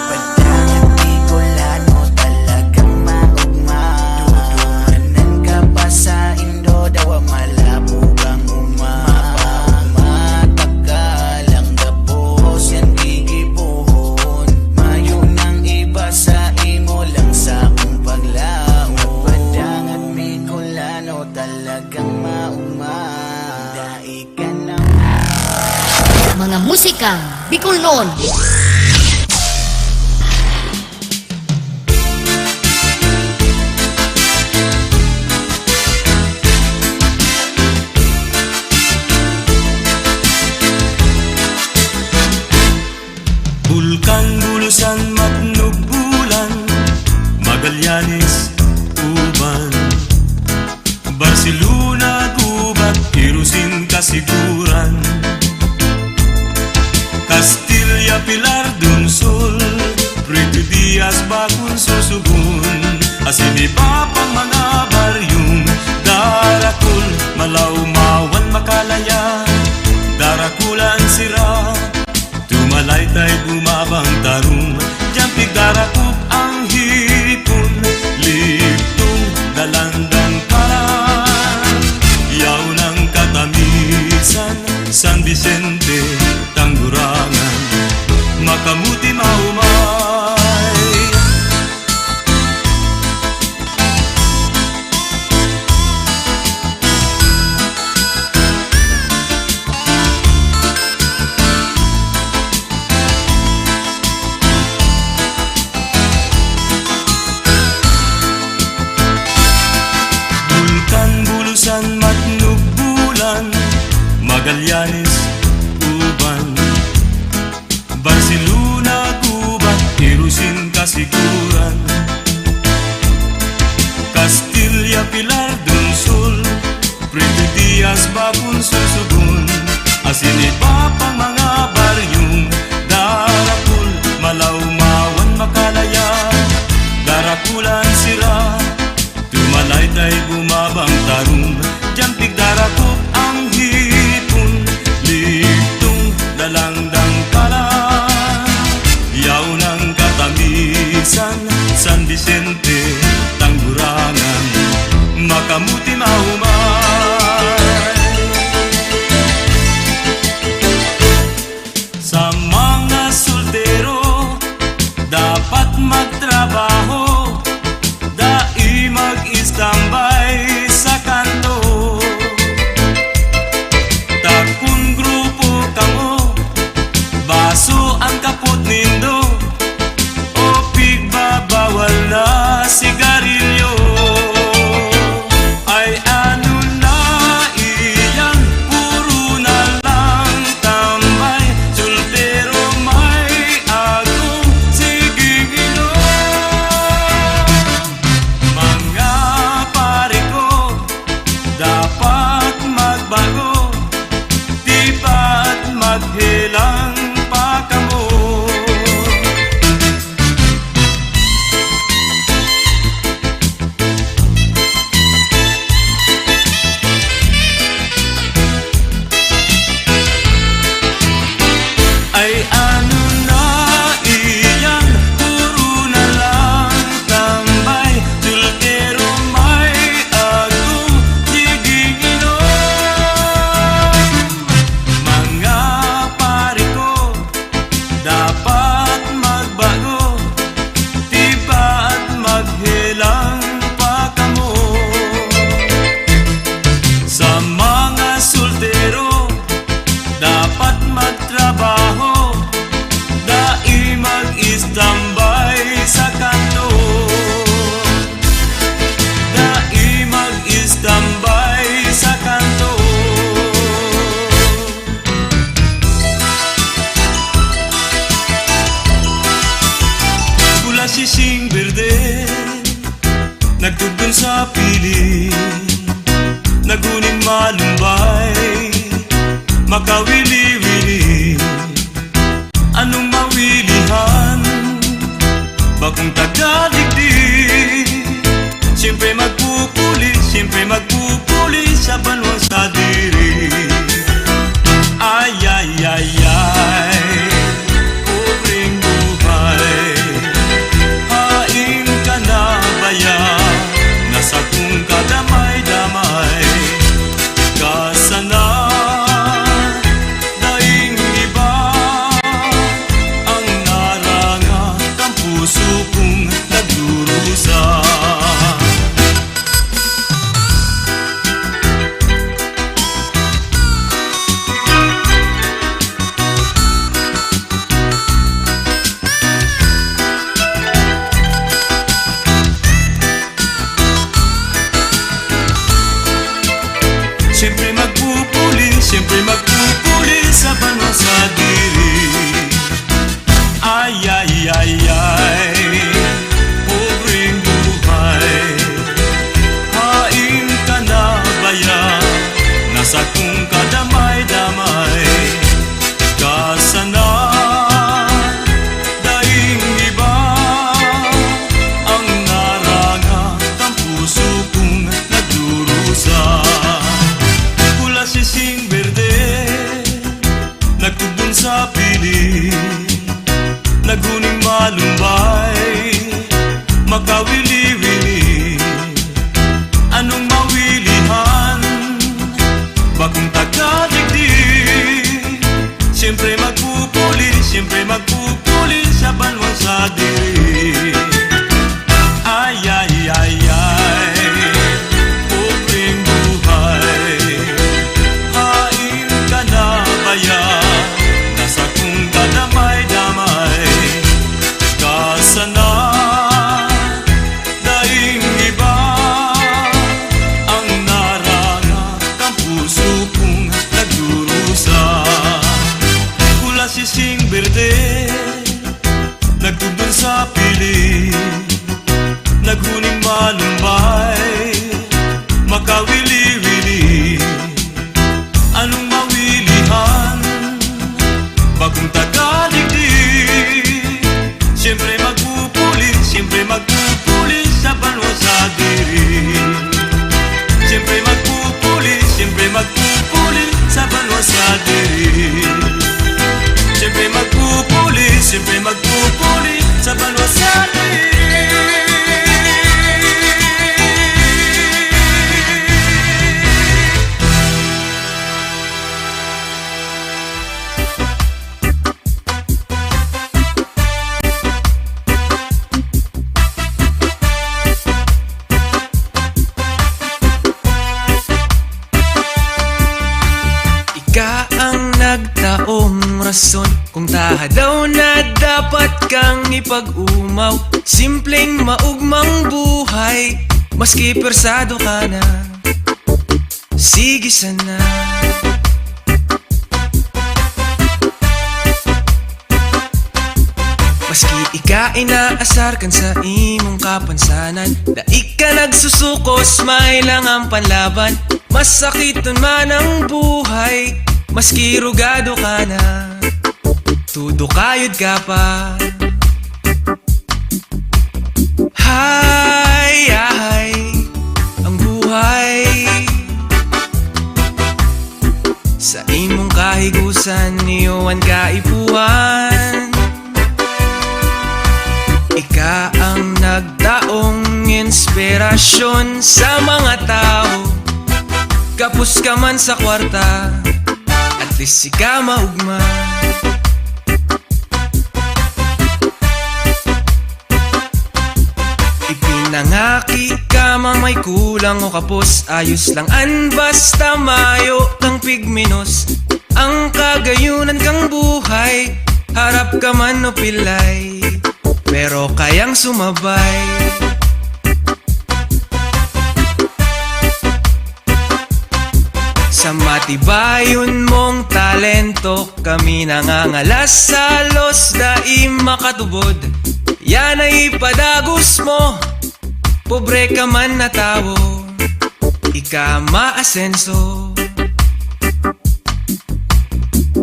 Magpadangat Bicolano talagang maugma. Dudumanan ka pa sa Indo dawa malabo kang Mapamata ka lang gapos yan gigibuhon. Mayo ng iba sa imo lang sa kong paglao. Magpadangat Bicolano talagang maugma. Dai ka na mga musikang Bicol noon. Bulkan, Bulusan, Matnog, Bulan, Magallanes, Uban, Barcelona, Gubat, Irusin, Kasiguran, Castilla, Pilar, Dunsol, Prito Diaz, Bakun, Susugun, Asinipa pang mga baryong Darakul, Malaw, Mawan, Makalaya, Darakulan, Sira, Tumalaytay, Bumabang, Tarong, Jampig, Darakuk, ang hipon, Liptong, Dalandang, Karan, Yaw ng Katamisan, San Vicente, Tanggurangan, Makamuti, Maumay. Bulkan, Bulusan, Matnog, Bulan, Magallanes, Uban, Barcelona, Gubat, Irusin, Kasiguran, Castilla, Pilar, Dunsol, Prito Diaz, Bakun, pun susugun asin iba pang mga baryong darakul malaumawan makalaya darakulan sira tumalaytay bumabang tarong jampig darakop ang hipon ligtong dalangdang kala yaw ng katamisan San Vicente Tanggurangan makamuti maumay sa mga soltero dapat magtrabaho dai mag-istambay sa kanto takun grupo kamo baso ang kapot nindo o pigbabawal na sigarilyo ay ano na iyan puro na lang tambay soltero may agong siging inom mga pare ko dapat magbago di ba't maghilang pa kamo ay ano na iyan puro na lang tambay soltero may agong siging inom mga pare ko dapat magbago di ba't maghilang pa kamo sa mga soltero dapat magtrabaho dai mag-istambay sa kanto dai mag-istambay sa kanto pula sising berde nagtugon sa pili naguning malumbay makawili-wili anong mawilihan bakong tagadigdig siyempre magpupuli sa banwang sa diri ay ay ay ay pobreng buhay haing ka na baya nasa kung kadamay-damay kasana daing iba ang naranga kang puso kong nagdurusa siyempre magpupuli sa banwang sa diri ay ay ay ay pobreng buhay haing ka na baya nasa kung kadamay-damay kasana daing iba ang naranga kang puso kong nagdurusa pula sising nagtubon sa pili naguning malumbay makawili-wili anong mawilihan bakong tagadigdig siyempre magpupuli sa banwang sa diri ay ay ay ay pobreng buhay haing ka na baya nasa kung kadamay-damay kasana daing iba ang naranga kang puso kong nagdurusa pula sising berde nagtubon sa pili naghuning malumbay makawili-wili sa banwa sa diri. Siyempre magpupuli sa banwa sa diri. Siyempre magpupuli sa banwa sa diri. Nagtaong rason kung taha daw na dapat kang ipag-umaw. Simpleng maugmang buhay, maski persado ka na. Sige sana. Maski ika inaasar kan sa imong kapansanan, daig ka nagsusukos, may lang ang panlaban. Masakiton man ang buhay, maski rugado ka na, tudo kayod ka pa. Hay, ang buhay sa imong kahigusan, niyoan kaipuhan. Ika ang nagtaong inspirasyon sa mga tao. Kapos ka man sa kwarta, at least ika maugma. Ipinangaki ka mang may kulang o kapos, ayos lang an basta mayo kang pigmenos. Ang kagayunan kang buhay, harap ka man o pilay, pero kayang sumabay. Sa matibayon mong talento, kami nangangalas sa los daim makatubod. Yan ay padagos mo, pobre ka man na tao, ika maasenso.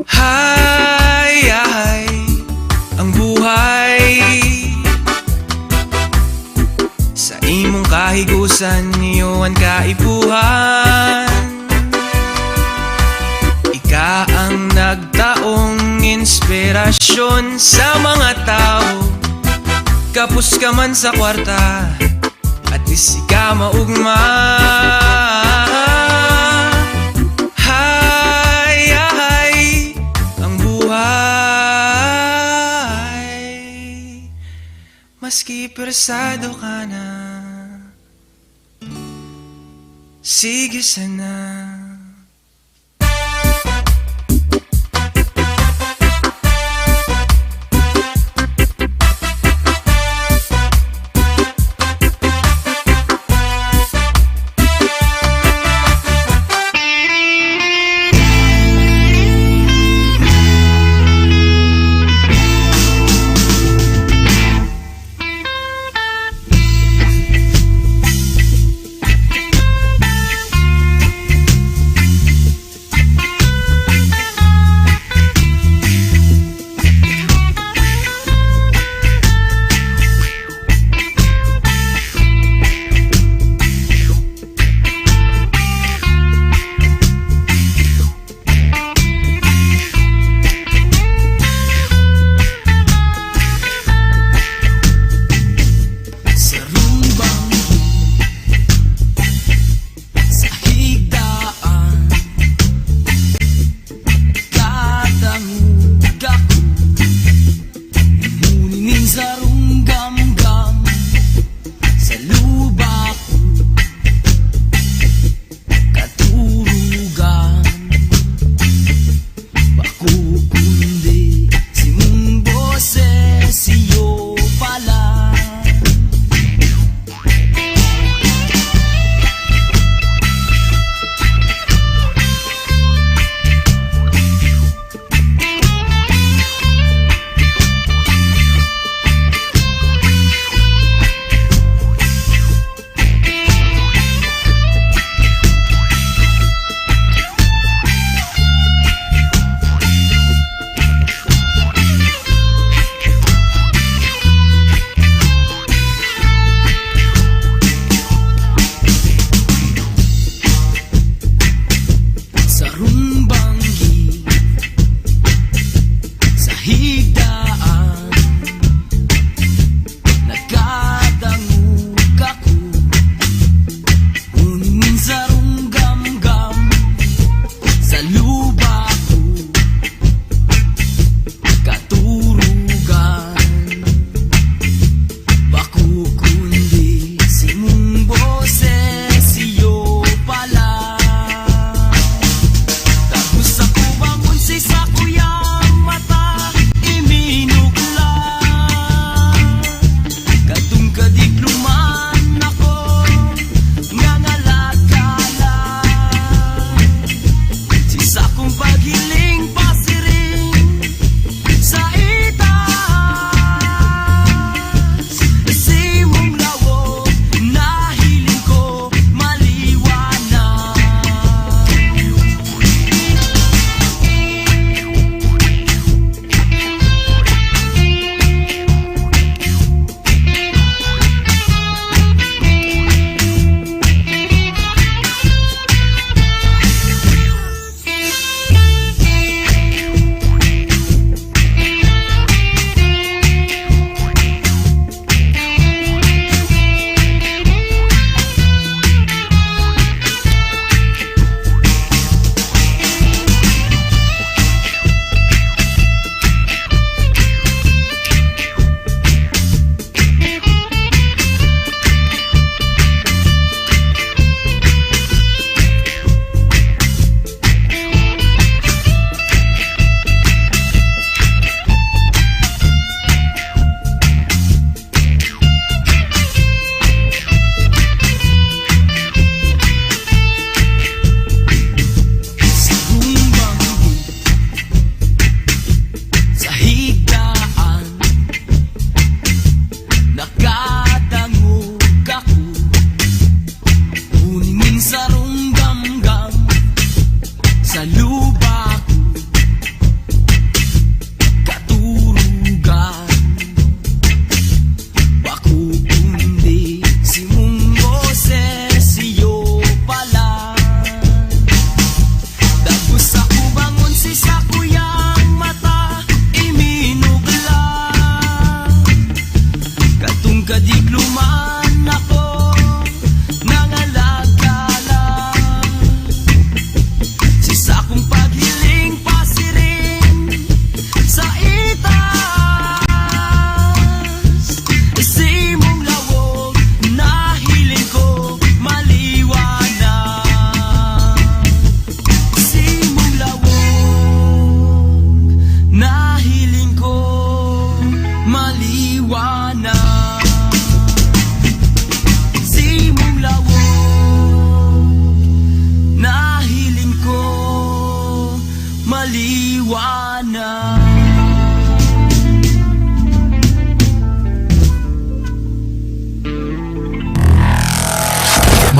Hay, ang buhay sa imong kahigusan, niyoan kaipuhan. Ika ang nagtaong inspirasyon sa mga tao. Kapos ka man sa kwarta, at least ika maugma. Hay, ang buhay, maski persado ka na. Sige sana.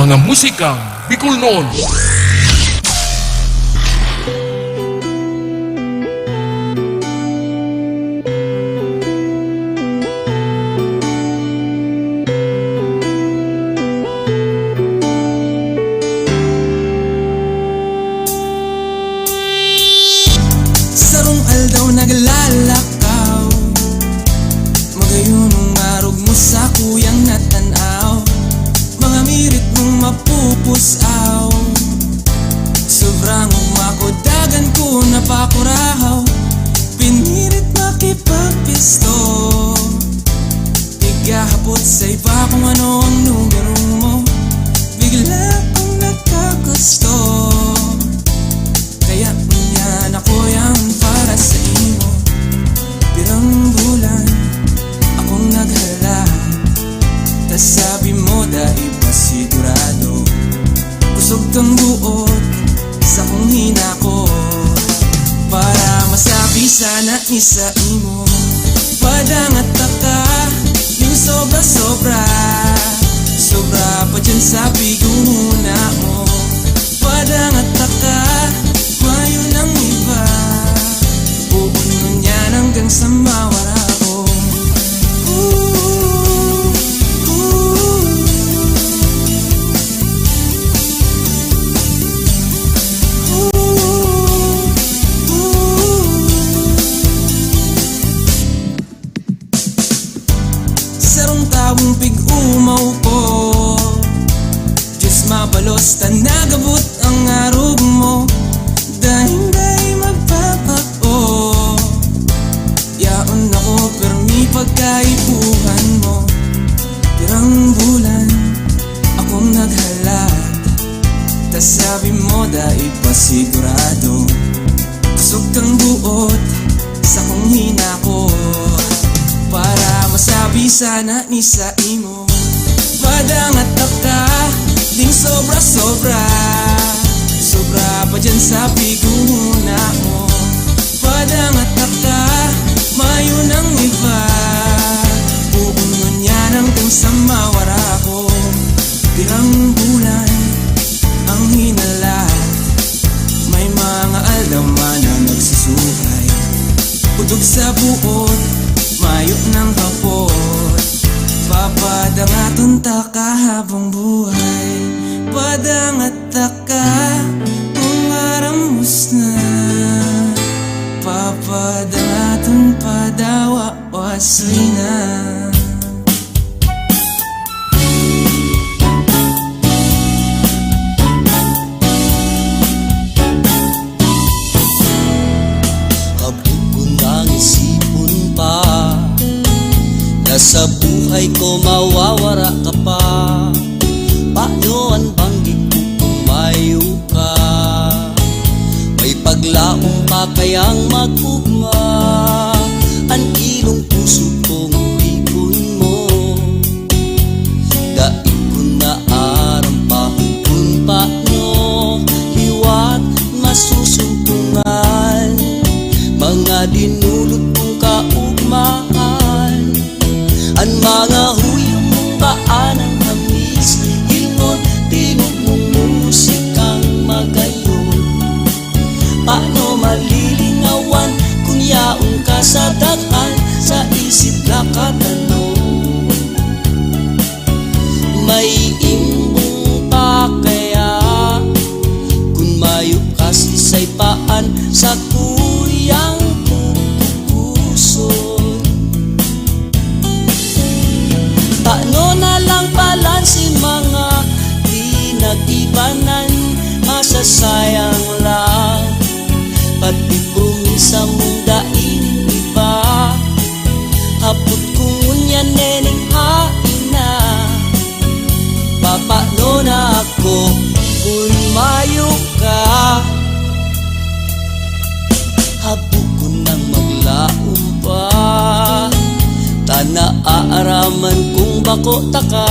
Mga musikang Bicol noon. Sarong aldaw naglalakaw, magayunong arog mo sa kuyang natanaw, mga mirit mong mapupusaw. Sobrang umakodagan ko napakurahaw, pinirit makipagpisto. Igahapot sa iba kung ano ang numero mo, bigla kong nagkagusto. Kaya yan ako yan para sa imo. Pirang bulan akong naghala, tas sabi mo dahil pa sigurado, kusog kang buot sa kong hinakot. Para masabi sana isa imo, padangat ka yung sobra-sobra, sobra pa dyan sa biguna mo. Padangat ka, mayo ng iba, buunin yan hanggang sa mawala ko. Sarong tawong pig-umaw ko, Diyos mabalos ta nagabot ang arog mo, dahil magpapako. Yaon ako permi pagkaipuhan mo, pirang bulan akong naghalat, tas sabi mo dahil pa sigurado, kusog kang buot sa kong hinakot. Para masabi sana ni sa imo, padangat ka ding sobra-sobra, sobra pa dyan sa biguna mo. Padangat ka, mayo ng iba, buunin yan hanggang sa mawara ko. Pirang bulan ang hinala, may mga aldaman na nagsusuhay, udog sa buot, mayo ng hapot. Papadangaton ta ka habang buhay, padangat ka kung aramos na, papadangaton padawa wasoy na. Sa buhay ko mawawara ka pa, paano ang banggit ko kumayo ka? May paglaong pa kayang mag-ugma, ang ilong puso kong ikon mo. Daig ko na aram pa kung paano hiwat masusumpungan, mga dinulot kong kaugmaan. Ang mga huyong mong kaanang hamis, hilngon, tinog mong musikang magayon. Paano malilingawan kung yaong ka sa daghan, sa isip nakatanong? May imbong pa kaya kung mayo ka sisaypaan sa kuyang puso? Paano na lang balansin mga pinag-ibanan, masasayang lang, pati promisa mong daing iba. Hapot kong ngunyan neneng haina, papaano na ako kung mayo ka? Habog ko nang maglaong pa, naaaraman kung bako taka,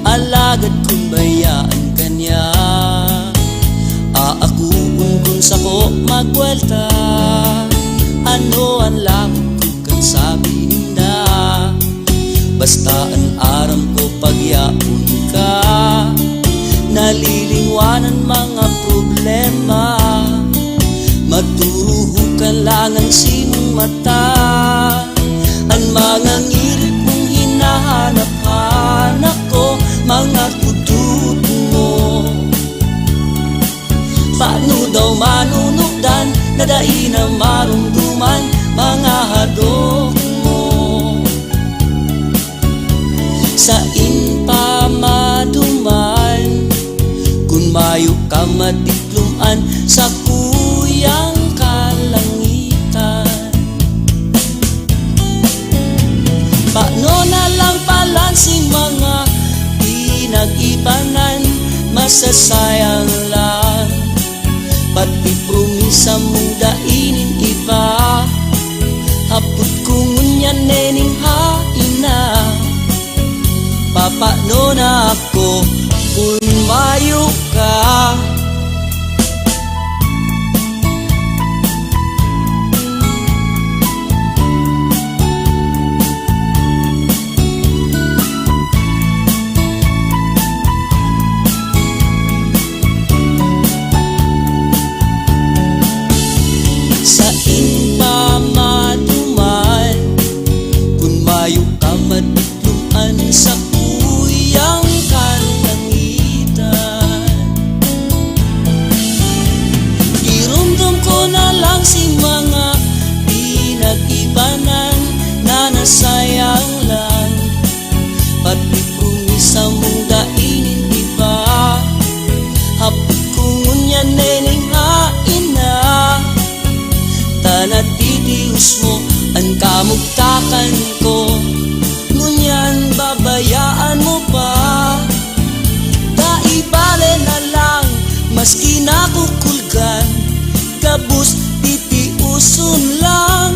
alagad kung bayaan kanya. Aakuon kung sako magwelta, ano ang lamang kung kang sabihin na, basta ang aram ko pagyaon ka. malilingwanan mga problema. Maturuhukan lang ang simong mata, ang mga ngirit mong hinahanap-hanap ko, mga kututo mo. Paano daw manunukdan, nadai na marumduman, mga hadok mo. Sa pa maduman, kung mayo ka matikluman sa kuyang kalangitan. Paano na lang palansin mga pinag-ibanan, masasayang lang. Pati promisa mong dainin iba, hapot kung ngunyan nening haina. Papaano na ako kung mayo ka? Sa pa maduman, kung mayo ka matikluman sa kuyang kalangitan. Irumdum ko na lang si mga pinag-ibanan na nasayang lang. Pati promisa mong dainin iba, hapot kung ngunyan nening haina. Tanatitius mo ang kamugtakan ko, ngunyan babayaan mo pa. Daibale na lang, maski nakukulgan, kabus titiusun lang.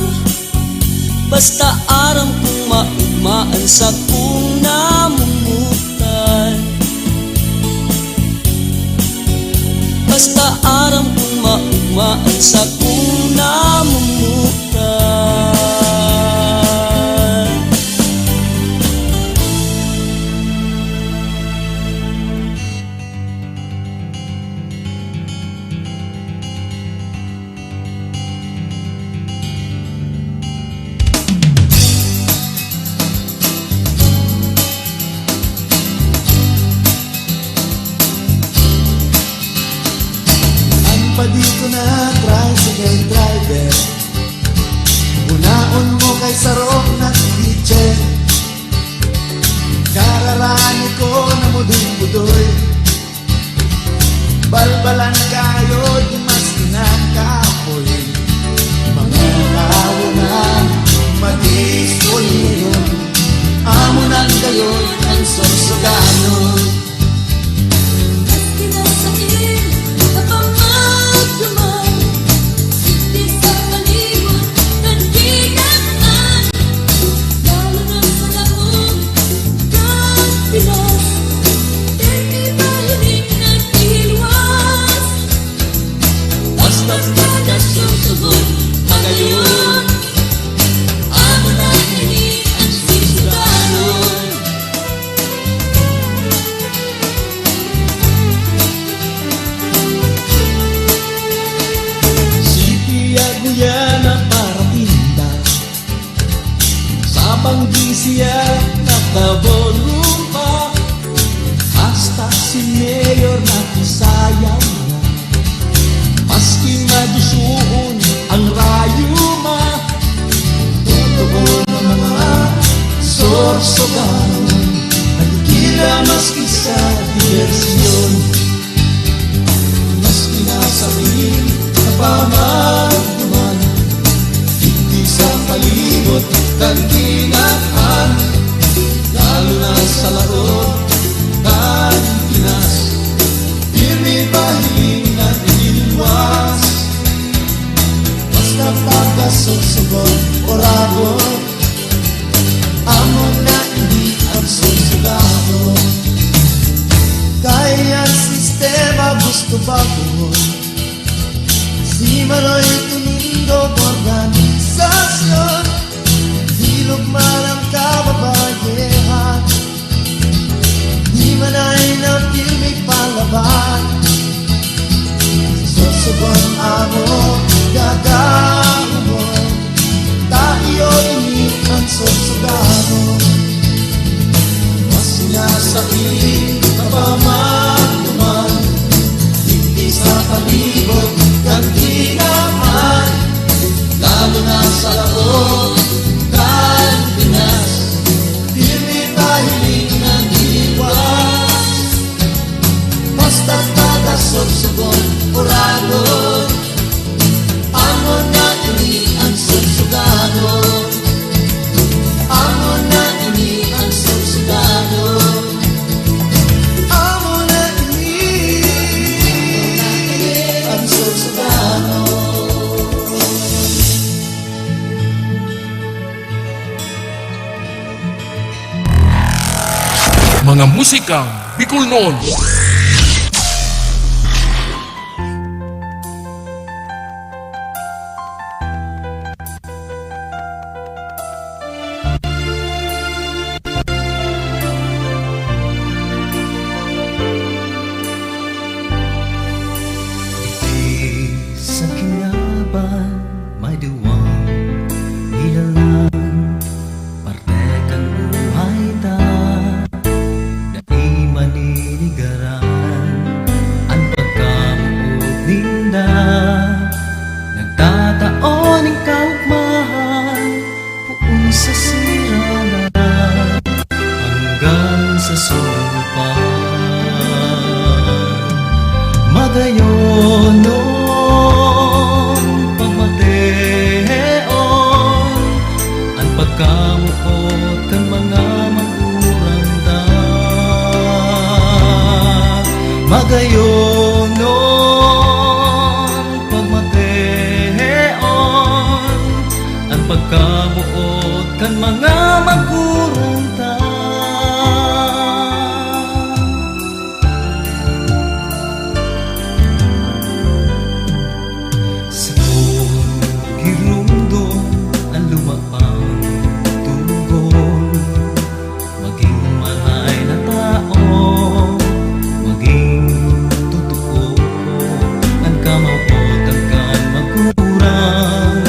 Basta aram kong maugmaan sa kung namumutan. Basta aram kong maugmaan sa kung namumutan. Padi ko na tricycle driver, unaon mo kay sarong na kitchen. Kararani ko na mudoy-mudoy, balbalan kayo di mas kinakapoy. Mga araw na mag-iispoliyon, amo nang gayon ang sorsoganon. Banggi siya nakabolong pa, hasta si Mayor nakisayang na. Maski madusuon ang rayuma, totoo na mga sorsogan, nagkikila maski sa diversyon. Maski nasabihin na pamagduman, hindi sa palibot kantinaan, lalo na sa loob ng Pinas, pirmi pahiling at iniluwas. Basta pagkasugsugon o rabot, amon na hindi ang susugaton. Kaya ang sistema gusto baguhon, si Maroy Tumindog organisasyon, hilog man ang kababayehan, di man ay na pilmig palabas. sorsogon amo gagawon tayo ini ang sorsoganon masina sa piling kapamanuman hindi sa palibot kantinaan lalo na sa loob kan Pinas pirmi tahiling ng iwas basta't kada sorsogon orador amo na ini ang sorsoganon amo na ini ang sorsoganon amo na ini ang sorsoganon. Mga musikang Bicol noon. Sa kinaban, may diwang nilalang parte kang buhay ta dai maniligaran ang pagkamuot ninda nagtataon ng kaugmahan buong sa siranan hanggang sa sulupan magayon pagkamuot kan mga magurang ta magayon pagmateon ang pagkamuot kan mga magurang ta sa kirundong ang lumapang maging mahay na tao maging totoo ang kamaot ang kan magurang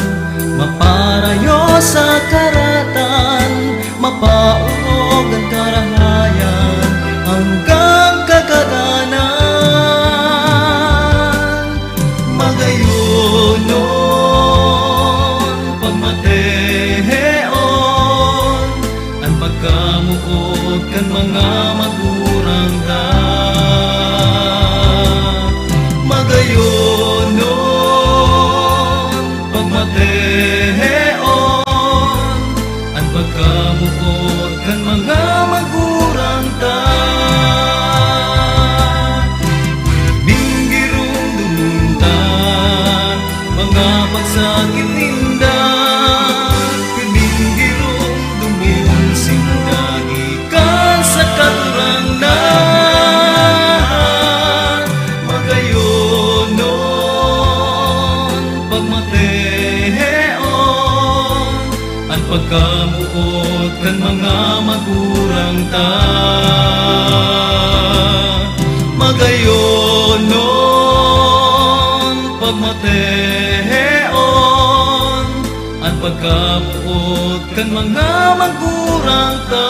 maparayo sa karatan mapaurog ang karangayan hanggang kagadanan magayonon pagmateon ang pagkamuot kan mga magurang ta magayonon pagmateon ang pagkamuot kan mga magurang ta minggirong dumuntan mga pagsakit ninda minggirong dumun sindagikan sa katurangan magayonon pagmateon ang pagkamuot kan mga magurang ta magayonon pagmateon ang pagkamuot kan mga magurang ta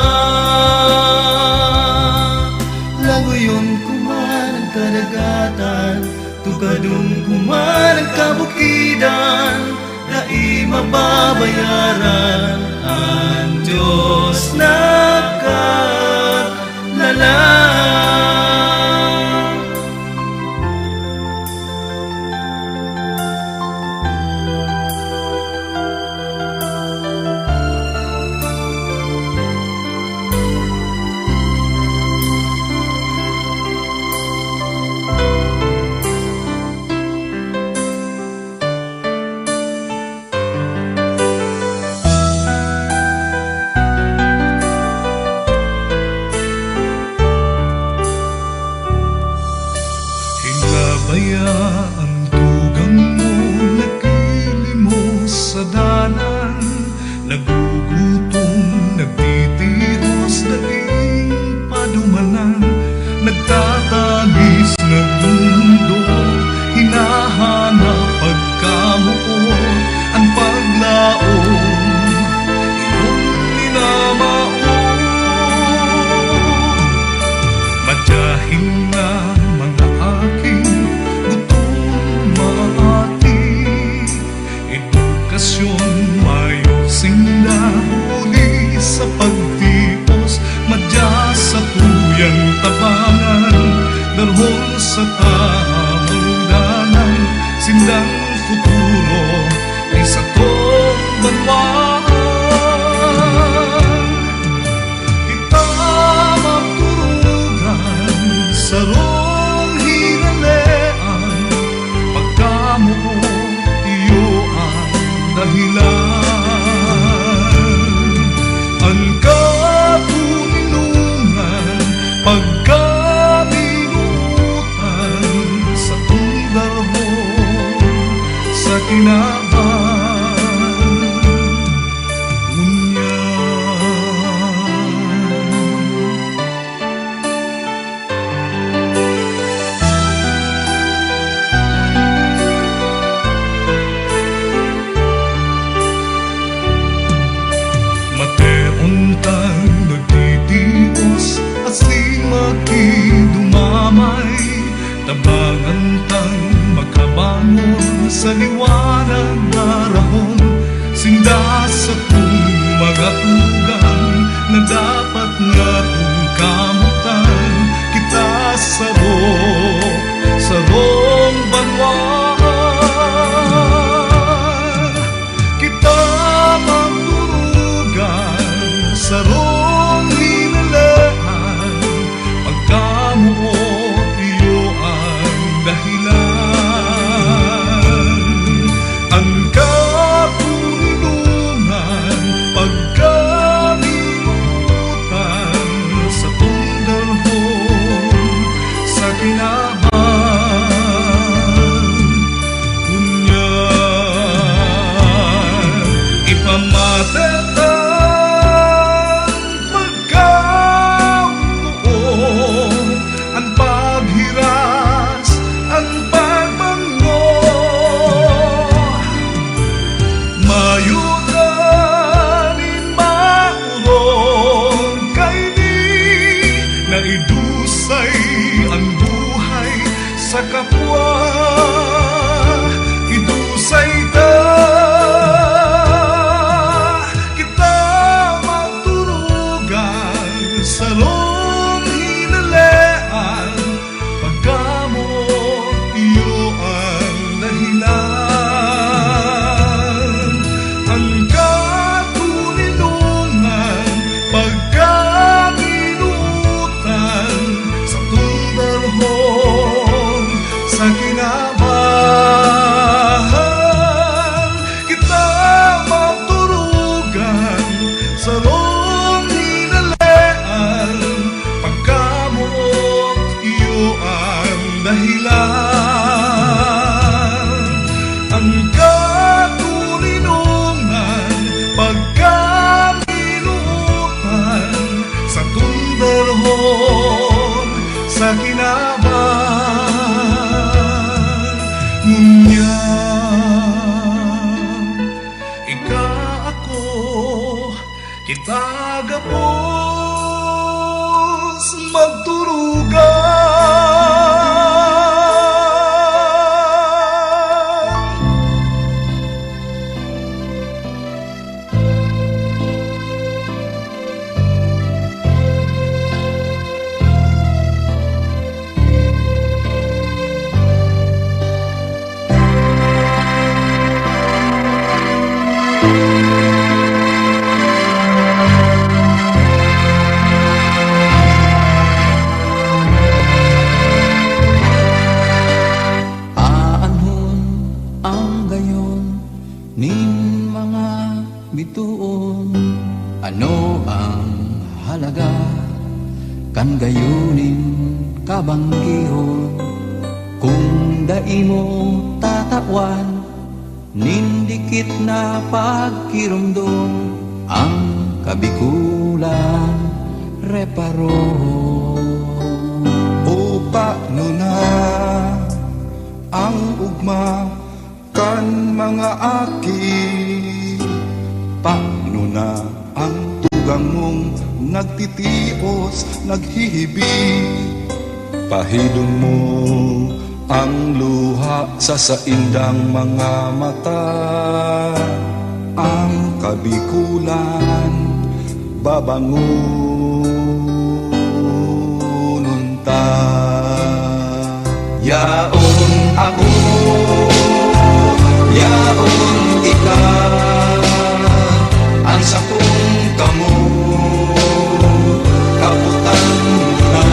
lagoyon kuman ang kadagatan tugadong kuman ang kabukidan dai mababayaran ang Diyos nakalalang. Mahol sa tamang danan, sindang futuro ay sa tong banwaan. Kita magturugan sa rong hinalean, pagkamo iyo ang dahilan. Ang kapuninungan, pagkaminutan sa tungdarbo, sa kinaban, mateontang nagtitios at si makidumamay, tabangan tang makabangon sa liwanag na rahon, sinda sa kong mga tugang na dapat nga kong kamutan, kita sa rong banwaan. Kita magturugan sa rong hinalaan, pagkamo iyo ang dahilan. Ang kapuninungan, pagkaminutan sa tungdarhon, sa kinaban, kunyan ipamatetang pagkamuo, ang paghiras, ang pagbango, mayudanin maurong kaini, na idusay ang buhay sa kapwa, idusay ta. Kita magturugan sa rong hinalean, pagkamo iyo ang dahilan. Ang katuninungan, pagkaminutan sa tungdarhon, sa kinabahan. Kita magturugan sa rong hinalean, pagkamo iyo ang dahilan. Ang katuninungan, pagkaminutan sa tungdarhon, sa kinaban, ngunyan ika ako, kita gapos magturugan. Aanhon ang gayon nin mga bituon, ano ang halaga kan gayunin kabanggihon, kung daimo tatawan nindikit na pagkirumdum, ang kabikulan reparo. O paano na ang ugma kan mga aki, paano na ang tugang mong nagtitios, naghihibig, pahidon mo ang luha sa saindang mga mata, ang kabikulan babangunon ta. ako yaon ikaw ang sakong kamo kaputan na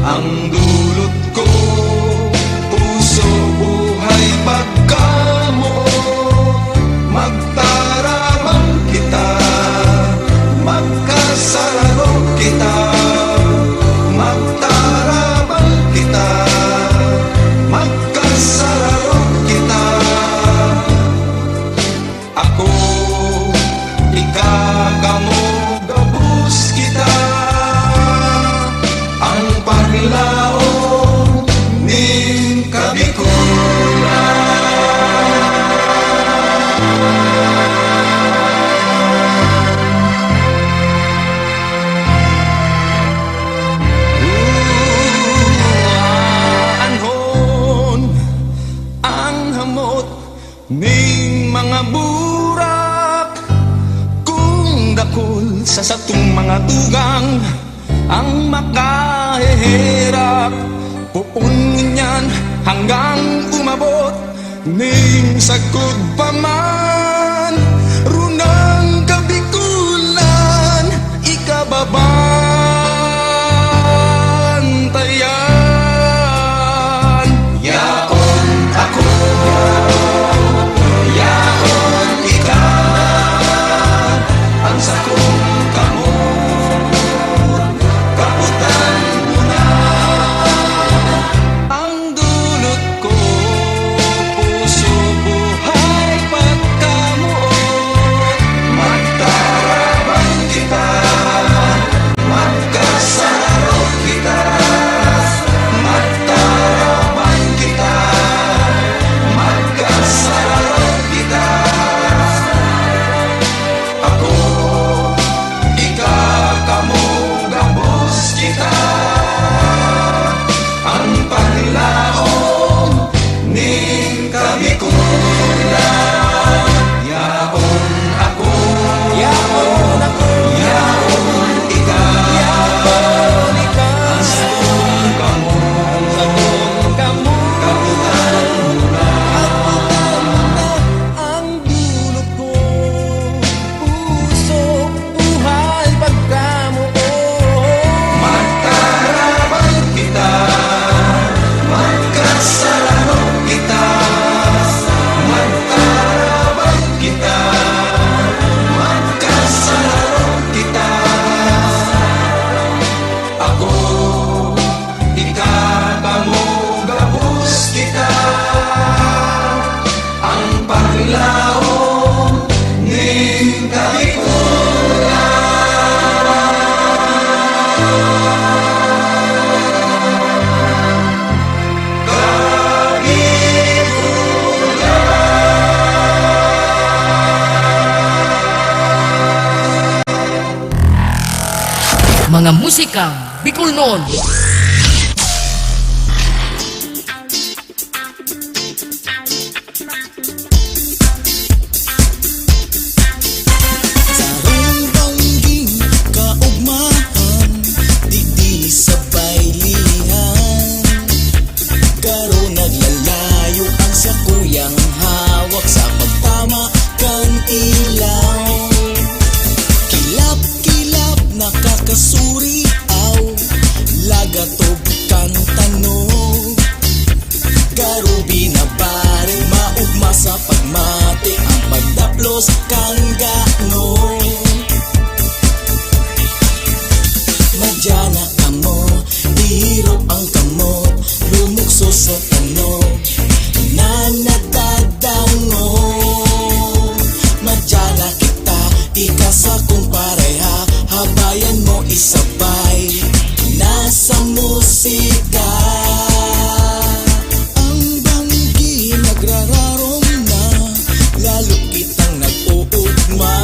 ang dulot ko puso buhay pagkamo magtaramang kita magkasararo kita magtaramang kita magkasararo kita ako ikagamo gabus kita ang paglaong ning kabikulan. Anhon ang hamot ning mga burak kung dakol sa satong mga tugang ang makaheherap pupunin yan hanggang umabot ning sagod pa man runang kabikulan ikababantayan yaon ako yaon ikaw ang sakong kamo kaputan mo na ang dulot ko puso buhay pagkamuot magtarabang kita magkasararo kita magtarabang kita magkasararo kita ako ikakamo gabos kita ang paglaong ning kabikulan yaon ako yaon ikaw ang sakong kamo kaputan mo na Ang dulot ko, puso, buhay, pagkamuot magtarabang kita magkasararo kita magtarabang kita magkasararo kita ako ikakamo gabus kita ang paglaong ning kabikulan. Mga musikang Bicolnon. Sarong bangging kaugmahan digdi sabay lihan karo naglalayo ang sakuyang hawak sa pagtama kan ilaw kilap-kilap nakakasuri aw lagatob kan tanog karo binabari maugma sa pagmati ang pagdaplos kang ganon madyana kamo ihirop ang kamot lumukso sa tanog na natadaw madyana kita ikasa kong pareha habayan mo isabay nasa musika ang banggi nagrararong na lalo kitang nag-uugma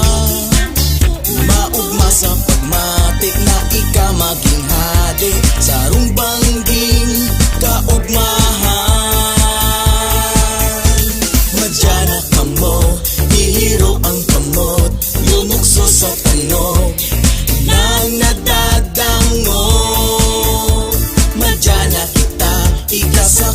maugma sa pagmati na ika maging hadi sa rumbangging kaugmahan madyana kamo ihiro ang kamot lumukso sa tanog nang nadadango madyana kita ikasa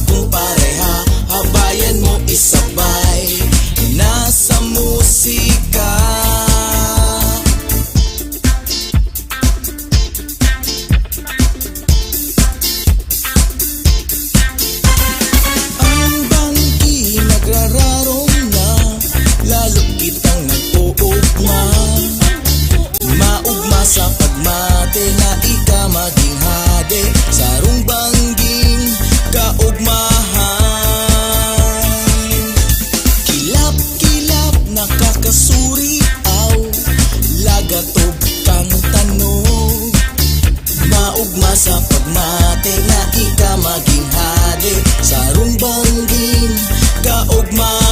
Kaugma sa pagmate na ika maging hade sa rumbangging kaugmahan.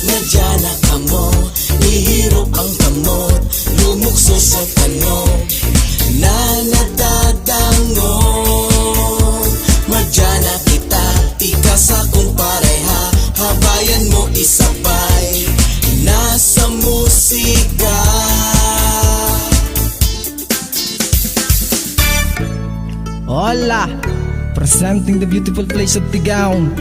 Nadyana ka mo, ihirop ang kamot, lumukso sa tanog na natadangon. Madyana kita, ika sa kong pareha, habayan mo isabay nasa musika. Hola, presenting the beautiful place of Tigaon.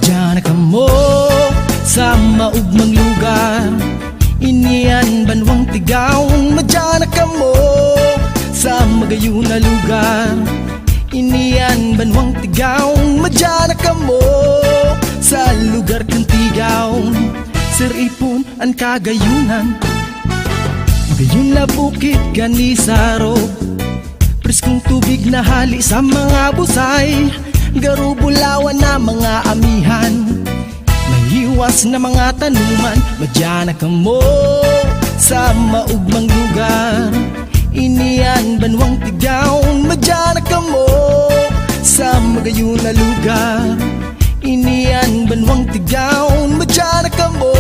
Diyan ka mo sa maugmang lugar, inian banwang Tigaon. Madyan ka mo sa magayon na lugar, inian banwang Tigaon. Madyan ka mo sa lugar kang Tigaon. Sir Ipon ang kagayunan, magayon na bukit kanisaro, preskong tubig na hali sa mga busay, garubulawan na mga amihan, mahiwas na mga tanuman. Madyan ka mo sa maugmang lugar, inian banwang Tigaon. Madyan ka mo sa magayon na lugar, inian banwang Tigaon. Madyan ka mo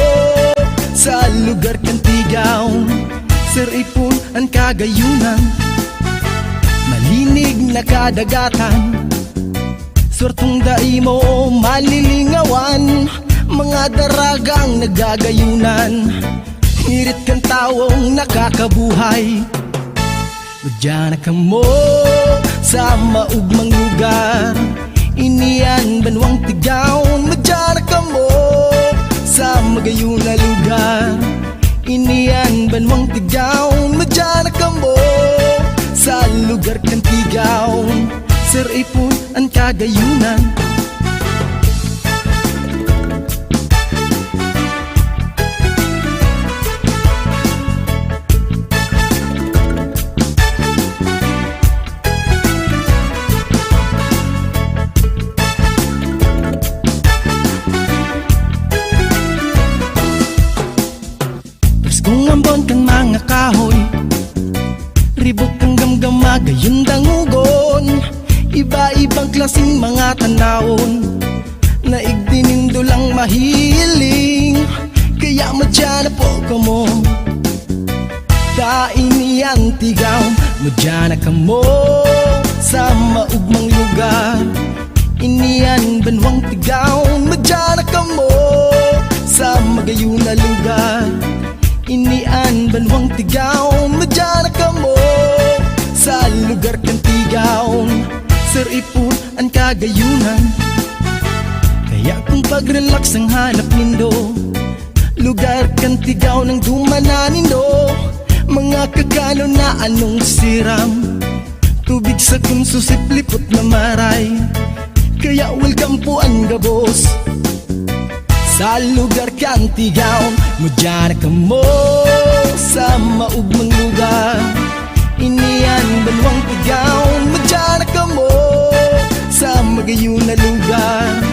sa lugar kang Tigaon. Sir Ipon ang kagayunan, malinig na kadagatan, swertong daimo malilingawan, mga daragang nagagayunan, ngirit kang tawong nakakabuhay. Madyan ka mo sa maugmang lugar, inian banwang Tigaon. Madyan ka mo sa magayon na lugar, inian banwang Tigaon. Madyan ka mo sa lugar kang Tigaon. Sir Ipon ang kagayunan, preskong ambon kang mga kahoy, ribot kang gamgama gayon dangugon. Iba-ibang klaseng mga tanawon, na igdinindo lang mahiling, kaya madyan na po ka mo. Kainian Tigaon, madyan ka mo sa maugmang lugar, inian banwang Tigaon. Madyan ka mo sa magayon na lugar, inian banwang Tigaon. Madyan ka mo sa lugar kang Tigaon. Sir Ipon ang kagayunan, kaya kung pag-relax ang hanap nindo, lugar kang Tigaon ang dumananindo. Mga kagano na anong siram, tubig sa kunsusip lipot na maray, kaya welcome po ang gabos sa lugar kang Tigaon. Madyan ka mo sa maugmang lugar, inian banwang Tigaon. Madyan ka mo sa magayon na lugar,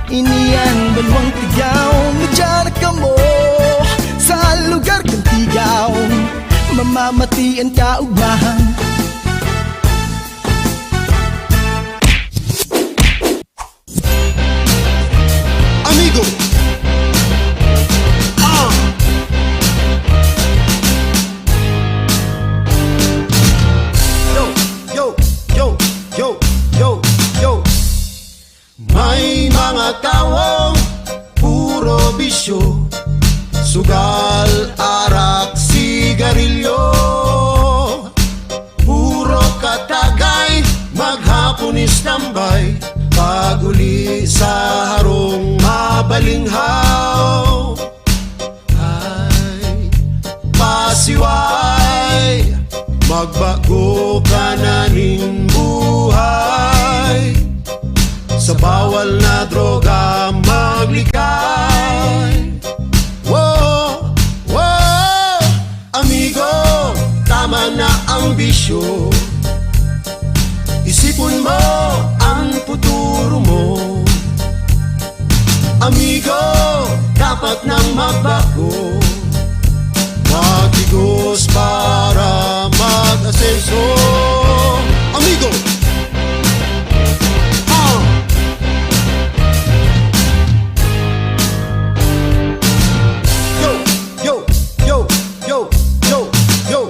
inian banwang Tigaon. Madyan ka mo sa lugar kang Tigaon, mamamati ang kaugmahan. Amigo, may mga tawong puro bisyo, sugal, arak, sigarilyo, puro katagay, maghapon istambay, paguli sa harong mabalinghaw. Ay, pasiway, magbago ka na ning buhay, sa bawal na droga maglikay. Whoa, whoa, amigo, tama na ang bisyo. Isipon mo ang futuro mo. Amigo, dapat nang magbago. Matigos para mag-asenso. Amigo! Yo, yo, yo, yo, yo, yo.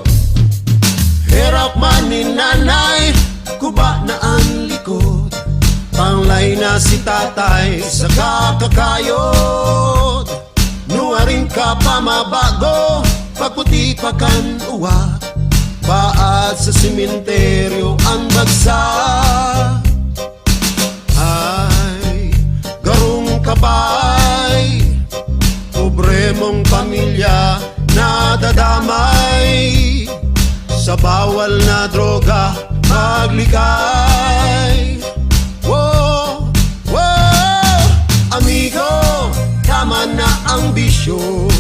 Hirap man ni nanay, kuba na ang likod. Panglay na si tatay sa kakakayod. Nuwarin ka pa mabago, pagputi pa kan uwa. Baat sa simenteryo ang bagsak. Ay, garong kabay, pobre mong pamilya nadadamay. Sa bawal na droga maglikay. Wow, wow, amigo, tama na ang bisyo.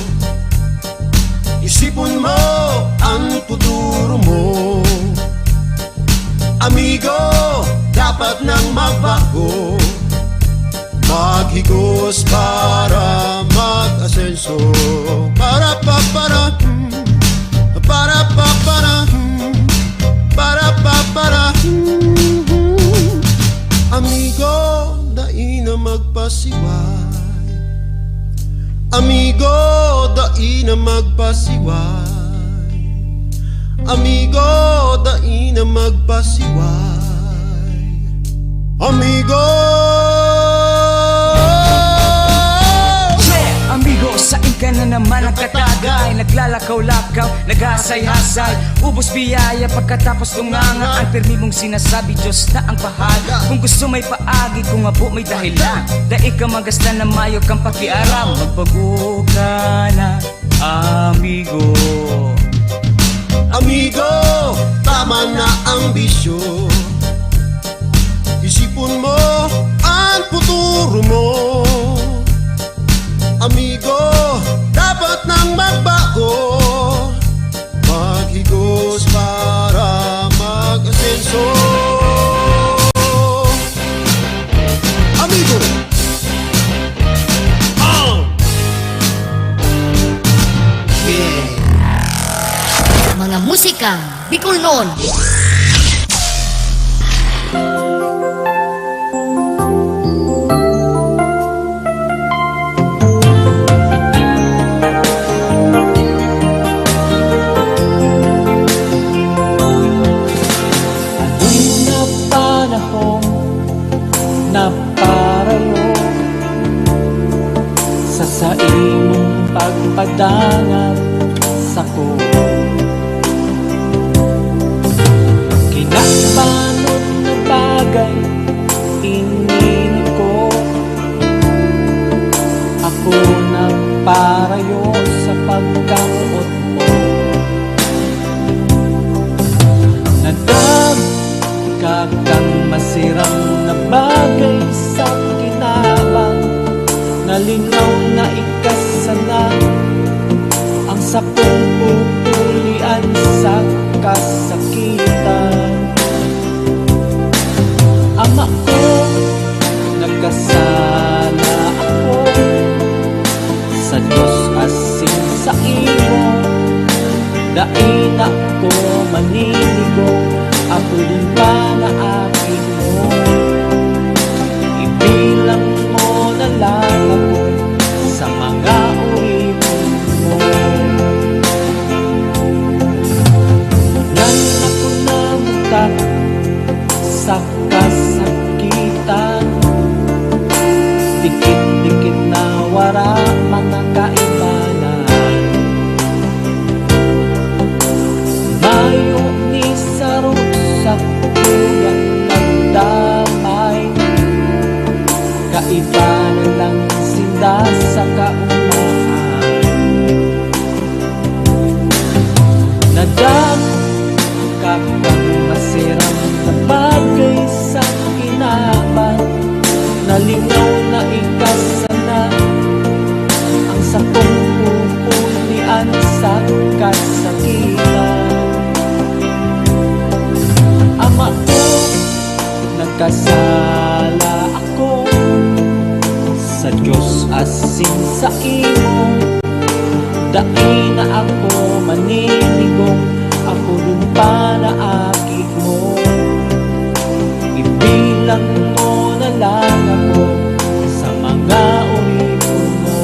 Isipon mo ang futuro mo. Amigo, dapat nang magbago. Maghigos para mag-asenso. Para pa para, para pa para, para pa para. Amigo, dai na magpasiway. Amigo, dai na magpasiway. Amigo, dai na magpasiway. Amigo! Yeah, amigo, saan ka na naman ang katagay? Naglalakaw-lakaw, nag-asay-hasay, ubos biyaya pagkatapos tunganga. Ang permi mong sinasabi, Diyos na ang bahala. Kung gusto may paagi, kung abo may dahilan. Dahil ka magasta na mayo kang pakiaram. Magbago ka na, amigo. Amigo, tama na ang bisyo. Isipon mo ang futuro mo. Amigo, dapat nang magbago. Maghigos para mag-asenso. Amigo! Mga musika Bicol noon. Sa imong pagpadangan sako, kinabanot na bagay ininin ko. Ako nagparayo sa pagkaot mo. Nagkakang masiram na bagay sa kinabang. Nalinaw na ikasana ang sakong pupulian sa kasakitan. Ama ko, nagkasala ako sa Diyos asin sa imo. Dain ako maninigo, ako din ba na akin mo? Ibilang mo na lang ako sa mga uripon mo. Nan ako namutak sa kasakitan, dikit-dikit na wala mga kaibanan. Mayo ni sarok sa tuyang nagdamay, kaiba na lang sinda sa kaumahan. Nagkakang masirang na bagay sa kinaban. Nalinaw na ikasana ang sakong pupulian sa kasakitan. nagkasala ako sa Diyos asin sa imo. Dai na ako maninigong, ako dun pa na akik mo. Ibilang mo na lang ako sa mga uripon mo.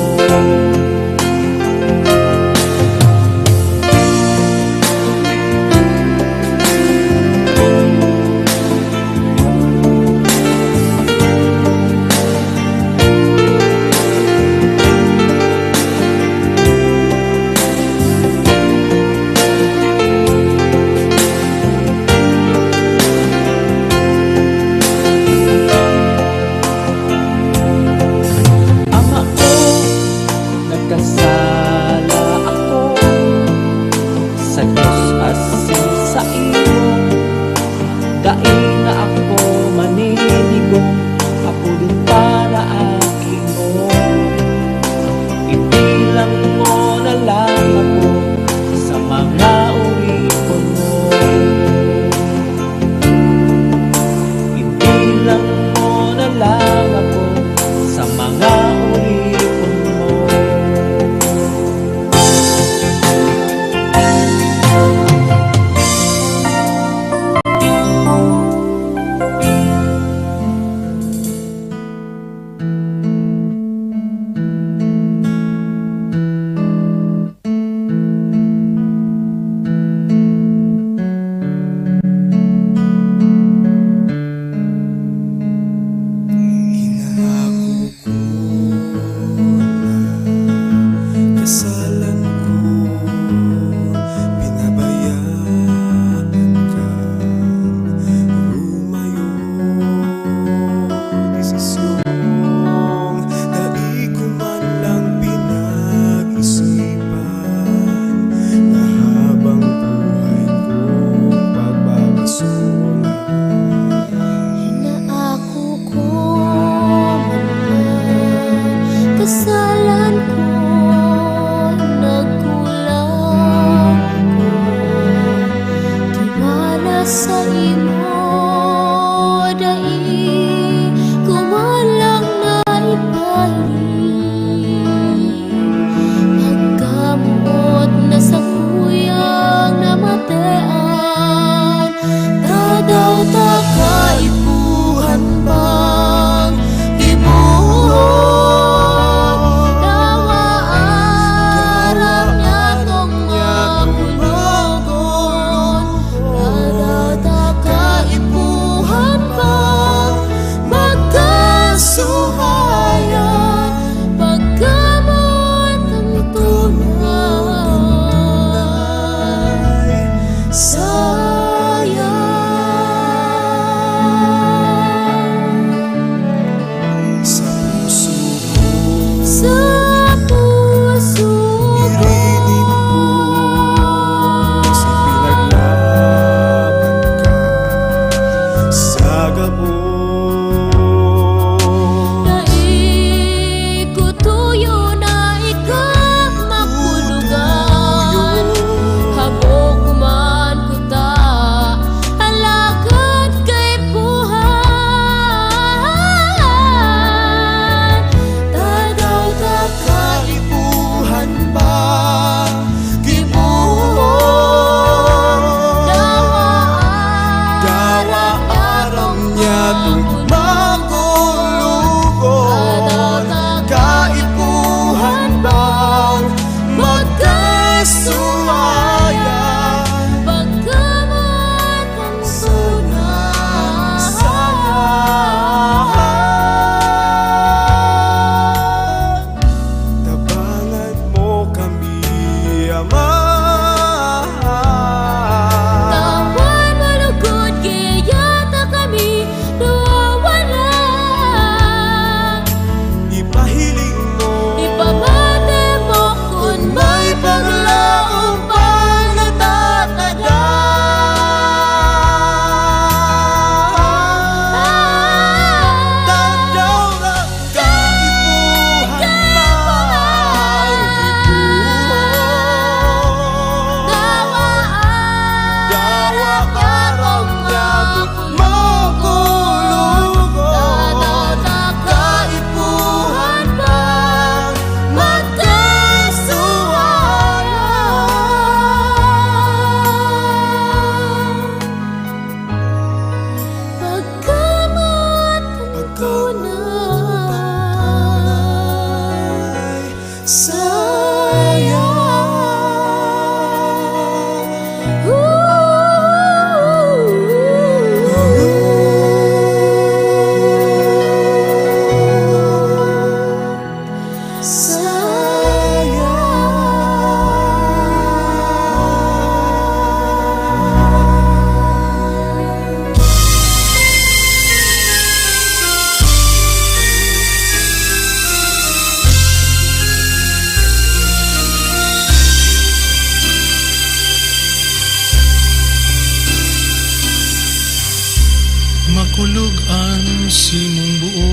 kulugan simong buo.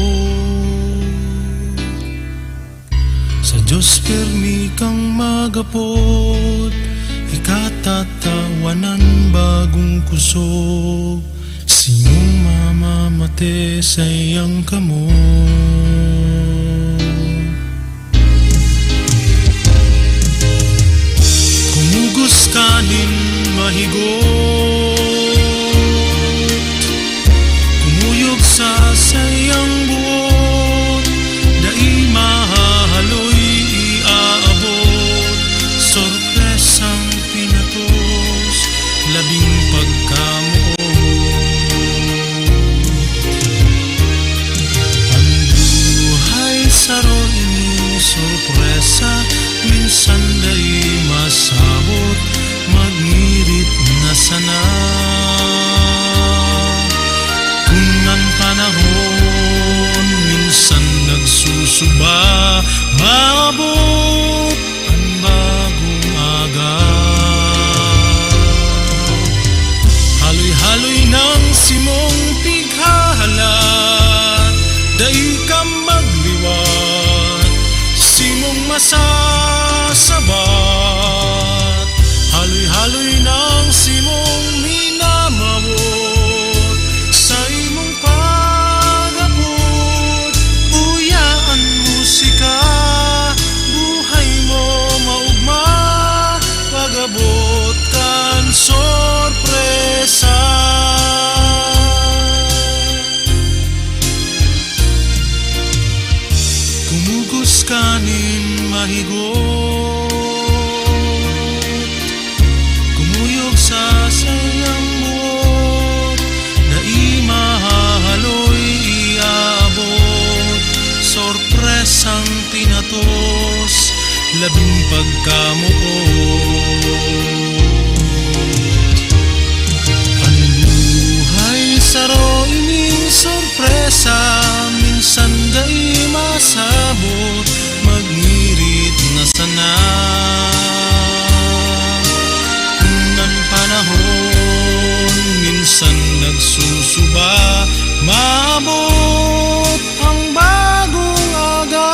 Sa Diyos permi kang magapot, ikatatawanan bagong kusog. Simong mamamate sa iyang kamo. Kumugos kanin mahigot, kumuyog sa sayang buot, dai mahaloy iaabot, sorpresang pinatos, labing pagkamuot. Ang buhay saron ining sorpresa, minsan dai masabot, magngirit na sana. Kung ang panahon minsan nagsusuba, maabot ang bagong aga. Haloy-haloy ng simong tighahalat, dai ka magliwat, simong masasabat. Haloy-haloy ng simong minamawot, sa imong pag-abot, uyaan musika, buhay mo maugma, pag-abot kan sorpresa. Kumugos kanin mahigot, kumuyog sa sayang buot, dai mahaloy iabot, sorpresang pinatos, labing pagkamuot. Ang buhay saro ining sorpresa, minsan dai masabot, magngirit na sana. Ang panahon minsan nagsusuba, maabot ang bagong aga.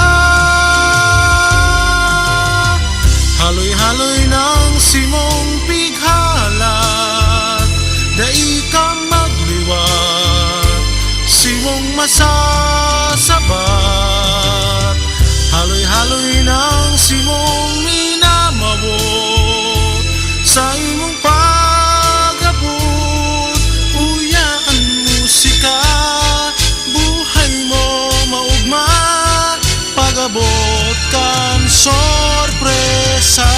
Haloy-haloy ng simong pighalat, dai ka magliwat, simong masasabat. Haloy-haloy ng simong minamawot, sa imong pag-abot, uyaan musika, buhay mo maugma, pag-abot kan sorpresa.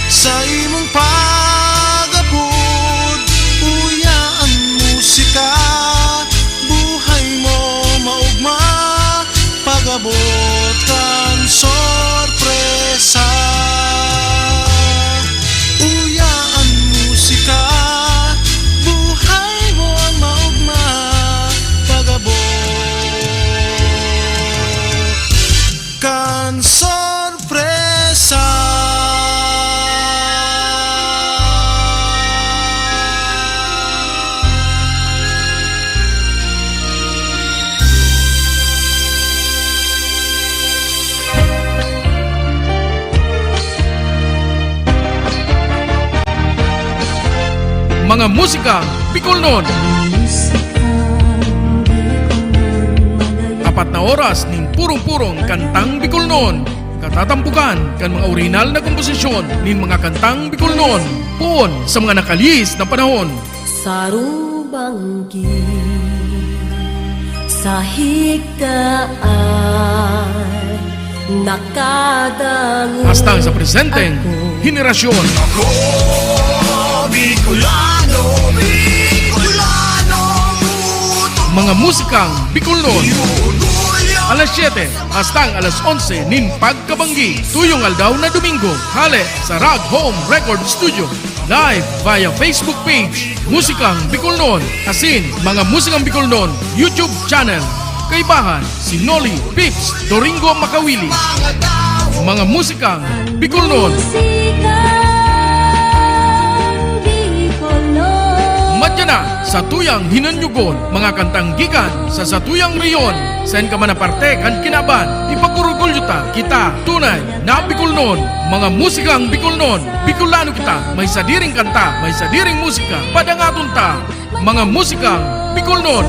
Sa imong pag-abot, uyaan musika, buhay mo maugma, pag-abot kan sorpresa. Uyaan musika, buhay mo maugma, pag-abot kan sorpresa. Mga musika Bicolnon. 4 na oras ning purong-purong kantang Bicolnon. Katatampukan kan mga original na komposisyon nin mga kantang Bicolnon. Puon sa mga nakalis na panahon. Sarubanggi sa higdaan, nakadangon Hastang sa presenteng henerasyon. Bicolano, Bicolano, Mga musikang Bicolnon. Alas 7 hastang alas 11 nin pagkabanggi. Tuyong aldaw na Domingo. Hale sa Rag Home Record Studio. Live via Facebook page Musikang Bicolnon. Asin mga Musikang Bicolnon YouTube channel. Kaibahan si Noli Pips Doringo Makawili. Mga Musikang Bicolnon. sa tuyang hinanyugon, mga kantang gikan sa tuyang riyon. Sen ka man aparte kan kinaban, ipagurugulyo ta kita tunay na Bicolnon, mga musikang Bicolnon. Bicolano kita, may sadiring kanta, may sadiring musika, padangaton ta, mga musikang Bicolnon.